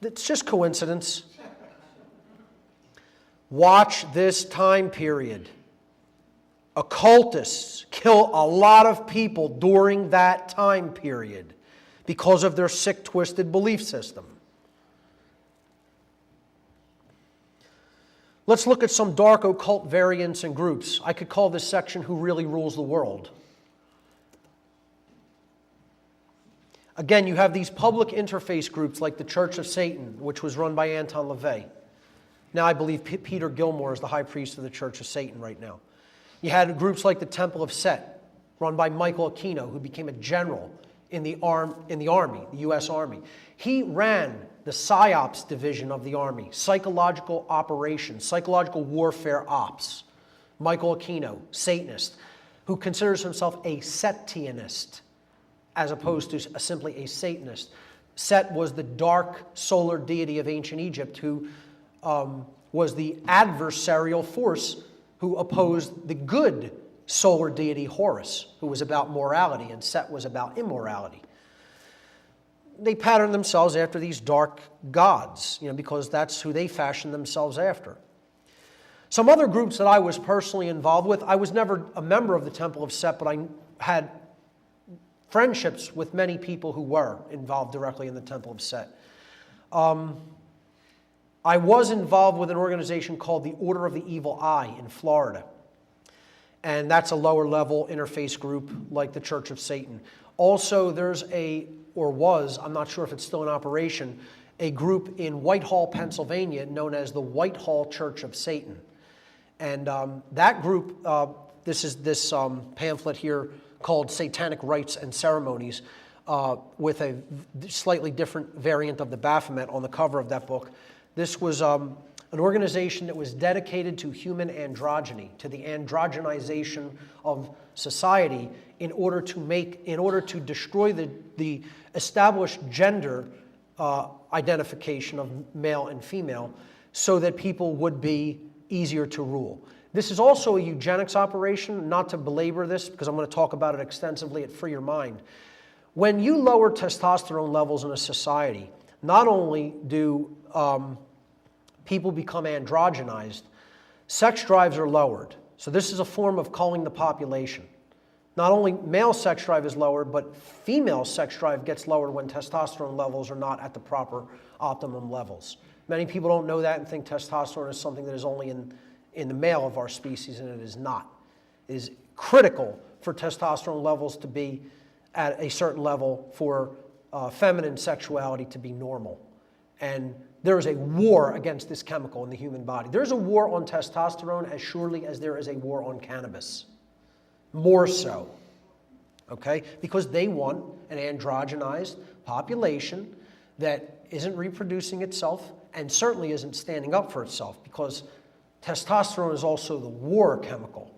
It's just coincidence. Watch this time period. Occultists kill a lot of people during that time period because of their sick, twisted belief system. Let's look at some dark occult variants and groups. I could call this section Who Really Rules the World. Again, you have these public interface groups like the Church of Satan, which was run by Anton LaVey. Now I believe Peter Gilmore is the high priest of the Church of Satan right now. You had groups like the Temple of Set, run by Michael Aquino, who became a general in the Army, the U.S. Army. He ran the PSYOPs division of the Army, psychological operations, psychological warfare ops. Michael Aquino, Satanist, who considers himself a Setianist, as opposed to simply a Satanist. Set was the dark solar deity of ancient Egypt who was the adversarial force who opposed the good solar deity Horus, who was about morality, and Set was about immorality. They patterned themselves after these dark gods, because that's who they fashioned themselves after. Some other groups that I was personally involved with, I was never a member of the Temple of Set, but I had friendships with many people who were involved directly in the Temple of Set. I was involved with an organization called the Order of the Evil Eye in Florida. And that's a lower level interface group like the Church of Satan. Also, there's I'm not sure if it's still in operation, a group in Whitehall, Pennsylvania, known as the Whitehall Church of Satan. And that group, this is this pamphlet here called Satanic Rites and Ceremonies, with a slightly different variant of the Baphomet on the cover of that book. This was an organization that was dedicated to human androgyny, to the androgenization of society, in order to destroy the established gender identification of male and female, so that people would be easier to rule. This is also a eugenics operation, not to belabor this, because I'm going to talk about it extensively at Free Your Mind. When you lower testosterone levels in a society, not only do people become androgenized, sex drives are lowered. So this is a form of culling the population. Not only male sex drive is lowered, but female sex drive gets lowered when testosterone levels are not at the proper optimum levels. Many people don't know that and think testosterone is something that is only in the male of our species, and it is not. It is critical for testosterone levels to be at a certain level for feminine sexuality to be normal. And there is a war against this chemical in the human body. There's a war on testosterone as surely as there is a war on cannabis. More so, okay? Because they want an androgenized population that isn't reproducing itself and certainly isn't standing up for itself, because testosterone is also the war chemical.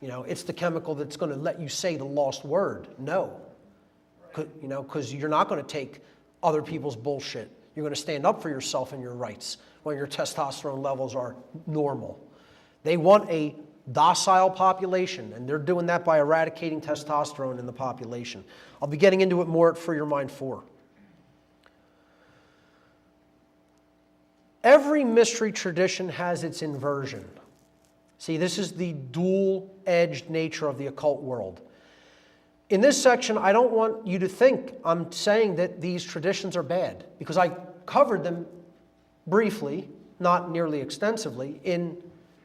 It's the chemical that's going to let you say the lost word, no. Because you're not going to take other people's bullshit. You're going to stand up for yourself and your rights when your testosterone levels are normal. They want a docile population, and they're doing that by eradicating testosterone in the population. I'll be getting into it more at Free Your Mind 4. Every mystery tradition has its inversion. See, this is the dual-edged nature of the occult world. In this section, I don't want you to think I'm saying that these traditions are bad, because I covered them briefly, not nearly extensively, in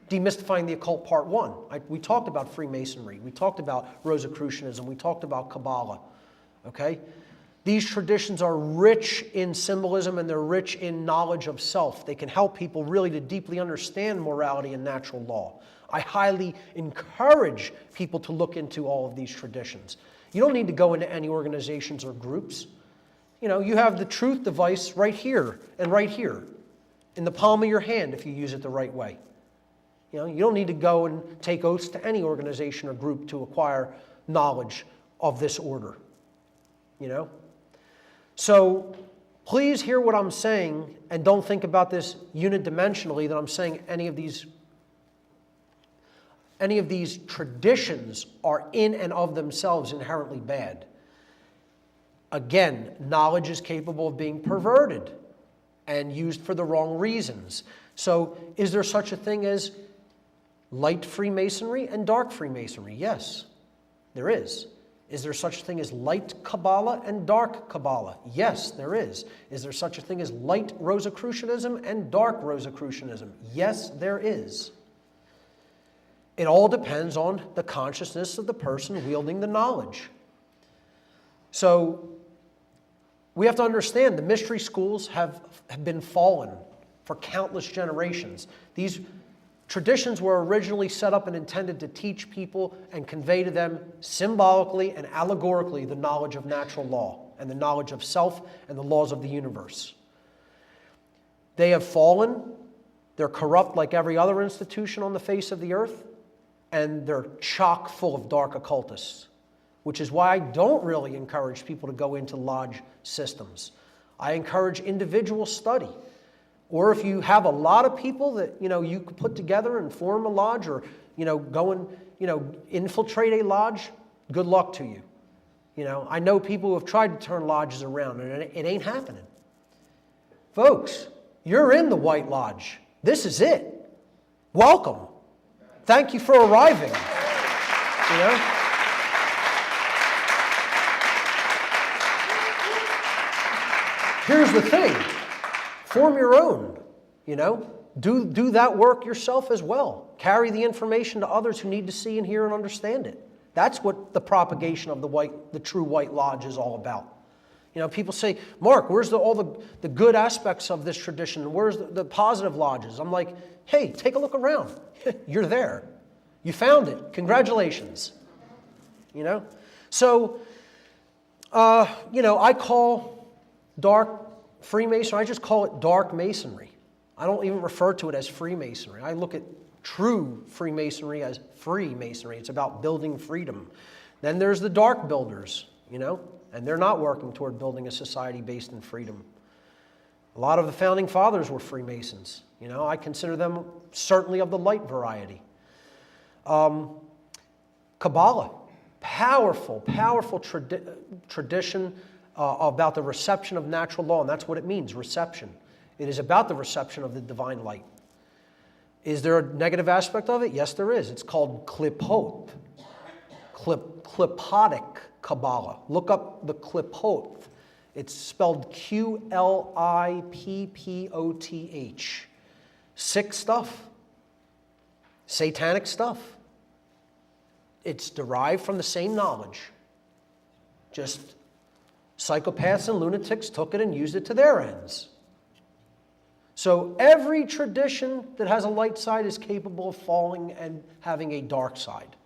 Demystifying the Occult Part 1. We talked about Freemasonry, we talked about Rosicrucianism, we talked about Kabbalah, okay? These traditions are rich in symbolism and they're rich in knowledge of self. They can help people really to deeply understand morality and natural law. I highly encourage people to look into all of these traditions. You don't need to go into any organizations or groups. You have the truth device right here and right here in the palm of your hand if you use it the right way. You don't need to go and take oaths to any organization or group to acquire knowledge of this order. So please hear what I'm saying, and don't think about this unidimensionally, that I'm saying any of these traditions are in and of themselves inherently bad. Again, knowledge is capable of being perverted and used for the wrong reasons. So is there such a thing as light Freemasonry and dark Freemasonry? Yes, there is. Is there such a thing as light Kabbalah and dark Kabbalah? Yes, there is. Is there such a thing as light Rosicrucianism and dark Rosicrucianism? Yes, there is. It all depends on the consciousness of the person wielding the knowledge. So we have to understand the mystery schools have been fallen for countless generations. These traditions were originally set up and intended to teach people and convey to them symbolically and allegorically the knowledge of natural law and the knowledge of self and the laws of the universe. They have fallen. They're corrupt like every other institution on the face of the earth, and they're chock full of dark occultists, which is why I don't really encourage people to go into lodge systems. I encourage individual study. Or if you have a lot of people that you could put together and form a lodge, or go and infiltrate a lodge, good luck to you. I know people who have tried to turn lodges around, and it ain't happening. Folks, you're in the White Lodge. This is it. Welcome. Thank you for arriving. Here's the thing. Form your own, Do that work yourself as well. Carry the information to others who need to see and hear and understand it. That's what the propagation of the true White Lodge is all about. People say, Mark, where's all the good aspects of this tradition? Where's the positive lodges? I'm like, hey, take a look around. You're there. You found it. Congratulations. So, I call dark Freemasonry, I just call it dark Masonry. I don't even refer to it as Freemasonry. I look at true Freemasonry as free Masonry. It's about building freedom. Then there's the dark builders, and they're not working toward building a society based in freedom. A lot of the founding fathers were Freemasons. I consider them certainly of the light variety. Kabbalah, powerful tradition about the reception of natural law, and that's what it means, reception. It is about the reception of the divine light. Is there a negative aspect of it? Yes, there is. It's called klipot, klipotic Kabbalah. Look up the klipot. It's spelled Q-L-I-P-P-O-T-H. Sick stuff. Satanic stuff. It's derived from the same knowledge. Just psychopaths and lunatics took it and used it to their ends. So every tradition that has a light side is capable of falling and having a dark side.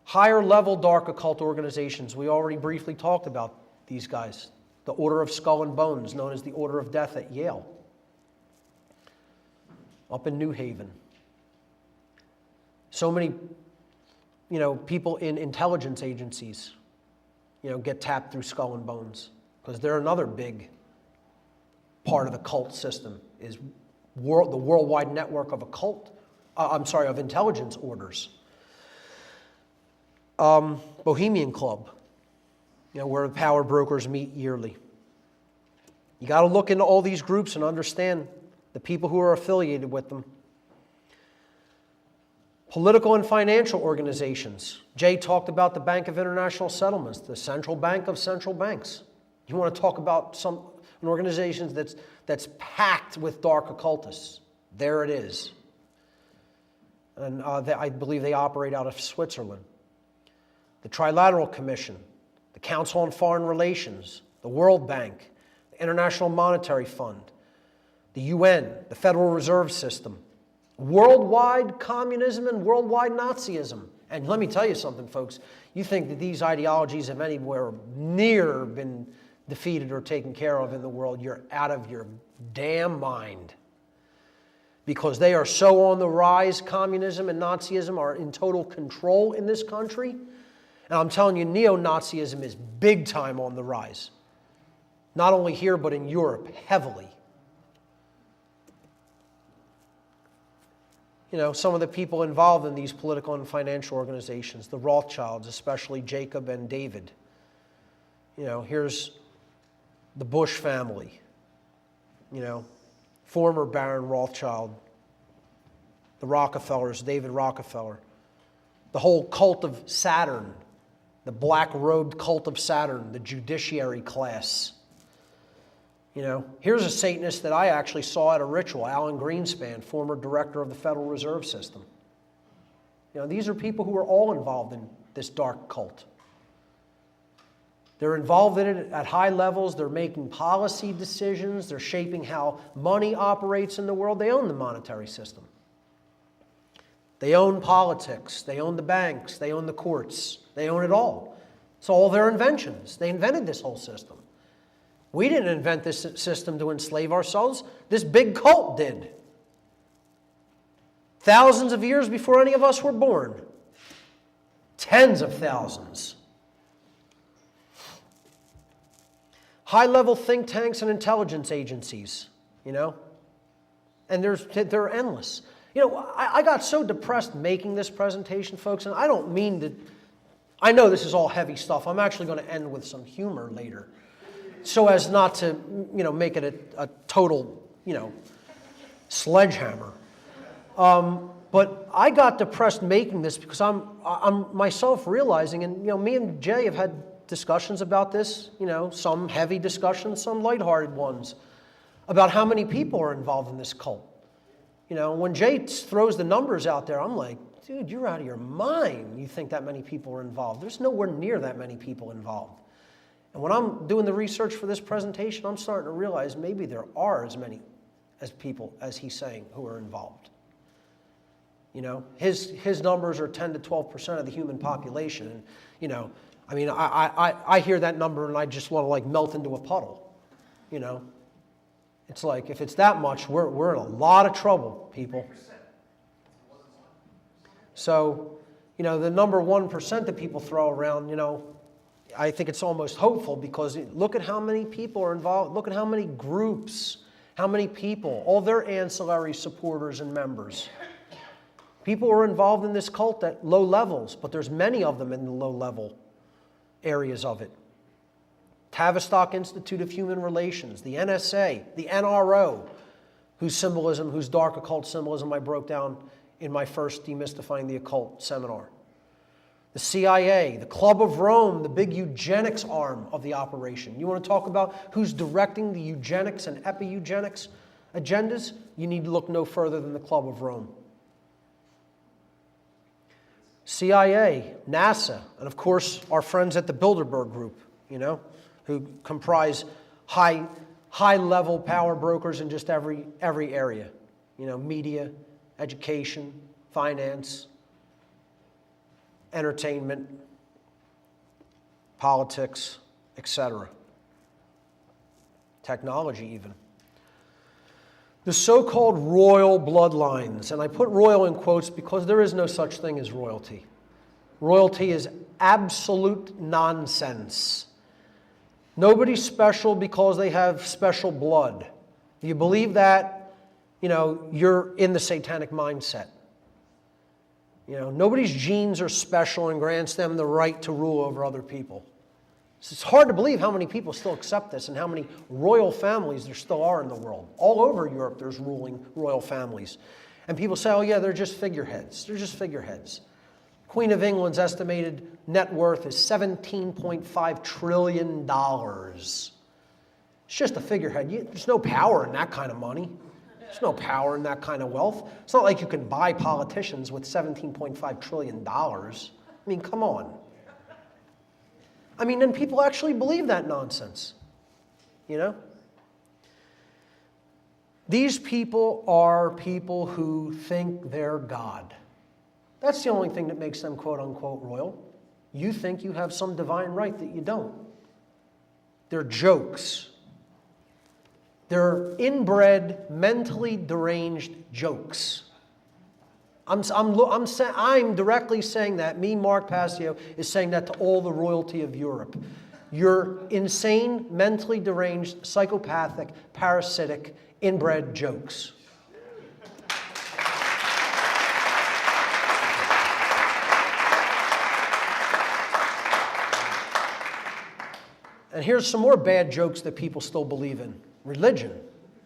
Higher level dark occult organizations, we already briefly talked about these guys. The Order of Skull and Bones, known as the Order of Death at Yale, up in New Haven. So many, people in intelligence agencies, get tapped through Skull and Bones, because they're another big part of the cult system, is the worldwide network of of intelligence orders. Bohemian Club, where the power brokers meet yearly. You got to look into all these groups and understand the people who are affiliated with them. Political and financial organizations. Jay talked about the Bank of International Settlements, the central bank of central banks. You want to talk about an organization that's packed with dark occultists. There it is. And I believe they operate out of Switzerland. The Trilateral Commission, the Council on Foreign Relations, the World Bank, the International Monetary Fund, the UN, the Federal Reserve System, worldwide communism and worldwide Nazism. And let me tell you something, folks. You think that these ideologies have anywhere near been defeated or taken care of in the world, you're out of your damn mind. Because they are so on the rise, communism and Nazism are in total control in this country. And I'm telling you, neo-Nazism is big time on the rise. Not only here, but in Europe, heavily. Some of the people involved in these political and financial organizations, the Rothschilds, especially Jacob and David. Here's the Bush family, former Baron Rothschild, the Rockefellers, David Rockefeller, the whole cult of Saturn, the black-robed cult of Saturn, the judiciary class. Here's a Satanist that I actually saw at a ritual, Alan Greenspan, former director of the Federal Reserve System. These are people who are all involved in this dark cult. They're involved in it at high levels. They're making policy decisions. They're shaping how money operates in the world. They own the monetary system. They own politics. They own the banks. They own the courts. They own it all. It's all their inventions. They invented this whole system. We didn't invent this system to enslave ourselves. This big cult did. Thousands of years before any of us were born. Tens of thousands. High-level think tanks and intelligence agencies, and they're endless. I got so depressed making this presentation, folks, and I don't mean to. I know this is all heavy stuff. I'm actually going to end with some humor later, so as not to, make it a total, sledgehammer. But I got depressed making this because I'm myself realizing, and me and Jay have had discussions about this, some heavy discussions, some lighthearted ones, about how many people are involved in this cult. When Jay throws the numbers out there, I'm like, dude, you're out of your mind. You think that many people are involved. There's nowhere near that many people involved. And when I'm doing the research for this presentation, I'm starting to realize maybe there are as many as people as he's saying who are involved. His numbers are 10 to 12% of the human population. And, I hear that number and I just want to melt into a puddle. It's like, if it's that much, we're in a lot of trouble, people. So, the number 1% that people throw around, I think it's almost hopeful, because look at how many people are involved. Look at how many groups, how many people, all their ancillary supporters and members. People are involved in this cult at low levels, but there's many of them in the low-level areas of it. Tavistock Institute of Human Relations, the NSA, the NRO, whose dark occult symbolism I broke down in my first Demystifying the Occult seminar. The CIA, the Club of Rome, the big eugenics arm of the operation. You want to talk about who's directing the eugenics and epi-eugenics agendas? You need to look no further than the Club of Rome. CIA, NASA, and of course our friends at the Bilderberg Group, who comprise high-level power brokers in just every area. Media, education, finance, entertainment, politics, etc. Technology even. The so-called royal bloodlines, and I put royal in quotes because there is no such thing as royalty. Royalty is absolute nonsense. Nobody's special because they have special blood. If you believe that, you're in the satanic mindset. Nobody's genes are special and grants them the right to rule over other people. It's hard to believe how many people still accept this and how many royal families there still are in the world. All over Europe, there's ruling royal families. And people say, oh yeah, they're just figureheads. They're just figureheads. Queen of England's estimated net worth is $17.5 trillion. It's just a figurehead. There's no power in that kind of money. There's no power in that kind of wealth. It's not like you can buy politicians with $17.5 trillion. I mean, come on. And people actually believe that nonsense, These people are people who think they're God. That's the only thing that makes them quote-unquote royal. You think you have some divine right that you don't. They're jokes. They're inbred, mentally deranged jokes. I'm directly saying that. Me, Mark Passio, is saying that to all the royalty of Europe. You're insane, mentally deranged, psychopathic, parasitic, inbred jokes. And here's some more bad jokes that people still believe in. Religion,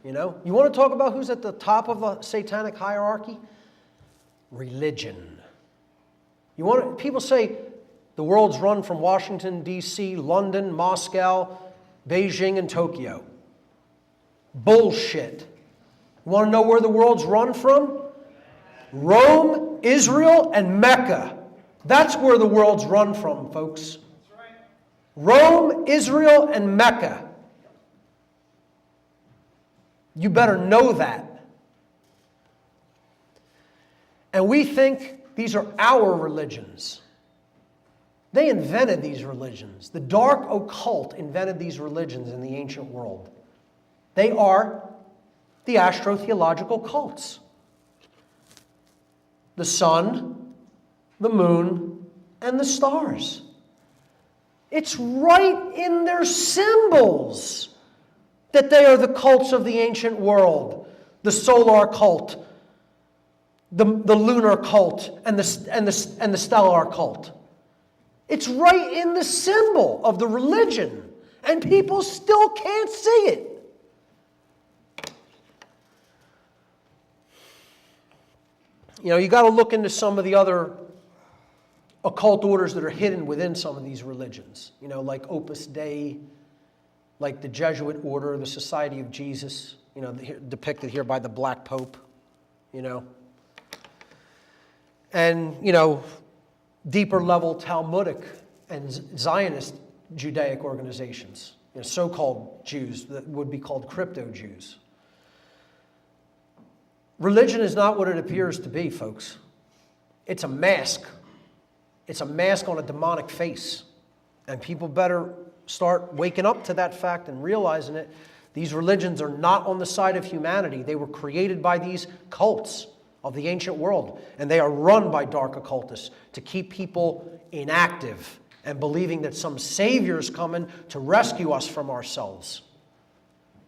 You want to talk about who's at the top of a satanic hierarchy? Religion. People say the world's run from Washington, D.C., London, Moscow, Beijing, and Tokyo. Bullshit. You want to know where the world's run from? Rome, Israel, and Mecca. That's where the world's run from, folks. Rome, Israel, and Mecca. You better know that. And we think these are our religions. They invented these religions. The dark occult invented these religions in the ancient world. They are the astrotheological cults. The sun, the moon, and the stars. It's right in their symbols that they are the cults of the ancient world. The solar cult, the lunar cult, and the stellar cult. It's right in the symbol of the religion, and people still can't see it. You know, you got to look into some of the other occult orders that are hidden within some of these religions. You know, like Opus Dei, like the Jesuit order, the Society of Jesus, you know, depicted here by the Black Pope, you know. And, you know, deeper level Talmudic and Zionist Judaic organizations, you know, so-called Jews that would be called crypto-Jews. Religion is not what it appears to be, folks. It's a mask. It's a mask on a demonic face. And people better start waking up to that fact and realizing it. These religions are not on the side of humanity. They were created by these cults of the ancient world. And they are run by dark occultists to keep people inactive and believing that some savior's coming to rescue us from ourselves.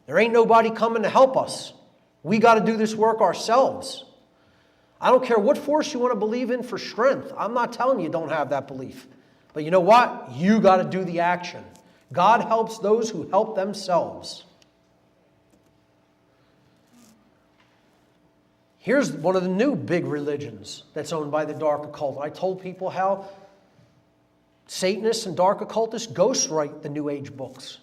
There ain't nobody coming to help us. We got to do this work ourselves. I don't care what force you want to believe in for strength. I'm not telling you don't have that belief. But you know what? You got to do the action. God helps those who help themselves. Here's one of the new big religions that's owned by the dark occult. I told people how Satanists and dark occultists ghostwrite the New Age books.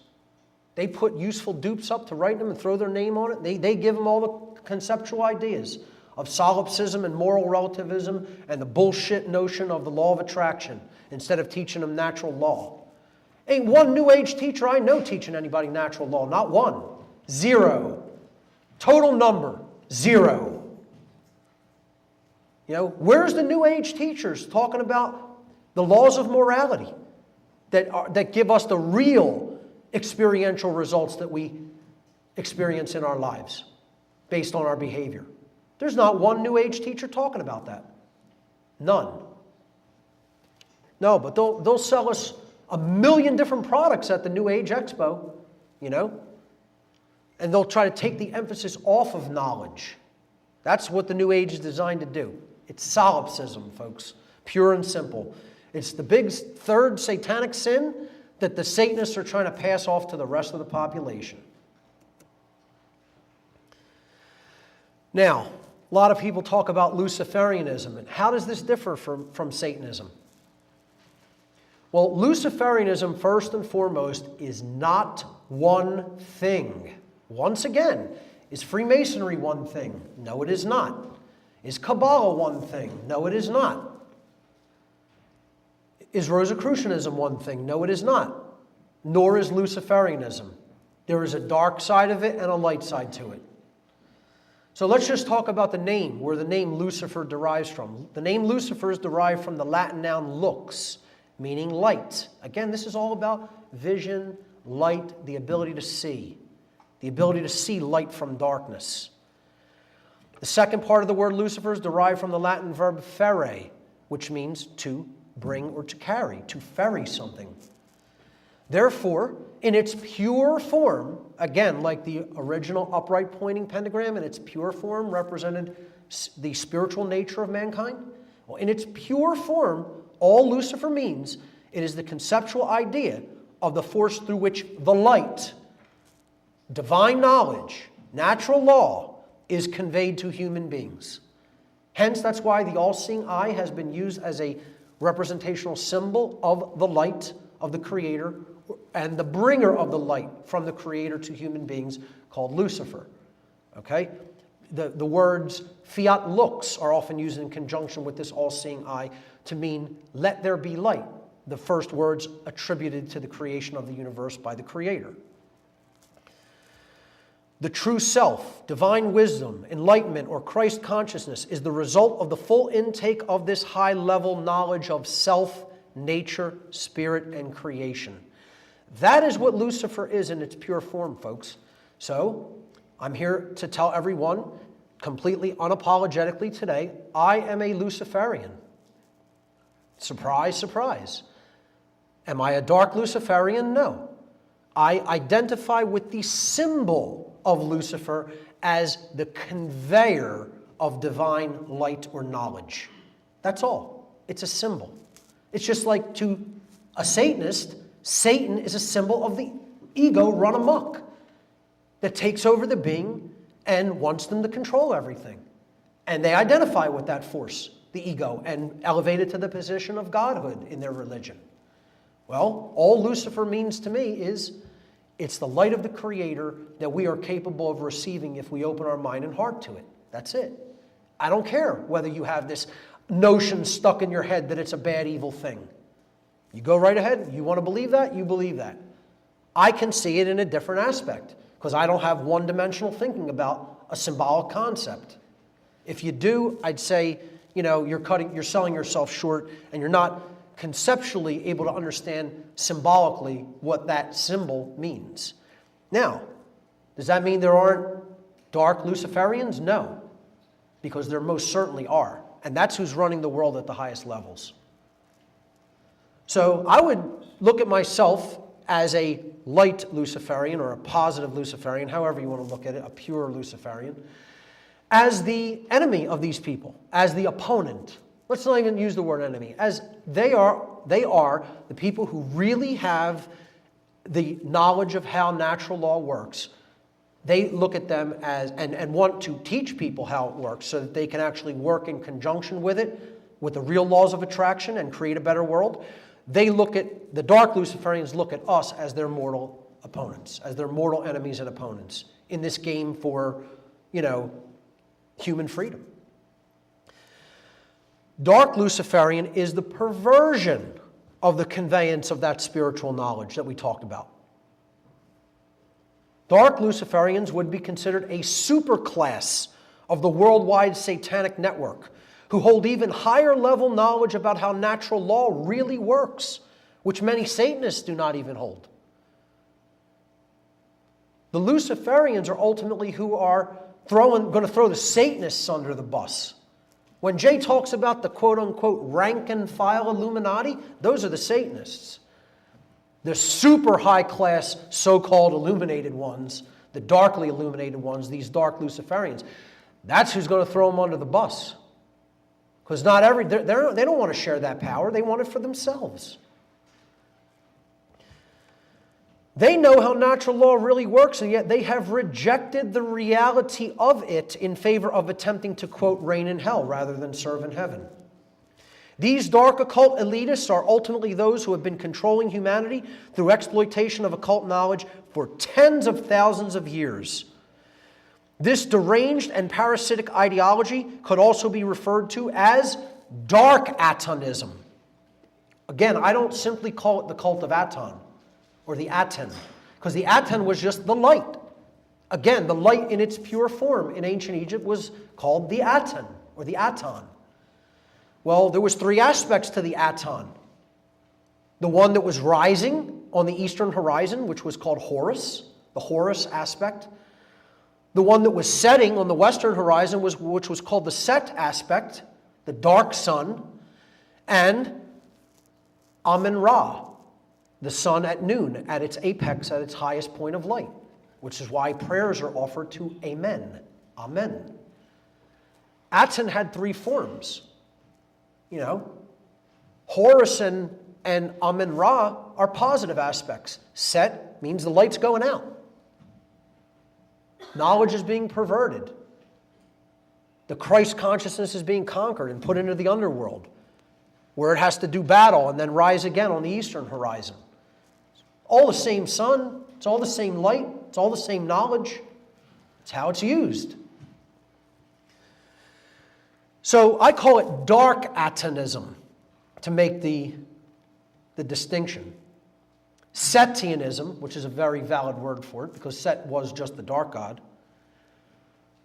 They put useful dupes up to write them and throw their name on it. They give them all the conceptual ideas of solipsism and moral relativism and the bullshit notion of the law of attraction instead of teaching them natural law. Ain't one New Age teacher I know teaching anybody natural law. Not one. Zero. Total number. Zero. You know, where's the New Age teachers talking about the laws of morality that give us the real experiential results that we experience in our lives based on our behavior? There's not one New Age teacher talking about that. None. No, but they'll sell us 1 million different products at the New Age Expo, you know, and they'll try to take the emphasis off of knowledge. That's what the New Age is designed to do. It's solipsism, folks, pure and simple. It's the big third satanic sin that the Satanists are trying to pass off to the rest of the population. Now, a lot of people talk about Luciferianism, and how does this differ from Satanism? Well, Luciferianism, first and foremost, is not one thing. Once again, is Freemasonry one thing? No, it is not. Is Kabbalah one thing? No, it is not. Is Rosicrucianism one thing? No, it is not. Nor is Luciferianism. There is a dark side of it and a light side to it. So let's just talk about the name, where the name Lucifer derives from. The name Lucifer is derived from the Latin noun lux, meaning light. Again, this is all about vision, light, the ability to see. The ability to see light from darkness. The second part of the word Lucifer is derived from the Latin verb ferre, which means to bring or to carry, to ferry something. Therefore, in its pure form, again, like the original upright pointing pentagram, in its pure form represented the spiritual nature of mankind. Well, in its pure form, all Lucifer means, it is the conceptual idea of the force through which the light, divine knowledge, natural law, is conveyed to human beings. Hence, that's why the all-seeing eye has been used as a representational symbol of the light of the Creator and the bringer of the light from the Creator to human beings, called Lucifer. Okay? The words fiat lux are often used in conjunction with this all-seeing eye to mean let there be light. the first words attributed to the creation of the universe by the Creator. The true self, divine wisdom, enlightenment, or Christ consciousness is the result of the full intake of this high-level knowledge of self, nature, spirit, and creation. That is what Lucifer is in its pure form, folks. So, I'm here to tell everyone completely unapologetically today, I am a Luciferian. Surprise, surprise. Am I a dark Luciferian? No. I identify with the symbol of Lucifer as the conveyor of divine light or knowledge. That's all. It's a symbol. It's just like to a Satanist, Satan is a symbol of the ego run amok that takes over the being and wants them to control everything. And they identify with that force, the ego, and elevate it to the position of godhood in their religion. Well, all Lucifer means to me is it's the light of the Creator that we are capable of receiving if we open our mind and heart to it. That's it. I don't care whether you have this notion stuck in your head that it's a bad, evil thing. You go right ahead. You want to believe that? You believe that. I can see it in a different aspect because I don't have one-dimensional thinking about a symbolic concept. If you do, I'd say, you're selling yourself short and you're not conceptually able to understand symbolically what that symbol means. Now, does that mean there aren't dark Luciferians? No, because there most certainly are. And that's who's running the world at the highest levels. So I would look at myself as a light Luciferian or a positive Luciferian, however you want to look at it, a pure Luciferian, as the enemy of these people, as the opponent. Let's not even use the word enemy, as they are the people who really have the knowledge of how natural law works. They look at them as, and want to teach people how it works so that they can actually work in conjunction with it, with the real laws of attraction and create a better world. They look at, the dark Luciferians look at us as their mortal opponents, as their mortal enemies and opponents in this game for, human freedom. Dark Luciferian is the perversion of the conveyance of that spiritual knowledge that we talked about. Dark Luciferians would be considered a superclass of the worldwide satanic network who hold even higher level knowledge about how natural law really works, which many Satanists do not even hold. The Luciferians are ultimately who are going to throw the Satanists under the bus. When Jay talks about the quote-unquote rank and file Illuminati, those are the Satanists. The super high-class so-called illuminated ones, the darkly illuminated ones, these dark Luciferians, that's who's going to throw them under the bus. Because they don't want to share that power. They want it for themselves. They know how natural law really works, and yet they have rejected the reality of it in favor of attempting to, quote, reign in hell rather than serve in heaven. These dark occult elitists are ultimately those who have been controlling humanity through exploitation of occult knowledge for tens of thousands of years. This deranged and parasitic ideology could also be referred to as dark Atonism. Again, I don't simply call it the cult of Aton or the Aten, because the Aten was just the light. Again, the light in its pure form in ancient Egypt was called the Aten or the Aton. Well, there was three aspects to the Aton. The one that was rising on the eastern horizon, which was called Horus, the Horus aspect. The one that was setting on the western horizon, which was called the Set aspect, the dark sun, and Amen-Ra, the sun at noon, at its apex, at its highest point of light, which is why prayers are offered to Amen. Amen. Aten had three forms. Horus and Amen-Ra are positive aspects. Set means the light's going out. Knowledge is being perverted. The Christ consciousness is being conquered and put into the underworld, where it has to do battle and then rise again on the eastern horizon. All the same sun, it's all the same light, it's all the same knowledge. It's how it's used. So I call it dark Atonism to make the the distinction. Setianism, which is a very valid word for it, because Set was just the dark god,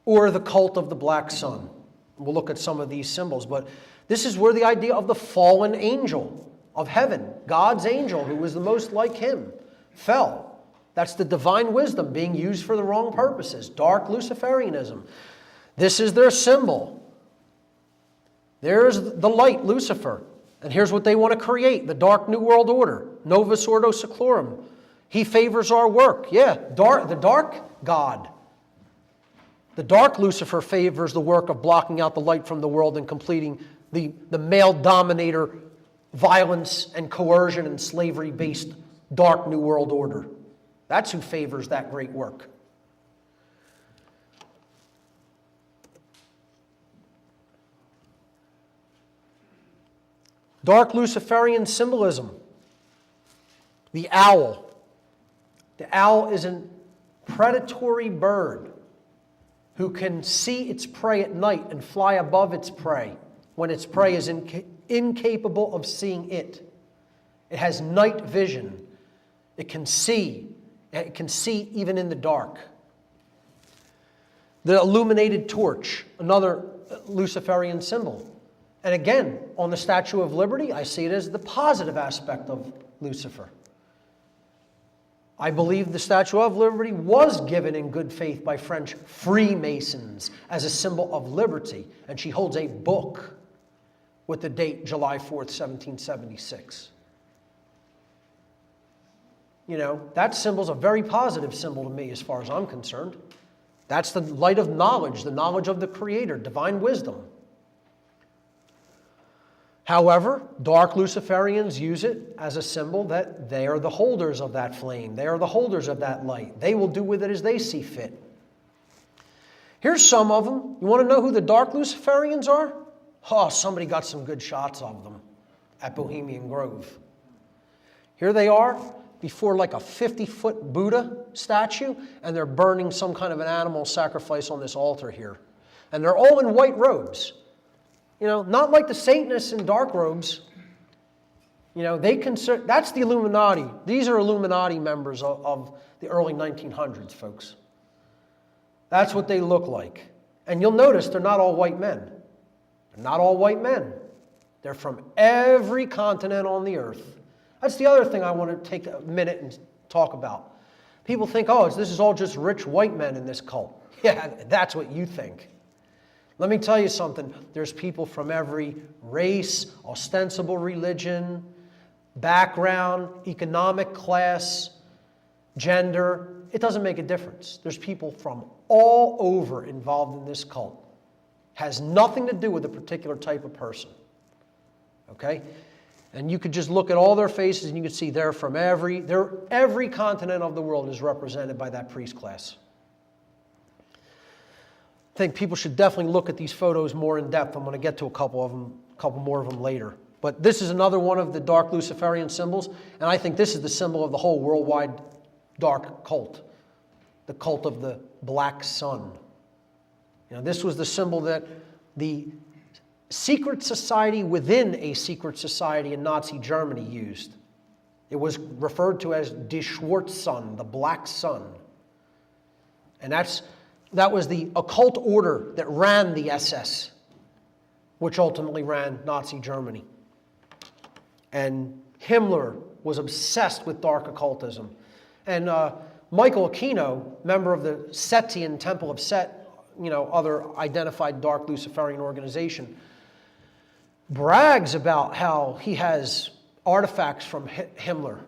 or the cult of the black sun. We'll look at some of these symbols, but this is where the idea of the fallen angel of heaven, God's angel, who was the most like him, fell. That's the divine wisdom being used for the wrong purposes. Dark Luciferianism. This is their symbol. There's the light, Lucifer. And here's what they want to create, the dark New World Order. Novus Ordo Seclorum. He favors our work. Yeah, the dark God. The dark Lucifer favors the work of blocking out the light from the world and completing the male dominator violence and coercion and slavery-based dark New World Order. That's who favors that great work. Dark Luciferian symbolism. The owl. The owl is a predatory bird who can see its prey at night and fly above its prey when its prey is incapable of seeing it. It has night vision. It can see. It can see even in the dark. The illuminated torch, another Luciferian symbol. And again, on the Statue of Liberty, I see it as the positive aspect of Lucifer. I believe the Statue of Liberty was given in good faith by French Freemasons as a symbol of liberty, and she holds a book with the date July 4th, 1776. You know, that symbol's a very positive symbol to me as far as I'm concerned. That's the light of knowledge, the knowledge of the Creator, divine wisdom. However, dark Luciferians use it as a symbol that they are the holders of that flame. They are the holders of that light. They will do with it as they see fit. Here's some of them. You want to know who the dark Luciferians are? Oh, somebody got some good shots of them at Bohemian Grove. Here they are before like a 50-foot Buddha statue, and they're burning some kind of an animal sacrifice on this altar here. And they're all in white robes. You know, not like the Satanists in dark robes. You know, that's the Illuminati. These are Illuminati members of the early 1900s, folks. That's what they look like. And you'll notice they're not all white men. They're not all white men. They're from every continent on the earth. That's the other thing I want to take a minute and talk about. People think, oh, this is all just rich white men in this cult. Yeah, that's what you think. Let me tell you something. There's people from every race, ostensible religion, background, economic class, gender. It doesn't make a difference. There's people from all over involved in this cult. Has nothing to do with a particular type of person. Okay? And you could just look at all their faces and you could see they're from every continent of the world is represented by that priest class. I think people should definitely look at these photos more in depth. I'm going to get to a couple more of them later. But this is another one of the dark Luciferian symbols, and I think this is the symbol of the whole worldwide dark cult, the cult of the black sun. You know, this was the symbol that the secret society within a secret society in Nazi Germany used. It was referred to as Die Schwarzsonne, the black sun. And that was the occult order that ran the SS, which ultimately ran Nazi Germany. And Himmler was obsessed with dark occultism. And Michael Aquino, member of the Setian Temple of Set, you know, other identified dark Luciferian organization, brags about how he has artifacts from Himmler,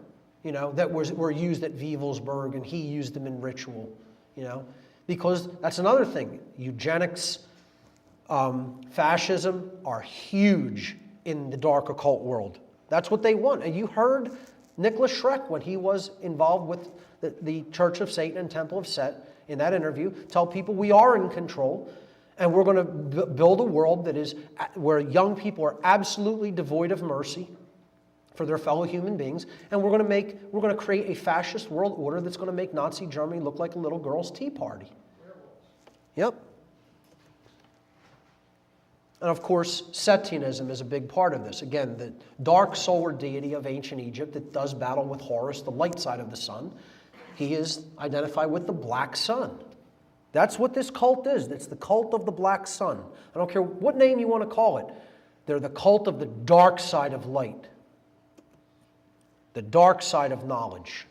you know, that were used at Wewelsburg, and he used them in ritual, you know. Because that's another thing. Eugenics, fascism are huge in the dark occult world. That's what they want. And you heard Nicholas Schreck, when he was involved with the Church of Satan and Temple of Set, in that interview, tell people we are in control, and we're going to build a world that is where young people are absolutely devoid of mercy for their fellow human beings, and we're going to create a fascist world order that's going to make Nazi Germany look like a little girl's tea party. Yep. And of course, Setianism is a big part of this. Again, the dark solar deity of ancient Egypt that does battle with Horus, the light side of the sun. He is identified with the black sun. That's what this cult is. It's the cult of the black sun. I don't care what name you want to call it. They're the cult of the dark side of light, the dark side of knowledge.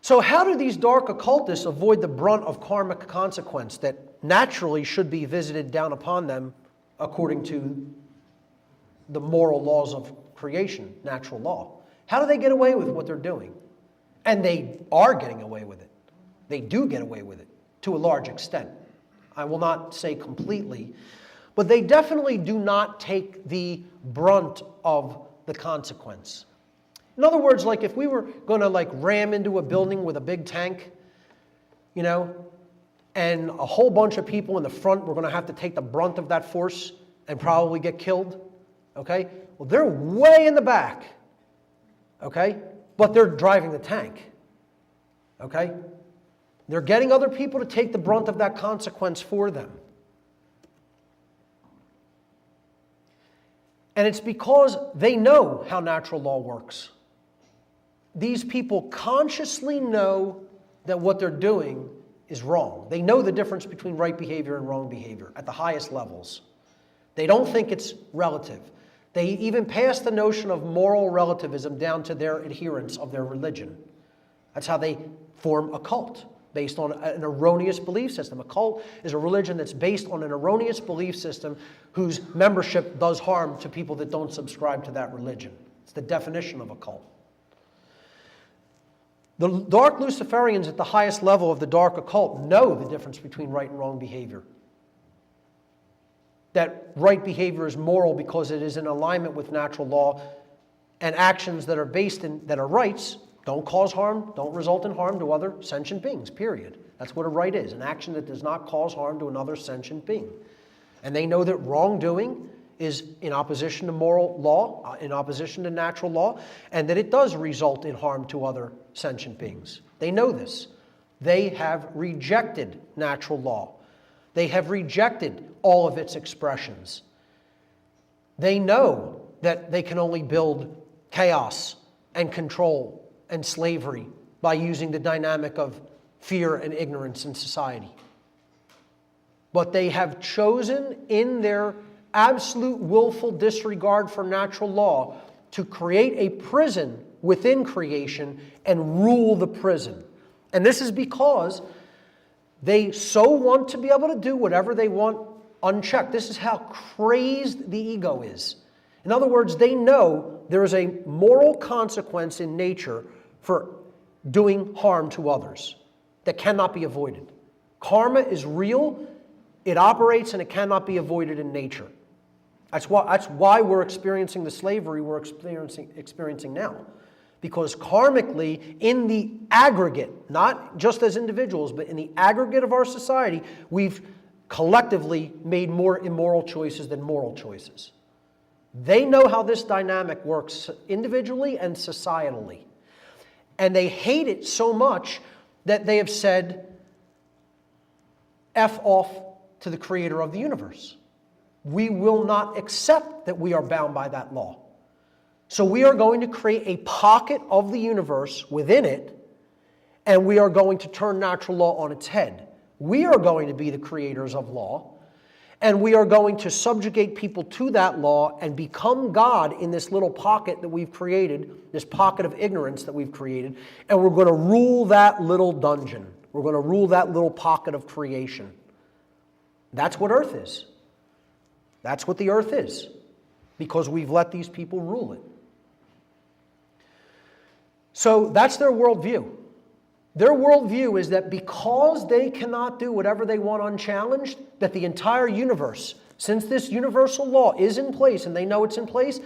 So how do these dark occultists avoid the brunt of karmic consequence that naturally should be visited down upon them according to the moral laws of creation, natural law? How do they get away with what they're doing? And they are getting away with it. They do get away with it to a large extent. I will not say completely, but they definitely do not take the brunt of the consequence. In other words, like if we were going to ram into a building with a big tank, you know, and a whole bunch of people in the front were going to have to take the brunt of that force and probably get killed, okay? Well, they're way in the back, okay? But they're driving the tank, okay? They're getting other people to take the brunt of that consequence for them. And it's because they know how natural law works. These people consciously know that what they're doing is wrong. They know the difference between right behavior and wrong behavior at the highest levels. They don't think it's relative. They even pass the notion of moral relativism down to their adherents of their religion. That's how they form a cult, based on an erroneous belief system. A cult is a religion that's based on an erroneous belief system whose membership does harm to people that don't subscribe to that religion. It's the definition of a cult. The dark Luciferians at the highest level of the dark occult know the difference between right and wrong behavior. That right behavior is moral because it is in alignment with natural law, and actions that are that are rights don't cause harm, don't result in harm to other sentient beings, period. That's what a right is, an action that does not cause harm to another sentient being. And they know that wrongdoing is in opposition to moral law, in opposition to natural law, and that it does result in harm to other sentient beings. They know this. They have rejected natural law. They have rejected all of its expressions. They know that they can only build chaos and control and slavery by using the dynamic of fear and ignorance in society. But they have chosen in their absolute willful disregard for natural law to create a prison within creation and rule the prison. And this is because they so want to be able to do whatever they want unchecked. This is how crazed the ego is. In other words, they know there is a moral consequence in nature for doing harm to others that cannot be avoided. Karma is real, it operates, and it cannot be avoided in nature. That's why we're experiencing the slavery we're experiencing now. Because karmically, in the aggregate, not just as individuals, but in the aggregate of our society, we've collectively made more immoral choices than moral choices. They know how this dynamic works individually and societally. And they hate it so much that they have said, F off to the creator of the universe. We will not accept that we are bound by that law. So we are going to create a pocket of the universe within it, and we are going to turn natural law on its head. We are going to be the creators of law, and we are going to subjugate people to that law and become God in this little pocket that we've created, this pocket of ignorance that we've created, and we're going to rule that little dungeon. We're going to rule that little pocket of creation. That's what Earth is. That's what the Earth is, because we've let these people rule it. So that's their worldview. Their worldview is that because they cannot do whatever they want unchallenged, that the entire universe, since this universal law is in place and they know it's in place,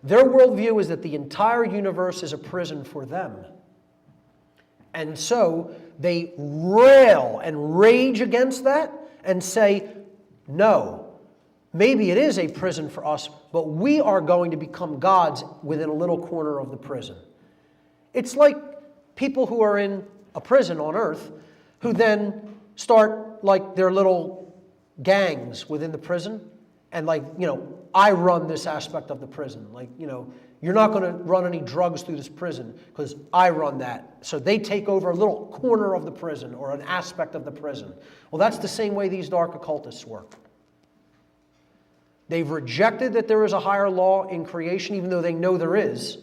their worldview is that the entire universe is a prison for them. And so they rail and rage against that and say, no, maybe it is a prison for us, but we are going to become gods within a little corner of the prison. It's like people who are in a prison on Earth who then start like their little gangs within the prison, and like, I run this aspect of the prison. Like, you're not going to run any drugs through this prison because I run that. So they take over a little corner of the prison or an aspect of the prison. Well, that's the same way these dark occultists work. They've rejected that there is a higher law in creation, even though they know there is.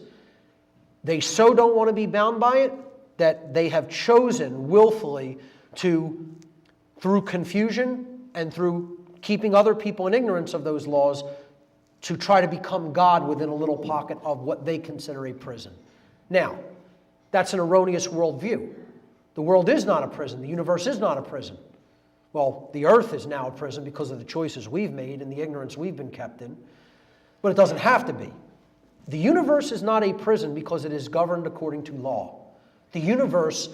They so don't want to be bound by it that they have chosen willfully to, through confusion and through keeping other people in ignorance of those laws, to try to become God within a little pocket of what they consider a prison. Now, that's an erroneous worldview. The world is not a prison. The universe is not a prison. Well, the earth is now a prison because of the choices we've made and the ignorance we've been kept in. But it doesn't have to be. The universe is not a prison because it is governed according to law. The universe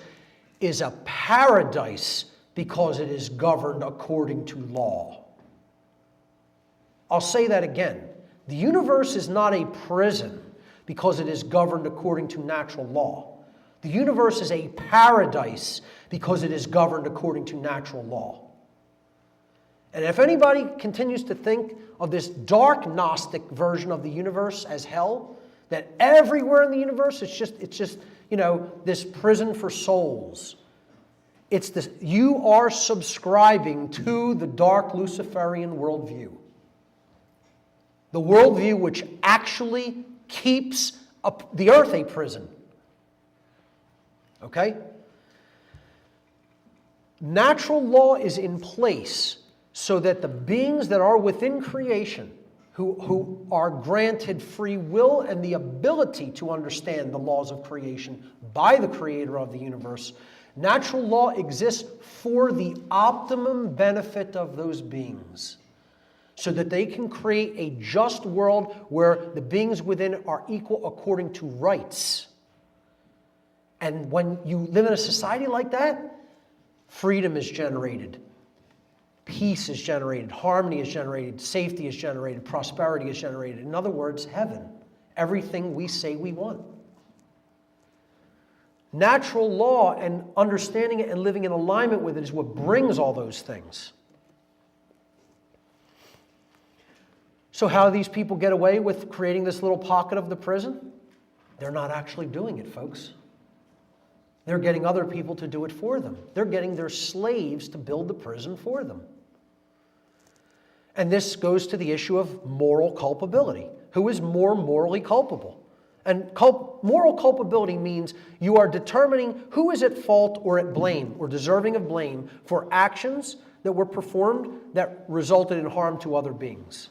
is a paradise because it is governed according to law. I'll say that again. The universe is not a prison because it is governed according to natural law. The universe is a paradise because it is governed according to natural law. And if anybody continues to think of this dark Gnostic version of the universe as hell, that everywhere in the universe it's just this prison for souls. It's this, you are subscribing to the dark Luciferian worldview. The worldview which actually keeps the earth a prison. Okay? Natural law is in place so that the beings that are within creation, who are granted free will and the ability to understand the laws of creation by the creator of the universe, natural law exists for the optimum benefit of those beings, so that they can create a just world where the beings within are equal according to rights. And when you live in a society like that, freedom is generated, peace is generated, harmony is generated, safety is generated, prosperity is generated. In other words, heaven. Everything we say we want. Natural law and understanding it and living in alignment with it is what brings all those things. So how do these people get away with creating this little pocket of the prison? They're not actually doing it, folks. They're getting other people to do it for them. They're getting their slaves to build the prison for them. And this goes to the issue of moral culpability. Who is more morally culpable? And moral culpability means you are determining who is at fault or at blame or deserving of blame for actions that were performed that resulted in harm to other beings.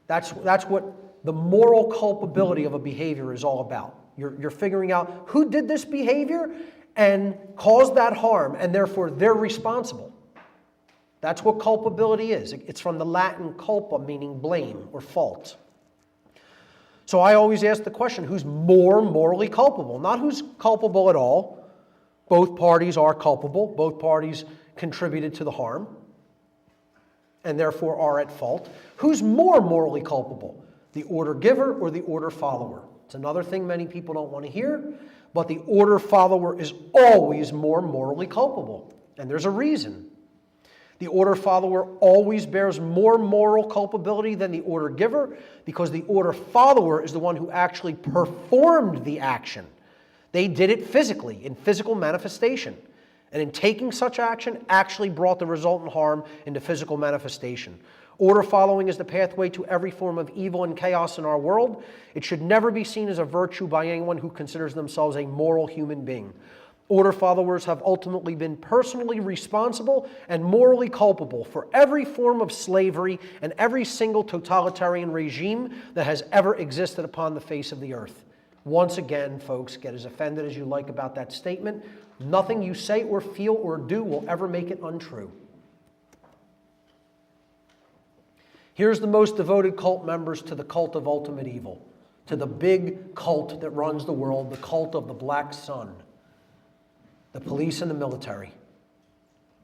That's what the moral culpability of a behavior is all about. You're figuring out who did this behavior and caused that harm, and therefore they're responsible. That's what culpability is. It's from the Latin culpa, meaning blame or fault. So I always ask the question, who's more morally culpable? Not who's culpable at all. Both parties are culpable. Both parties contributed to the harm and therefore are at fault. Who's more morally culpable? The order giver or the order follower? It's another thing many people don't want to hear, but the order follower is always more morally culpable. And there's a reason. The order follower always bears more moral culpability than the order giver because the order follower is the one who actually performed the action. They did it physically, in physical manifestation. And in taking such action, actually brought the resultant harm into physical manifestation. Order following is the pathway to every form of evil and chaos in our world. It should never be seen as a virtue by anyone who considers themselves a moral human being. Order followers have ultimately been personally responsible and morally culpable for every form of slavery and every single totalitarian regime that has ever existed upon the face of the earth. Once again, folks, get as offended as you like about that statement. Nothing you say or feel or do will ever make it untrue. Here's the most devoted cult members to the cult of ultimate evil, to the big cult that runs the world, the cult of the Black Sun, the police and the military.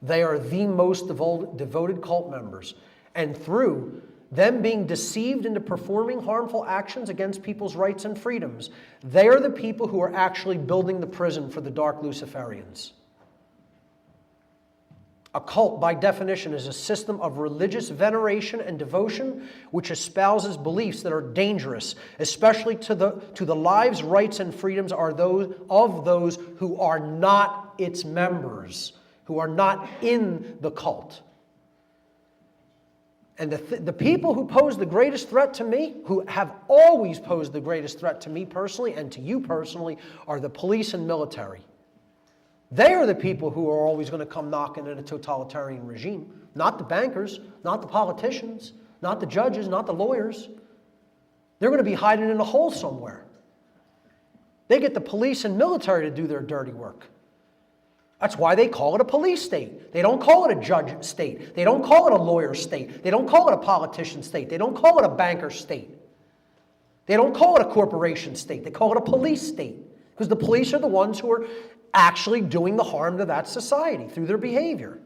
They are the most devoted cult members. And through them being deceived into performing harmful actions against people's rights and freedoms, they are the people who are actually building the prison for the dark Luciferians. A cult, by definition, is a system of religious veneration and devotion which espouses beliefs that are dangerous, especially to the lives, rights, and freedoms of those who are not its members, who are not in the cult. And the people who pose the greatest threat to me, who have always posed the greatest threat to me personally and to you personally, are the police and military. They are the people who are always going to come knocking at a totalitarian regime. Not the bankers, not the politicians, not the judges, not the lawyers. They're going to be hiding in a hole somewhere. They get the police and military to do their dirty work. That's why they call it a police state. They don't call it a judge state. They don't call it a lawyer state. They don't call it a politician state. They don't call it a banker state. They don't call it a corporation state. They call it a police state. Because the police are the ones who are actually doing the harm to that society through their behavior.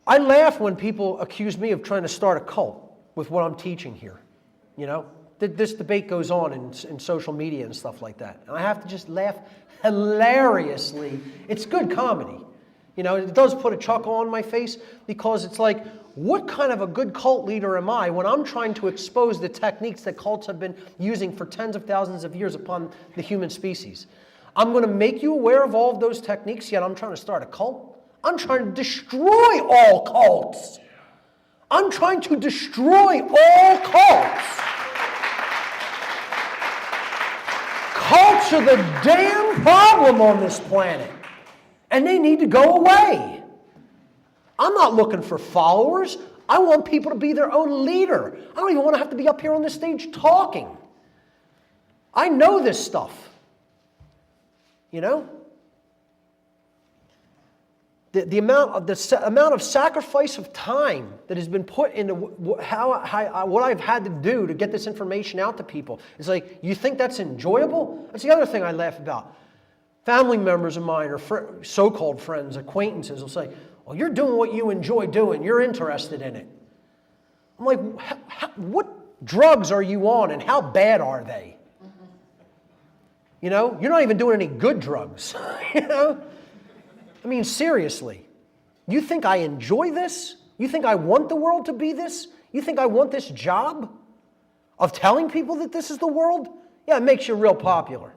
I laugh when people accuse me of trying to start a cult with what I'm teaching here. You know, this debate goes on in social media and stuff like that. And I have to just laugh hilariously. It's good comedy. You know, it does put a chuckle on my face because it's like, what kind of a good cult leader am I when I'm trying to expose the techniques that cults have been using for tens of thousands of years upon the human species? I'm going to make you aware of all of those techniques, yet I'm trying to start a cult? I'm trying to destroy all cults. I'm trying to destroy all cults. Cults are the damn problem on this planet, and they need to go away. I'm not looking for followers. I want people to be their own leader. I don't even want to have to be up here on this stage talking. I know this stuff. You know? The amount of sacrifice of time that has been put into what I've had to do to get this information out to people. It's like, you think that's enjoyable? That's the other thing I laugh about. Family members of mine or so-called friends, acquaintances will say, well, you're doing what you enjoy doing. You're interested in it. I'm like, what drugs are you on and how bad are they? You know, you're not even doing any good drugs. You know? I mean, seriously. You think I enjoy this? You think I want the world to be this? You think I want this job of telling people that this is the world? Yeah, it makes you real popular.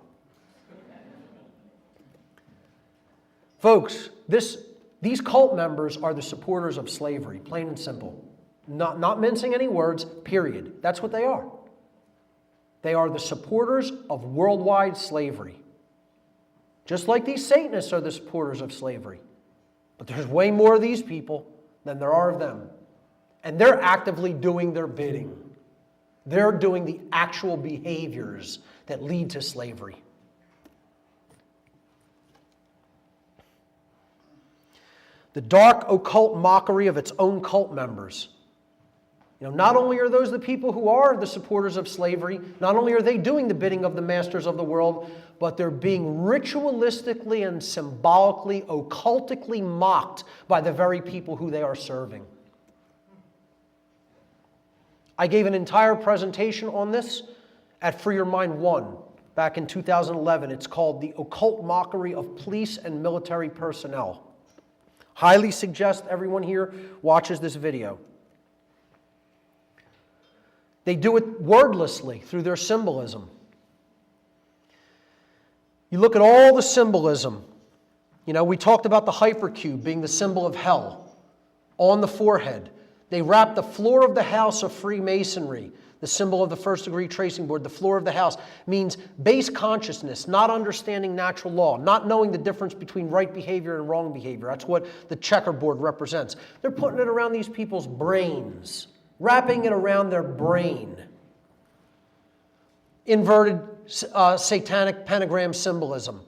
Folks, these cult members are the supporters of slavery, plain and simple. Not mincing any words, period. That's what they are. They are the supporters of worldwide slavery. Just like these Satanists are the supporters of slavery. But there's way more of these people than there are of them. And they're actively doing their bidding. They're doing the actual behaviors that lead to slavery. The dark occult mockery of its own cult members. You know, not only are those the people who are the supporters of slavery, not only are they doing the bidding of the masters of the world, but they're being ritualistically and symbolically, occultically mocked by the very people who they are serving. I gave an entire presentation on this at Free Your Mind 1 back in 2011. It's called The Occult Mockery of Police and Military Personnel. Highly suggest everyone here watches this video. They do it wordlessly through their symbolism. You look at all the symbolism. You know, we talked about the hypercube being the symbol of hell on the forehead. They wrap the floor of the house of Freemasonry, the symbol of the first degree tracing board. The floor of the house means base consciousness, not understanding natural law, not knowing the difference between right behavior and wrong behavior. That's what the checkerboard represents. They're putting it around these people's brains, wrapping it around their brain. Inverted satanic pentagram symbolism,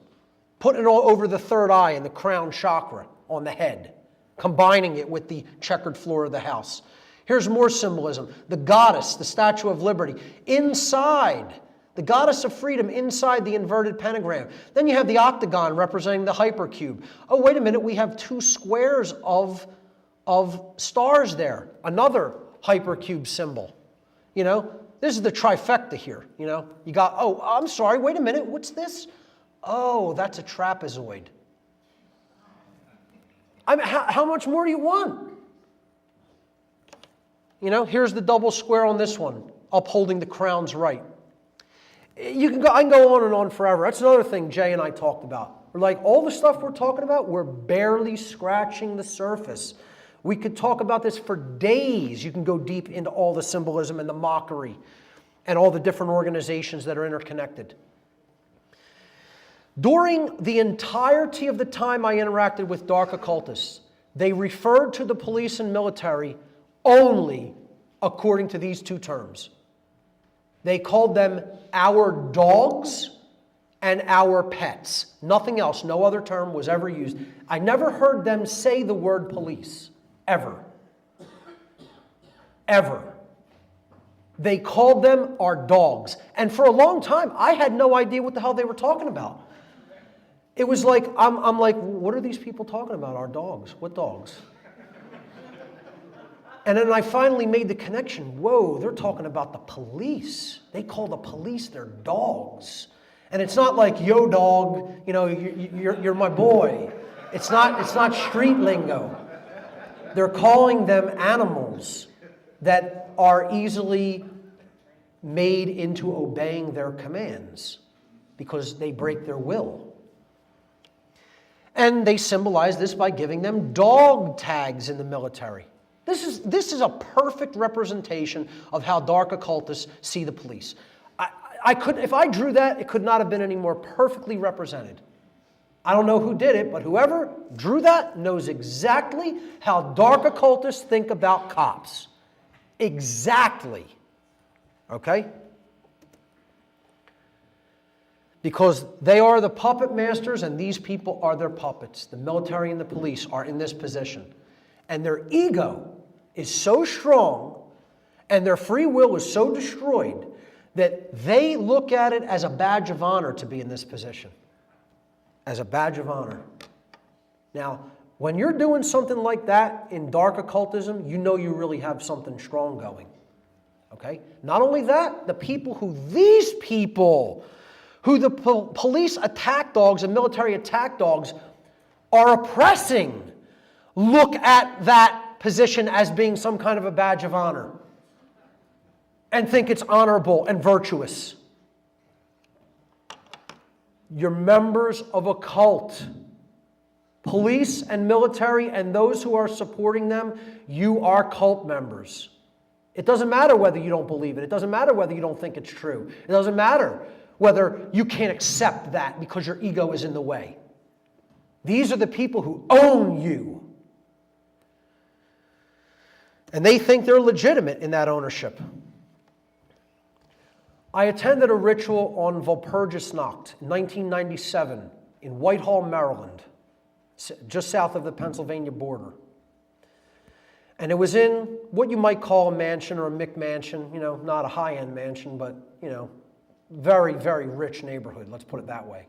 putting it all over the third eye and the crown chakra on the head, combining it with the checkered floor of the house. Here's more symbolism. The goddess, the Statue of Liberty, inside, the goddess of freedom inside the inverted pentagram. Then you have the octagon representing the hypercube. Oh, wait a minute, we have two squares of stars there. Another hypercube symbol. You know, this is the trifecta here. You know, you got, oh, I'm sorry, wait a minute, what's this? Oh, that's a trapezoid. I mean, how much more do you want? You know, here's the double square on this one, upholding the crown's right. I can go on and on forever. That's another thing Jay and I talked about. We're like, all the stuff we're talking about, we're barely scratching the surface. We could talk about this for days. You can go deep into all the symbolism and the mockery and all the different organizations that are interconnected. During the entirety of the time I interacted with dark occultists, they referred to the police and military only according to these two terms. They called them our dogs and our pets. Nothing else, no other term was ever used. I never heard them say the word police, ever. Ever. They called them our dogs. And for a long time, I had no idea what the hell they were talking about. It was like, I'm like, what are these people talking about, our dogs? What dogs? And then I finally made the connection. Whoa, they're talking about the police. They call the police their dogs. And it's not like, yo dog, you know, you're my boy. It's not street lingo. They're calling them animals that are easily made into obeying their commands because they break their will. And they symbolize this by giving them dog tags in the military. This is a perfect representation of how dark occultists see the police. If I drew that, it could not have been any more perfectly represented. I don't know who did it, but whoever drew that knows exactly how dark occultists think about cops. Exactly. Okay? Because they are the puppet masters and these people are their puppets. The military and the police are in this position. And their ego is so strong and their free will is so destroyed that they look at it as a badge of honor to be in this position. As a badge of honor. Now, when you're doing something like that in dark occultism, you know you really have something strong going. Okay? Not only that, these people who the police attack dogs and military attack dogs are oppressing, look at that position as being some kind of a badge of honor and think it's honorable and virtuous. You're members of a cult. Police and military and those who are supporting them, you are cult members. It doesn't matter whether you don't believe it. It doesn't matter whether you don't think it's true. It doesn't matter whether you can't accept that because your ego is in the way. These are the people who own you. And they think they're legitimate in that ownership. I attended a ritual on Walpurgisnacht in 1997 in Whitehall, Maryland, just south of the Pennsylvania border. And it was in what you might call a mansion or a McMansion, you know, not a high-end mansion, but, you know, very, very rich neighborhood, let's put it that way.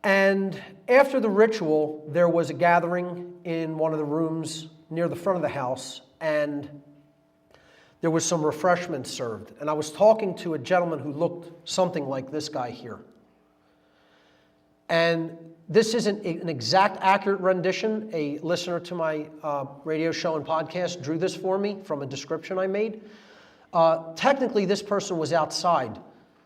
And after the ritual, there was a gathering in one of the rooms near the front of the house, and there was some refreshments served. And I was talking to a gentleman who looked something like this guy here. And this isn't an exact accurate rendition. A listener to my radio show and podcast drew this for me from a description I made. Technically, this person was outside.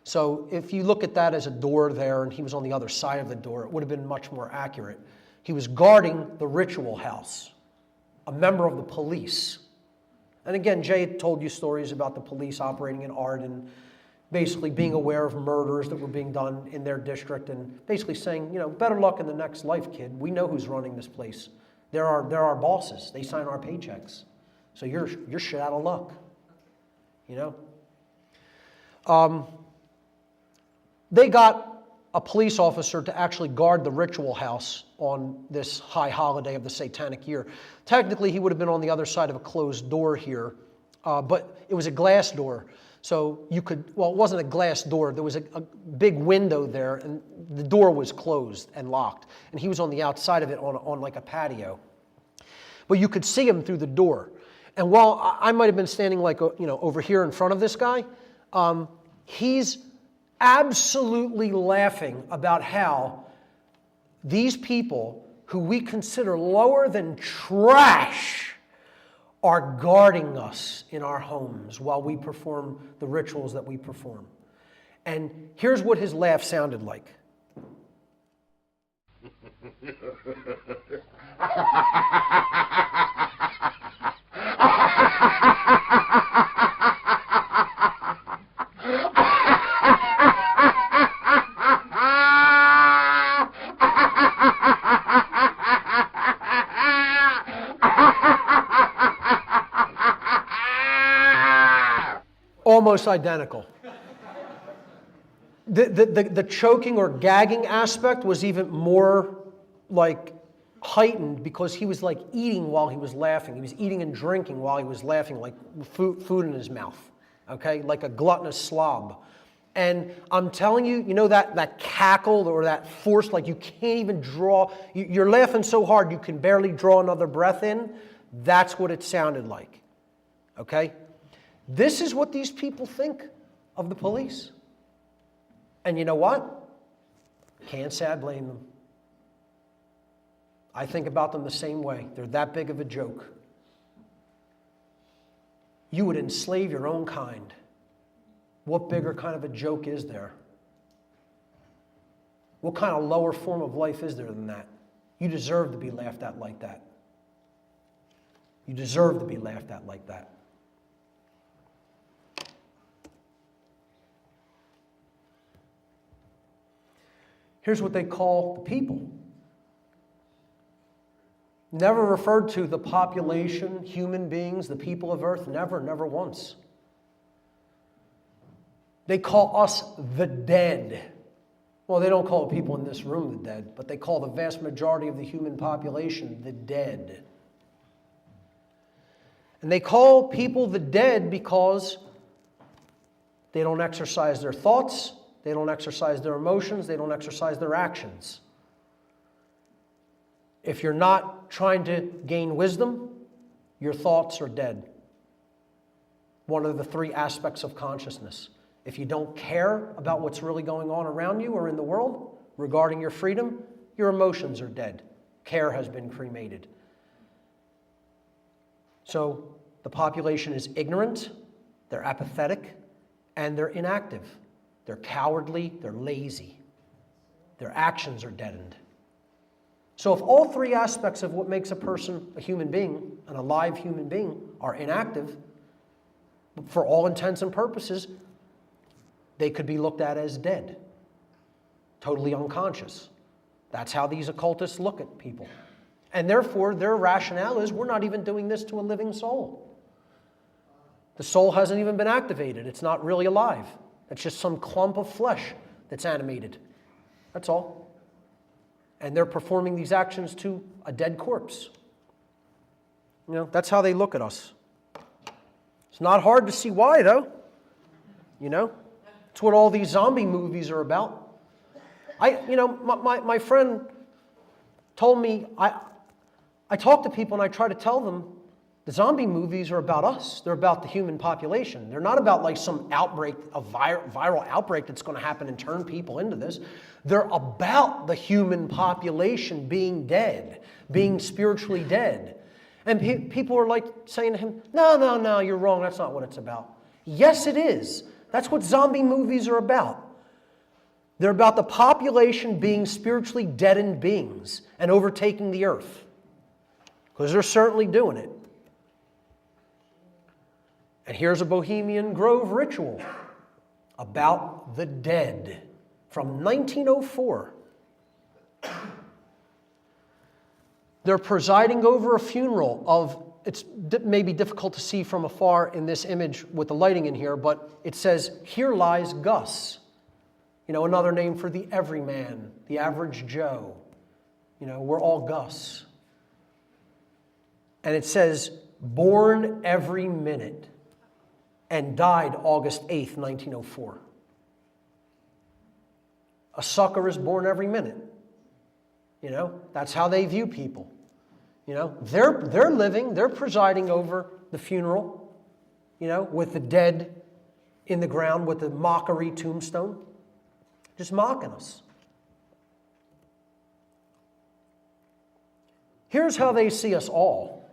So if you look at that as a door there and he was on the other side of the door, it would have been much more accurate. He was guarding the ritual house, a member of the police. And again, Jay told you stories about the police operating in art and basically being aware of murders that were being done in their district and basically saying, you know, better luck in the next life, kid. We know who's running this place. They're our bosses. They sign our paychecks. So you're shit out of luck. You know? They got a police officer to actually guard the ritual house on this high holiday of the Satanic year. Technically, he would have been on the other side of a closed door here, but it was a glass door. So you could, well, it wasn't a glass door. There was a big window there, and the door was closed and locked. And he was on the outside of it on like a patio. But you could see him through the door. And while I might have been standing like, you know, over here in front of this guy, he's absolutely laughing about how these people who we consider lower than trash, are guarding us in our homes while we perform the rituals that we perform. And here's what his laugh sounded like. Almost identical. The choking or gagging aspect was even more like heightened because he was like eating while he was laughing. He was eating and drinking while he was laughing, like food in his mouth, okay? Like a gluttonous slob. And I'm telling you, you know that cackle or that force, like you can't even draw, you're laughing so hard you can barely draw another breath in. That's what it sounded like, okay? This is what these people think of the police. And you know what? Can't say I blame them. I think about them the same way. They're that big of a joke. You would enslave your own kind. What bigger kind of a joke is there? What kind of lower form of life is there than that? You deserve to be laughed at like that. You deserve to be laughed at like that. Here's what they call the people. Never referred to the population, human beings, the people of earth, never once. They call us the dead. Well, they don't call the people in this room the dead, but they call the vast majority of the human population the dead. And they call people the dead because they don't exercise their thoughts, they don't exercise their emotions, they don't exercise their actions. If you're not trying to gain wisdom, your thoughts are dead. One of the three aspects of consciousness. If you don't care about what's really going on around you or in the world regarding your freedom, your emotions are dead. Care has been cremated. So the population is ignorant, they're apathetic, and they're inactive. They're cowardly, they're lazy. Their actions are deadened. So if all three aspects of what makes a person a human being, an alive human being, are inactive, for all intents and purposes, they could be looked at as dead, totally unconscious. That's how these occultists look at people. And therefore, their rationale is, we're not even doing this to a living soul. The soul hasn't even been activated. It's not really alive. It's just some clump of flesh that's animated. That's all. And they're performing these actions to a dead corpse. You know, that's how they look at us. It's not hard to see why, though. You know, it's what all these zombie movies are about. My friend told me, I talk to people and I try to tell them the zombie movies are about us. They're about the human population. They're not about like some outbreak, a viral outbreak that's going to happen and turn people into this. They're about the human population being dead, being spiritually dead. And people are like saying to him, no, you're wrong. That's not what it's about. Yes, it is. That's what zombie movies are about. They're about the population being spiritually deadened beings and overtaking the earth. Because they're certainly doing it. And here's a Bohemian Grove ritual about the dead from 1904. They're presiding over a funeral of, it's maybe difficult to see from afar in this image with the lighting in here, but it says, "Here lies Gus." You know, another name for the everyman, the average Joe. You know, we're all Gus. And it says, "Born every minute," and died August 8th, 1904. A sucker is born every minute. You know, that's how they view people. You know, they're living, they're presiding over the funeral, you know, with the dead in the ground with the mockery tombstone. Just mocking us. Here's how they see us all.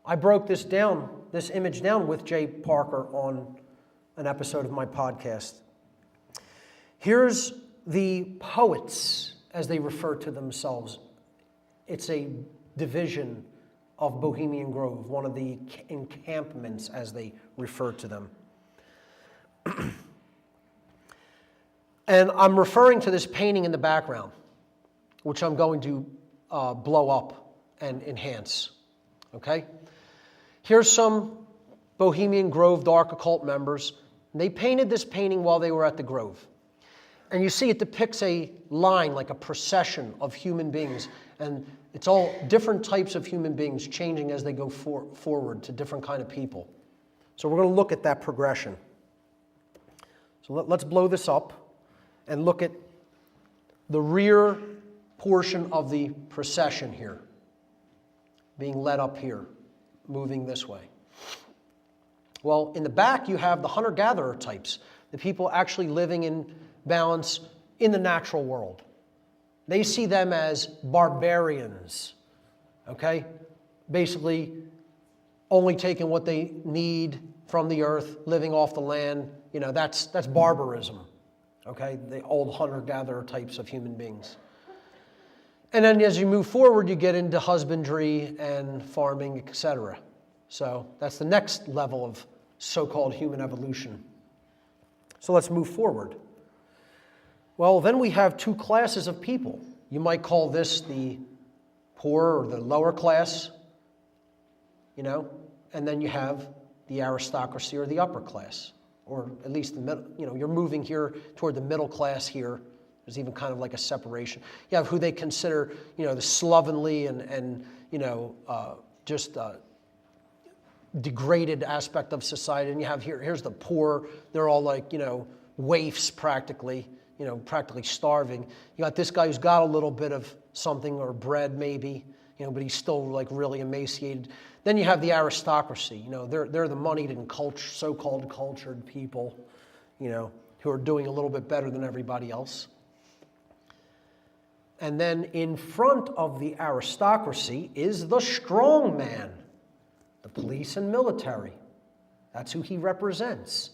I broke this image down with Jay Parker on an episode of my podcast. Here's the poets, as they refer to themselves. It's a division of Bohemian Grove, one of the encampments, as they refer to them. And I'm referring to this painting in the background, which I'm going to blow up and enhance. Okay? Here's some Bohemian Grove Dark Occult members. They painted this painting while they were at the Grove. And you see it depicts a line, like a procession of human beings. And it's all different types of human beings changing as they go forward to different kind of people. So we're going to look at that progression. So let's blow this up and look at the rear portion of the procession here, being led up here, moving this way. Well, in the back you have the hunter-gatherer types, the people actually living in balance in the natural world. They see them as barbarians, okay? Basically, only taking what they need from the earth, living off the land. You know, that's barbarism, okay? The old hunter-gatherer types of human beings. And then as you move forward, you get into husbandry and farming, etc. So that's the next level of so-called human evolution. So let's move forward. Well, then we have two classes of people. You might call this the poor or the lower class, you know, and then you have the aristocracy or the upper class, or at least the middle. You know, you're moving here toward the middle class here. There's even kind of like a separation. You have who they consider, you know, the slovenly and you know, just degraded aspect of society. And you have here's the poor. They're all like, you know, waifs practically. You know, practically starving. You got this guy who's got a little bit of something or bread maybe, you know, but he's still like really emaciated. Then you have the aristocracy. You know, they're the moneyed and so-called cultured people, you know, who are doing a little bit better than everybody else. And then in front of the aristocracy is the strong man, the police and military. That's who he represents.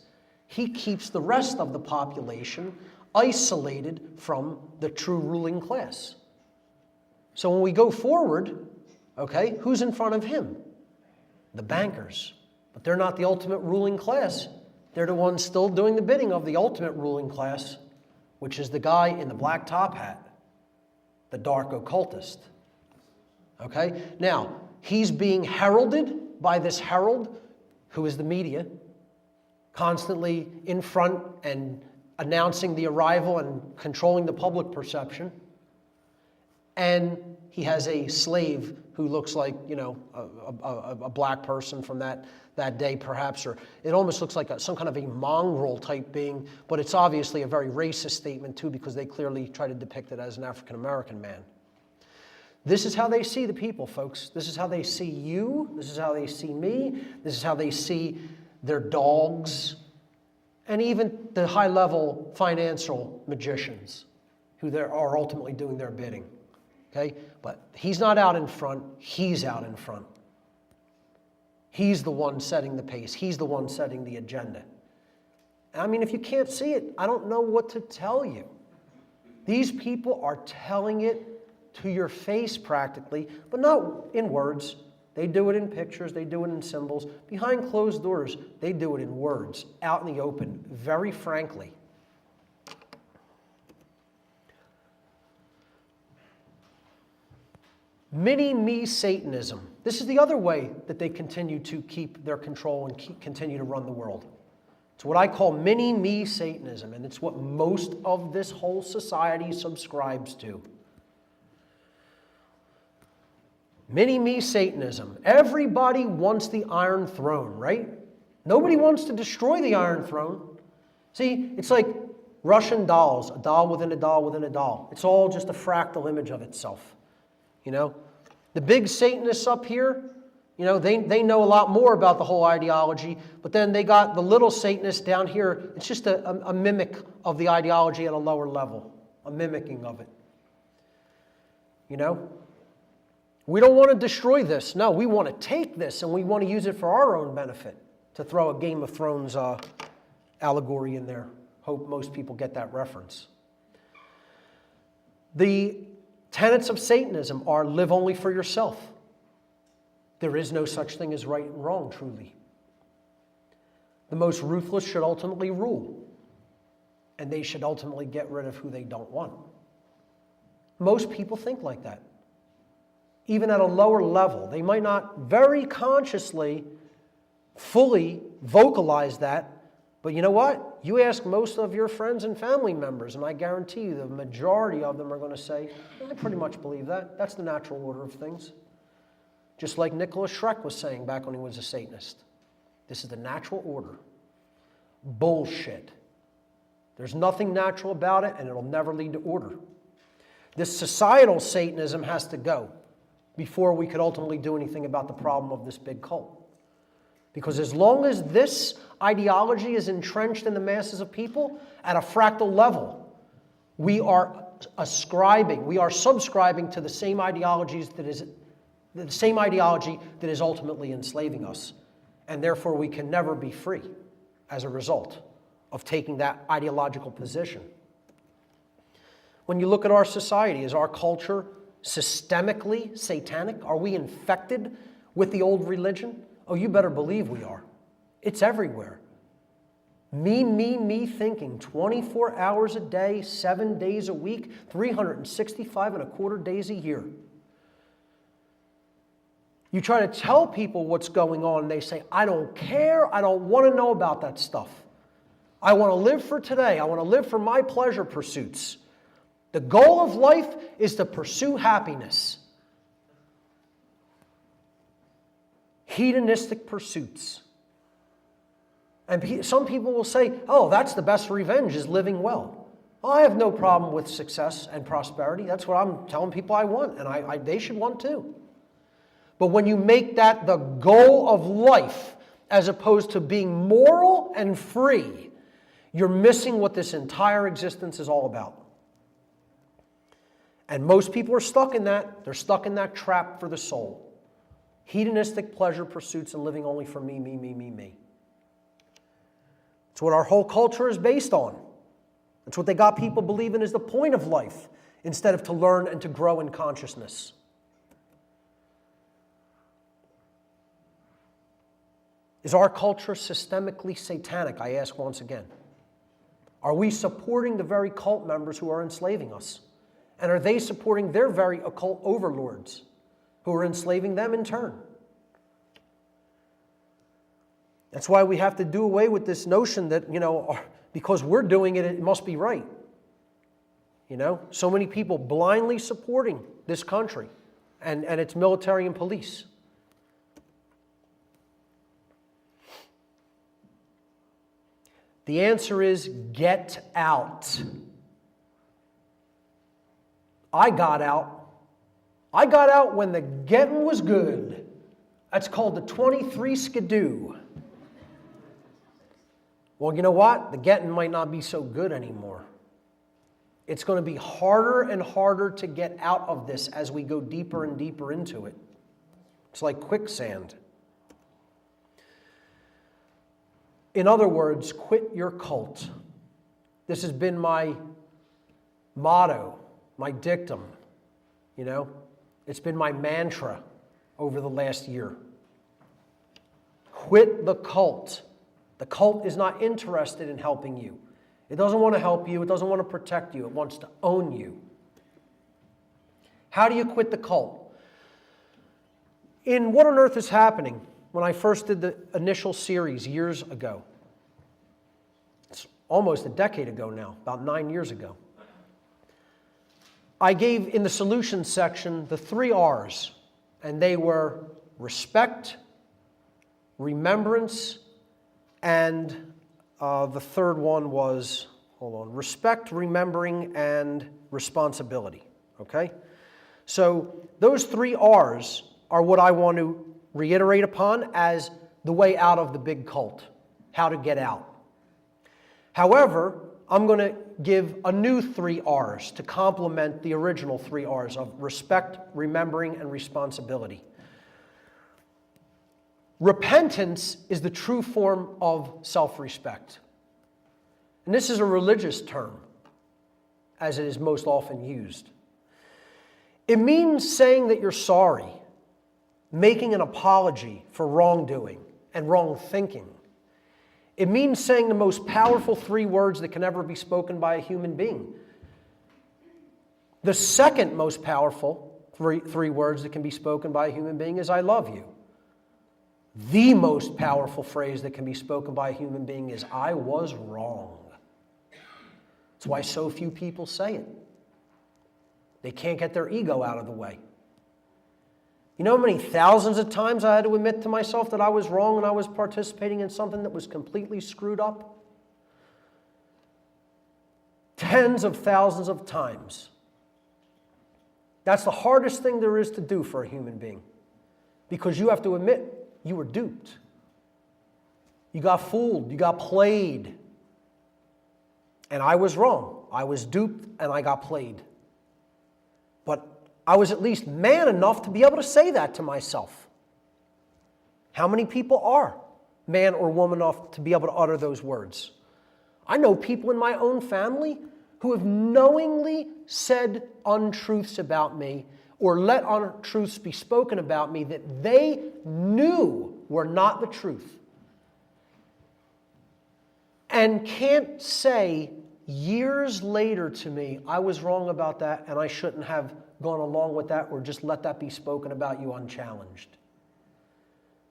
He keeps the rest of the population isolated from the true ruling class. So when we go forward, okay, who's in front of him? The bankers. But they're not the ultimate ruling class. They're the ones still doing the bidding of the ultimate ruling class, which is the guy in the black top hat, the dark occultist. Okay? Now, he's being heralded by this herald, who is the media, constantly in front and announcing the arrival and controlling the public perception. And he has a slave who looks like, you know, a black person from that day perhaps, or it almost looks like some kind of a mongrel type being, but it's obviously a very racist statement too, because they clearly try to depict it as an African-American man. This is how they see the people, folks. This is how they see you. This is how they see me. This is how they see their dogs, and even the high-level financial magicians who are ultimately doing their bidding, okay? But he's not out in front. He's out in front. He's the one setting the pace. He's the one setting the agenda. I mean, if you can't see it, I don't know what to tell you. These people are telling it to your face practically, but not in words. They do it in pictures, they do it in symbols. Behind closed doors, they do it in words, out in the open, very frankly. Mini-me Satanism. This is the other way that they continue to keep their control and continue to run the world. It's what I call mini-me Satanism, and it's what most of this whole society subscribes to. Mini-me Satanism. Everybody wants the Iron Throne, right? Nobody wants to destroy the Iron Throne. See, it's like Russian dolls, a doll within a doll within a doll. It's all just a fractal image of itself, you know? The big Satanists up here, you know, they know a lot more about the whole ideology, but then they got the little Satanists down here. It's just a mimic of the ideology at a lower level, a mimicking of it, you know? We don't want to destroy this. No, we want to take this and we want to use it for our own benefit, to throw a Game of Thrones allegory in there. Hope most people get that reference. The tenets of Satanism are live only for yourself. There is no such thing as right and wrong, truly. The most ruthless should ultimately rule, and they should ultimately get rid of who they don't want. Most people think like that. Even at a lower level, they might not very consciously, fully vocalize that, but you know what? You ask most of your friends and family members, and I guarantee you the majority of them are going to say, I pretty much believe that. That's the natural order of things. Just like Nicholas Schreck was saying back when he was a Satanist. This is the natural order. Bullshit. There's nothing natural about it, and it'll never lead to order. This societal Satanism has to go before we could ultimately do anything about the problem of this big cult. Because as long as this ideology is entrenched in the masses of people at a fractal level, we are subscribing to the same ideology that is ultimately enslaving us. And therefore we can never be free as a result of taking that ideological position. When you look at our society, is our culture systemically satanic? Are we infected with the old religion? Oh, you better believe we are. It's everywhere. Me thinking 24 hours a day, 7 days a week, 365 and a quarter days a year. You try to tell people what's going on, and they say, I don't care, I don't want to know about that stuff. I want to live for today. I want to live for my pleasure pursuits. The goal of life is to pursue happiness. Hedonistic pursuits. And some people will say, oh, that's the best revenge, is living well. Well, I have no problem with success and prosperity. That's what I'm telling people I want, and they should want too. But when you make that the goal of life, as opposed to being moral and free, you're missing what this entire existence is all about. And most people are stuck in that. They're stuck in that trap for the soul. Hedonistic pleasure pursuits and living only for me. It's what our whole culture is based on. It's what they got people believing is the point of life, instead of to learn and to grow in consciousness. Is our culture systemically satanic? I ask once again. Are we supporting the very cult members who are enslaving us? And are they supporting their very occult overlords who are enslaving them in turn? That's why we have to do away with this notion that, because we're doing it, it must be right. So many people blindly supporting this country and its military and police. The answer is get out. I got out. I got out when the getting was good. That's called the 23 skidoo. Well, you know what? The getting might not be so good anymore. It's going to be harder and harder to get out of this as we go deeper and deeper into it. It's like quicksand. In other words, quit your cult. This has been my motto, my dictum, It's been my mantra over the last year. Quit the cult. The cult is not interested in helping you. It doesn't want to help you. It doesn't want to protect you. It wants to own you. How do you quit the cult? In What on Earth is Happening, when I first did the initial series years ago, it's almost a decade ago now, about 9 years ago, I gave in the solutions section the 3 R's, and they were respect, remembrance, and the third one was, respect, remembering, and responsibility, okay? So those 3 R's are what I want to reiterate upon as the way out of the big cult, how to get out. However, I'm going to give a new 3 R's to complement the original 3 R's of respect, remembering, and responsibility. Repentance is the true form of self-respect. And this is a religious term, as it is most often used. It means saying that you're sorry, making an apology for wrongdoing and wrong thinking. It means saying the most powerful 3 words that can ever be spoken by a human being. The second most powerful three words that can be spoken by a human being is, I love you. The most powerful phrase that can be spoken by a human being is, I was wrong. That's why so few people say it. They can't get their ego out of the way. You know how many thousands of times I had to admit to myself that I was wrong and I was participating in something that was completely screwed up? Tens of thousands of times. That's the hardest thing there is to do for a human being, because you have to admit you were duped. You got fooled. You got played. And I was wrong. I was duped and I got played. But I was at least man enough to be able to say that to myself. How many people are man or woman enough to be able to utter those words? I know people in my own family who have knowingly said untruths about me or let untruths be spoken about me that they knew were not the truth, and can't say years later to me, I was wrong about that and I shouldn't have gone along with that, or just let that be spoken about you unchallenged.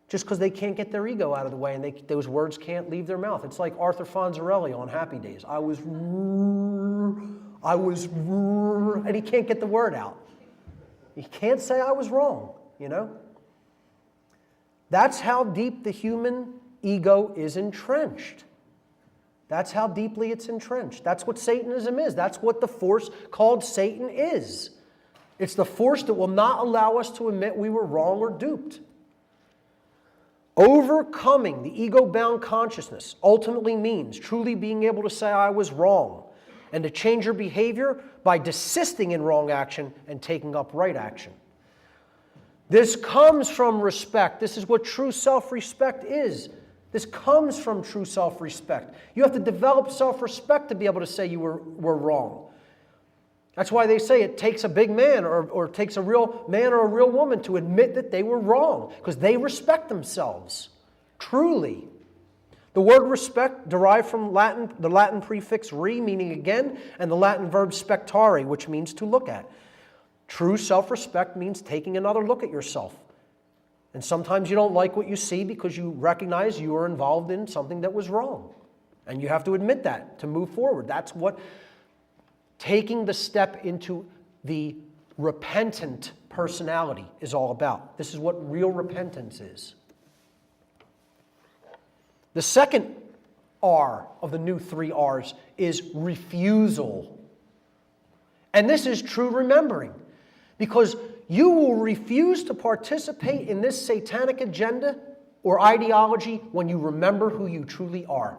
Just because they can't get their ego out of the way and those words can't leave their mouth. It's like Arthur Fonzarelli on Happy Days. I was, and he can't get the word out. He can't say I was wrong, you know? That's how deep the human ego is entrenched. That's how deeply it's entrenched. That's what Satanism is. That's what the force called Satan is. It's the force that will not allow us to admit we were wrong or duped. Overcoming the ego-bound consciousness ultimately means truly being able to say I was wrong, and to change your behavior by desisting in wrong action and taking up right action. This comes from respect. This is what true self-respect is. This comes from true self-respect. You have to develop self-respect to be able to say you were wrong. That's why they say it takes a big man or it takes a real man or a real woman to admit that they were wrong, because they respect themselves, truly. The word respect derived from the Latin prefix re, meaning again, and the Latin verb spectare, which means to look at. True self-respect means taking another look at yourself. And sometimes you don't like what you see because you recognize you are involved in something that was wrong. And you have to admit that to move forward. That's what taking the step into the repentant personality is all about. This is what real repentance is. The second R of the new 3 R's is refusal. And this is true remembering, because you will refuse to participate in this satanic agenda or ideology when you remember who you truly are,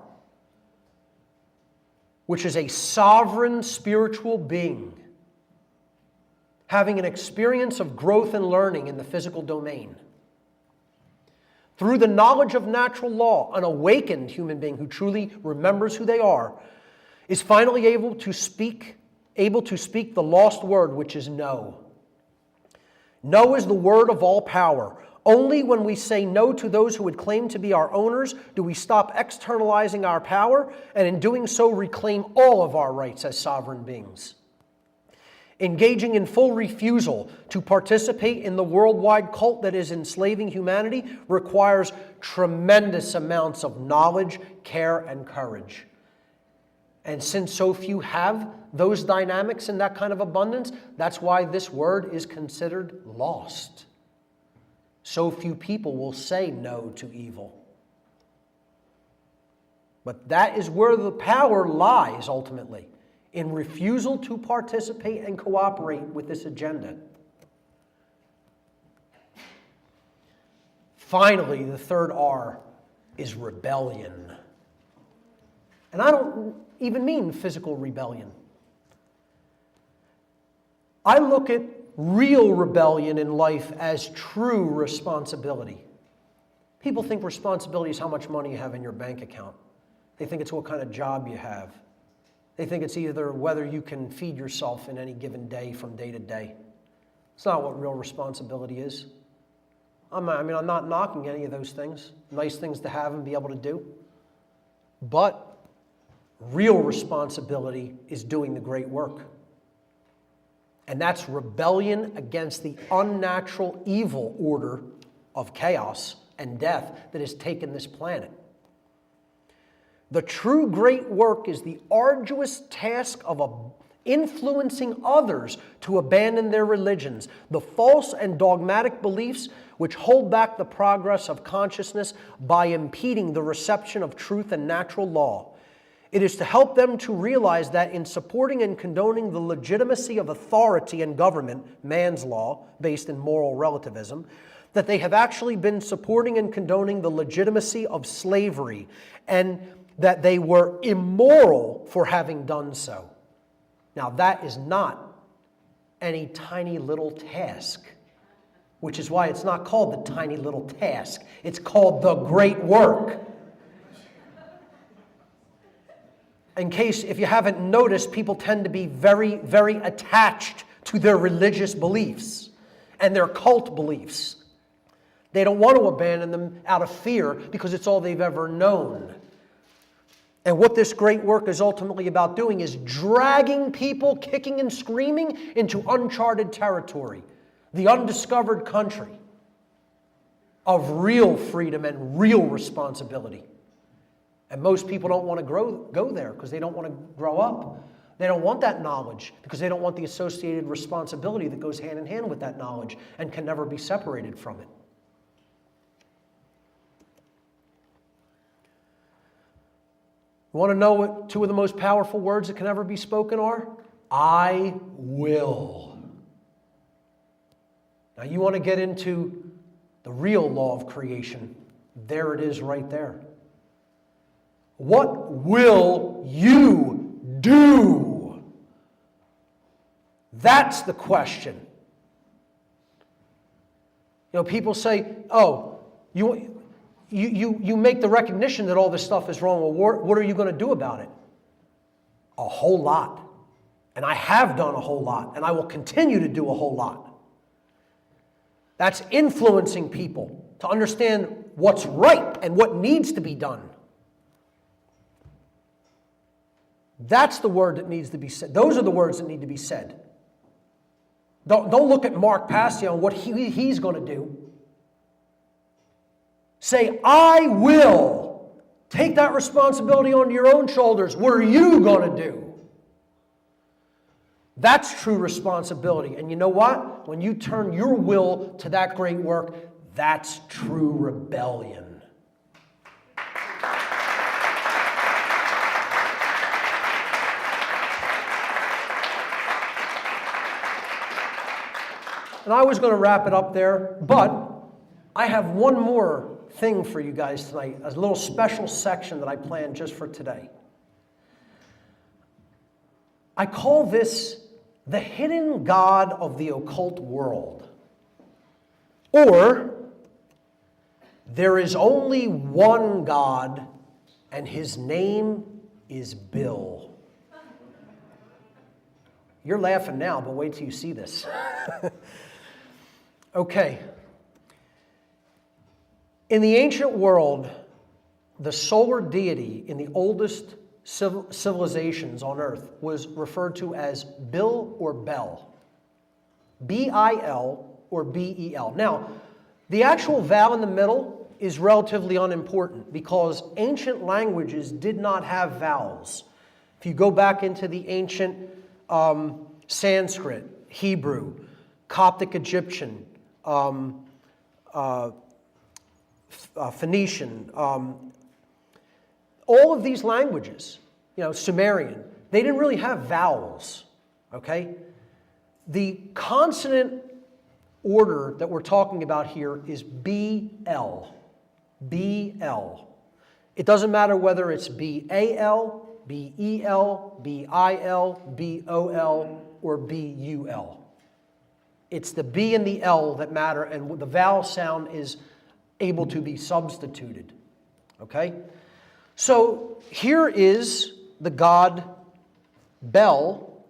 which is a sovereign spiritual being, having an experience of growth and learning in the physical domain. Through the knowledge of natural law, an awakened human being who truly remembers who they are is finally able to speak the lost word, which is no. No is the word of all power. Only when we say no to those who would claim to be our owners do we stop externalizing our power, and in doing so reclaim all of our rights as sovereign beings. Engaging in full refusal to participate in the worldwide cult that is enslaving humanity requires tremendous amounts of knowledge, care, and courage. And since so few have those dynamics in that kind of abundance, that's why this word is considered lost. So few people will say no to evil. But that is where the power lies ultimately, in refusal to participate and cooperate with this agenda. Finally, the third R is rebellion. And I don't even mean physical rebellion. I look at real rebellion in life as true responsibility. People think responsibility is how much money you have in your bank account. They think it's what kind of job you have. They think it's either whether you can feed yourself in any given day from day to day. It's not what real responsibility is. I'm not knocking any of those things. Nice things to have and be able to do. But real responsibility is doing the great work. And that's rebellion against the unnatural evil order of chaos and death that has taken this planet. The true great work is the arduous task of influencing others to abandon their religions, the false and dogmatic beliefs which hold back the progress of consciousness by impeding the reception of truth and natural law. It is to help them to realize that in supporting and condoning the legitimacy of authority and government, man's law, based in moral relativism, that they have actually been supporting and condoning the legitimacy of slavery, and that they were immoral for having done so. Now, that is not any tiny little task, which is why it's not called the tiny little task. It's called the great work. In case, if you haven't noticed, people tend to be very, very attached to their religious beliefs and their cult beliefs. They don't want to abandon them out of fear because it's all they've ever known. And what this great work is ultimately about doing is dragging people kicking and screaming into uncharted territory, the undiscovered country of real freedom and real responsibility. And most people don't want to go there because they don't want to grow up. They don't want that knowledge because they don't want the associated responsibility that goes hand in hand with that knowledge and can never be separated from it. You want to know what two of the most powerful words that can ever be spoken are? I will. Now you want to get into the real law of creation. There it is right there. What will you do? That's the question. You know, people say, oh, you make the recognition that all this stuff is wrong. Well, what are you going to do about it? A whole lot. And I have done a whole lot. And I will continue to do a whole lot. That's influencing people to understand what's right and what needs to be done. That's the word that needs to be said. Those are the words that need to be said. Don't look at Mark Passio and what he's going to do. Say, I will. Take that responsibility on your own shoulders. What are you going to do? That's true responsibility. And you know what? When you turn your will to that great work, that's true rebellion. And I was going to wrap it up there, but I have one more thing for you guys tonight, a little special section that I planned just for today. I call this the hidden God of the occult world. Or, there is only one God, and his name is Bill. You're laughing now, but wait till you see this. Okay. In the ancient world, the solar deity in the oldest civilizations on Earth was referred to as Bil or Bel. B-I-L or B-E-L. Now, the actual vowel in the middle is relatively unimportant because ancient languages did not have vowels. If you go back into the ancient Sanskrit, Hebrew, Coptic Egyptian, Phoenician, all of these languages, Sumerian, they didn't really have vowels, okay? The consonant order that we're talking about here is B-L. B-L. It doesn't matter whether it's B-A-L B-E-L, B-I-L, B-O-L, or B-U-L. It's the B and the L that matter, and the vowel sound is able to be substituted. Okay? So here is the god Bel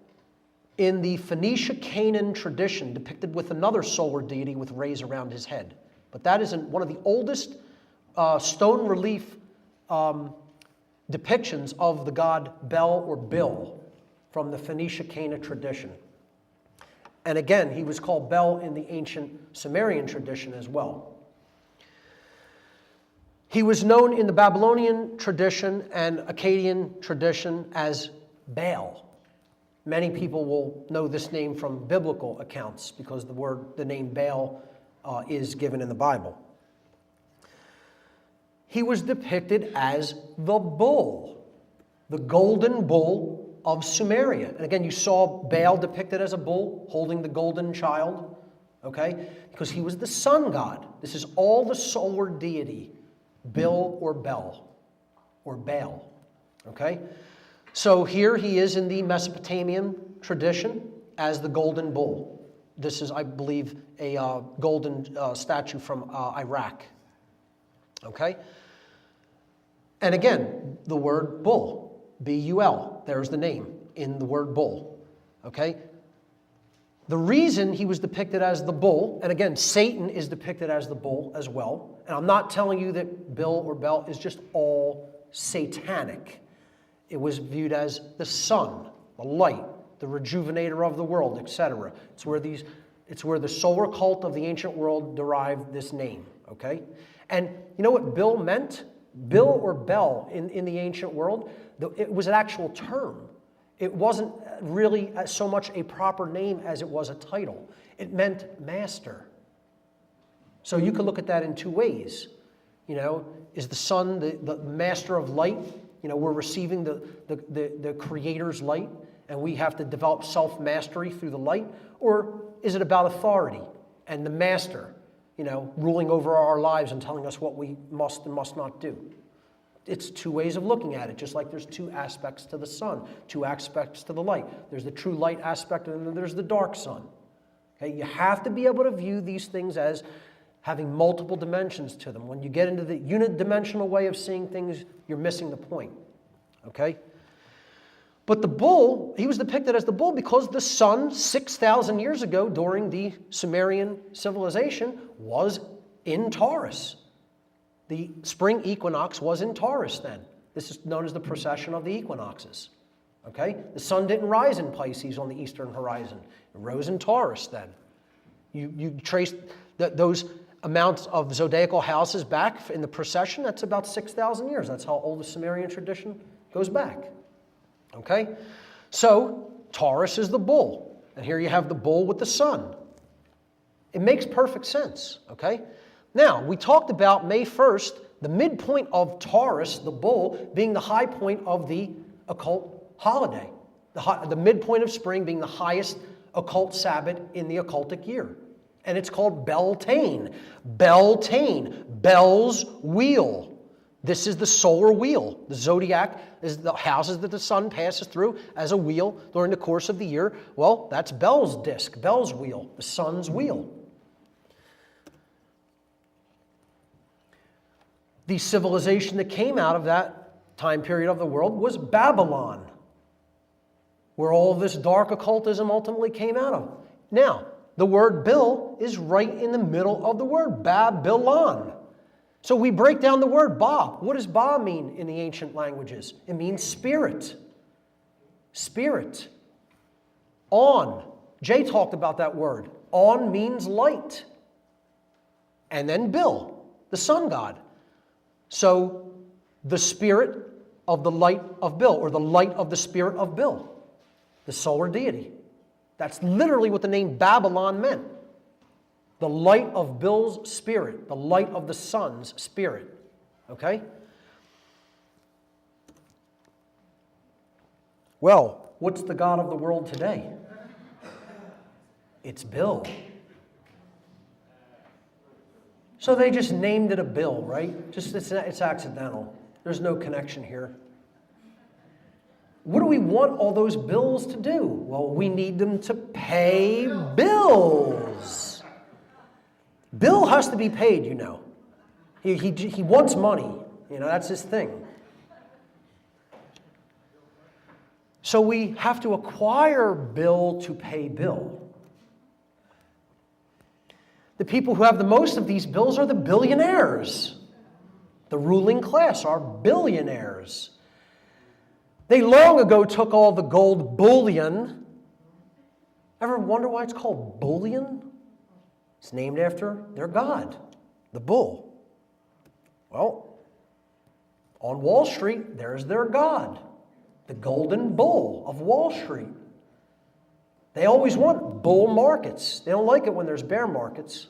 in the Phoenicia-Canaan tradition, depicted with another solar deity with rays around his head. But that is one of the oldest stone relief depictions of the god Bel or Bil from the Phoenicia-Canaan tradition. And again, he was called Bel in the ancient Sumerian tradition as well. He was known in the Babylonian tradition and Akkadian tradition as Baal. Many people will know this name from biblical accounts because the name Baal is given in the Bible. He was depicted as the bull, the golden bull of Sumeria. And again, you saw Baal depicted as a bull holding the golden child, okay? Because he was the sun god. This is all the solar deity, Bil or Bel, or Baal, okay? So here he is in the Mesopotamian tradition as the golden bull. This is, I believe, a golden statue from Iraq, okay? And again, the word bull, B-U-L, there's the name in the word bull, okay? The reason he was depicted as the bull, and again, Satan is depicted as the bull as well, and I'm not telling you that Bil or Bel is just all satanic. It was viewed as the sun, the light, the rejuvenator of the world, etc. It's where the solar cult of the ancient world derived this name, okay? And you know what Bil meant? Bil or Bel in the ancient world, it was an actual term. It wasn't really so much a proper name as it was a title. It meant master. So you could look at that in two ways. You know, is the sun the master of light? You know, we're receiving the Creator's light, and we have to develop self-mastery through the light? Or is it about authority and the master, you know, ruling over our lives and telling us what we must and must not do? It's two ways of looking at it, just like there's two aspects to the sun, two aspects to the light. There's the true light aspect, and then there's the dark sun. Okay? You have to be able to view these things as having multiple dimensions to them. When you get into the unidimensional way of seeing things, you're missing the point. Okay? But the bull, he was depicted as the bull because the sun 6,000 years ago during the Sumerian civilization was in Taurus. The spring equinox was in Taurus then. This is known as the precession of the equinoxes. Okay? The sun didn't rise in Pisces on the eastern horizon. It rose in Taurus then. You trace those amounts of zodiacal houses back in the precession, that's about 6,000 years. That's how old the Sumerian tradition goes back. Okay? So, Taurus is the bull. And here you have the bull with the sun. It makes perfect sense. Okay? Now, we talked about May 1st, the midpoint of Taurus, the bull, being the high point of the occult holiday. The midpoint of spring being the highest occult Sabbath in the occultic year. And it's called Beltane. Beltane, Bel's wheel. This is the solar wheel. The zodiac is the houses that the sun passes through as a wheel during the course of the year. Well, that's Bel's disk, Bel's wheel, the sun's wheel. The civilization that came out of that time period of the world was Babylon, where all of this dark occultism ultimately came out of. Now, the word Bil is right in the middle of the word, Babylon. So we break down the word Ba. What does Ba mean in the ancient languages? It means spirit. Spirit. On. Jay talked about that word. On means light. And then Bil, the sun god. So the spirit of the light of Bil, or the light of the spirit of Bil, the solar deity. That's literally what the name Babylon meant. The light of Bil's spirit, the light of the sun's spirit. Okay? Well, what's the god of the world today? It's Bil. So they just named it a Bil, right? Just it's accidental. There's no connection here. what do we want all those bills to do? Well, we need them to pay bills. Bill has to be paid, you know. He wants money. You know, that's his thing. So we have to acquire bill to pay bill. The people who have the most of these bills are the billionaires. The ruling class are billionaires. They long ago took all the gold bullion. Ever wonder why it's called bullion? It's named after their god, the bull. Well, on Wall Street, there's their god, the golden bull of Wall Street. They always want bull markets. They don't like it when there's bear markets.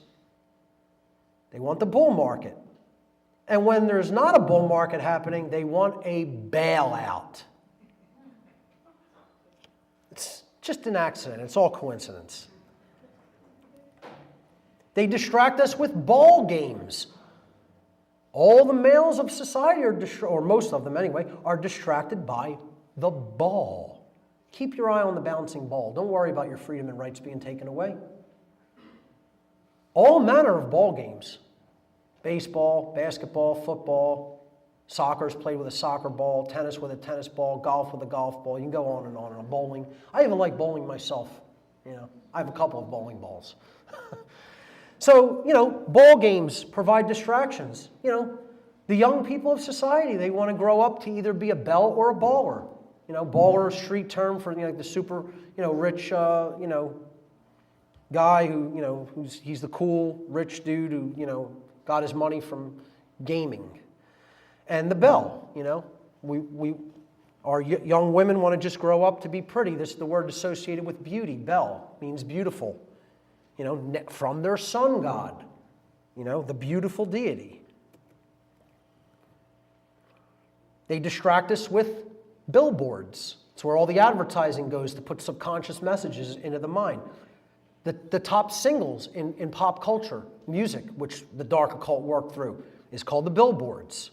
They want the bull market. And when there's not a bull market happening, they want a bailout. It's just an accident. It's all coincidence. They distract us with ball games. All the males of society are, or most of them anyway, are distracted by the ball. Keep your eye on the bouncing ball. Don't worry about your freedom and rights being taken away. All manner of ball games. Baseball, basketball, football, soccer's played with a soccer ball, tennis with a tennis ball, golf with a golf ball. You can go on and on. And bowling. I even like bowling myself. You know, I have a couple of bowling balls. So, you know, ball games provide distractions. You know, the young people of society, they want to grow up to either be a belle or a baller. You know, baller, street term for, you know, the super, you know, rich, you know, guy who, you know, he's the cool, rich dude who, you know, got his money from gaming. And the belle, you know, our young women want to just grow up to be pretty. This is the word associated with beauty. Belle means beautiful. You know, from their sun god, you know, the beautiful deity. They distract us with billboards. It's where all the advertising goes to put subconscious messages into the mind. The top singles in pop culture, music, which the dark occult worked through, is called the billboards.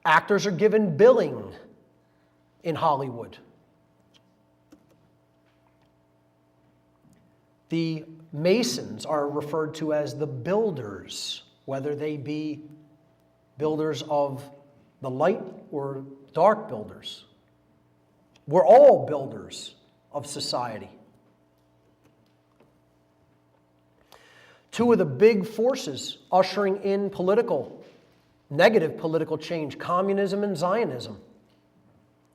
Actors are given billing in Hollywood. The Masons are referred to as the builders, whether they be builders of the light or dark builders. We're all builders of society. Two of the big forces ushering in negative political change, communism and Zionism.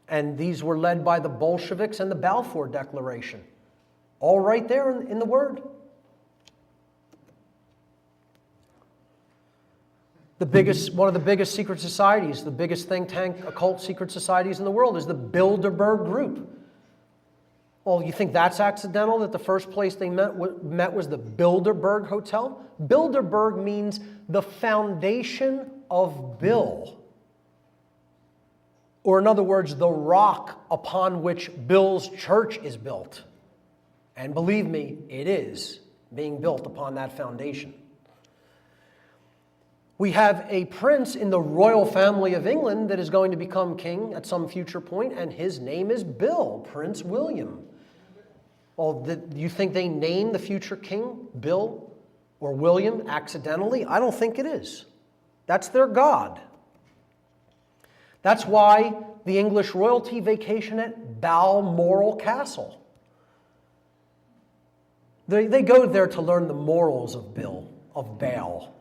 And these were led by the Bolsheviks and the Balfour Declaration. All right there in the Word. One of the biggest secret societies, the biggest think tank, occult secret societies in the world is the Bilderberg Group. Well, you think that's accidental that the first place they met was the Bilderberg Hotel? Bilderberg means the foundation of Bill. Or in other words, the rock upon which Bill's church is built. And believe me, it is being built upon that foundation. We have a prince in the royal family of England that is going to become king at some future point, and his name is Bill, Prince William. Well, do you think they named the future king Bill or William accidentally? I don't think it is. That's their god. That's why the English royalty vacation at Balmoral Castle. They go there to learn the morals of Baal.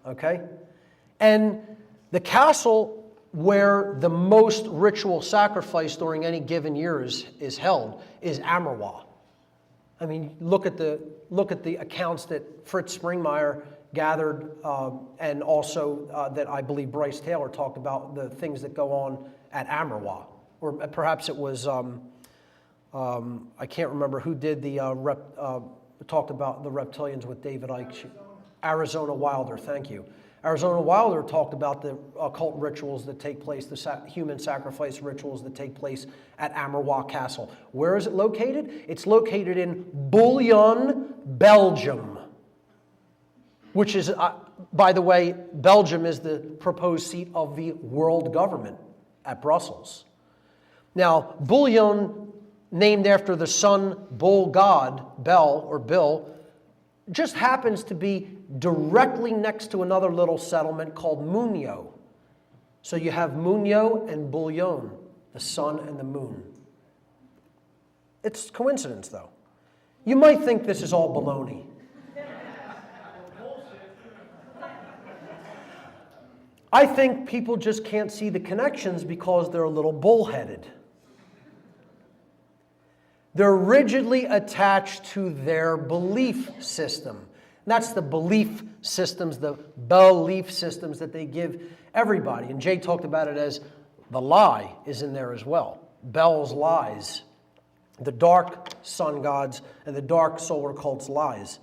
Okay? And the castle where the most ritual sacrifice during any given year is held is Amerwa. I mean, look at the accounts that Fritz Springmeier gathered, and also that I believe Bryce Taylor talked about the things that go on at Amerwa. Or perhaps it was, I can't remember who did talked about the reptilians with David Icke. Arizona Wilder, thank you. Arizona Wilder talked about the occult rituals that take place, the human sacrifice rituals that take place at Amerwa Castle. Where is it located? It's located in Boulogne, Belgium, which is, by the way, Belgium is the proposed seat of the world government. at Brussels. Now, Bouillon, named after the sun bull god, Bel or Bill, just happens to be directly next to another little settlement called Munio. So you have Munio and Bouillon, the sun and the moon. It's coincidence, though. You might think this is all baloney. I think people just can't see the connections because they're a little bullheaded. They're rigidly attached to their belief system. And that's the belief systems, the belief systems that they give everybody. And Jay talked about it as the lie is in there as well. Bel's lies. The dark sun gods and the dark solar cult's lies.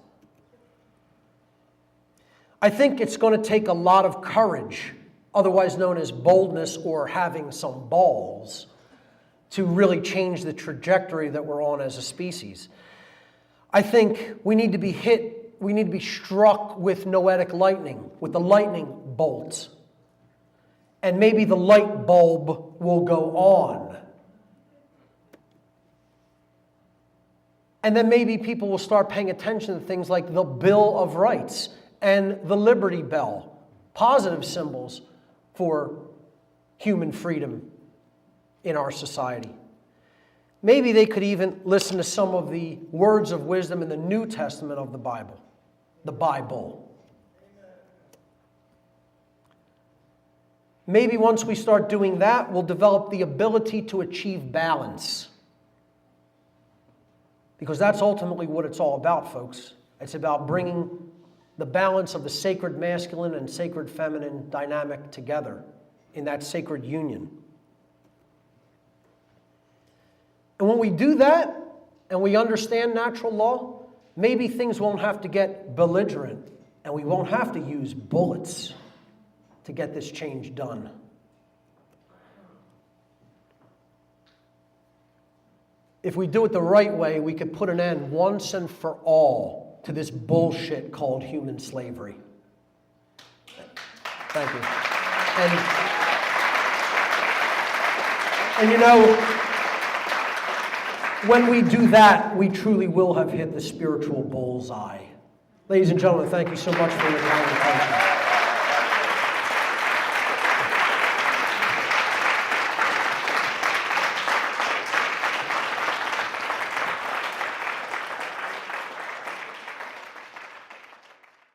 I think it's going to take a lot of courage, otherwise known as boldness or having some balls, to really change the trajectory that we're on as a species. I think we need to be struck with noetic lightning, with the lightning bolts. And maybe the light bulb will go on. And then maybe people will start paying attention to things like the Bill of Rights and the Liberty Bell, positive symbols for human freedom in our society. Maybe they could even listen to some of the words of wisdom in the New Testament of the Bible, the Bible. Maybe once we start doing that, we'll develop the ability to achieve balance. Because that's ultimately what it's all about, folks. It's about bringing the balance of the sacred masculine and sacred feminine dynamic together in that sacred union. And when we do that, and we understand natural law, maybe things won't have to get belligerent, and we won't have to use bullets to get this change done. If we do it the right way, we could put an end once and for all to this bullshit called human slavery. Thank you. And you know, when we do that, we truly will have hit the spiritual bullseye. Ladies and gentlemen, thank you so much for your time and attention.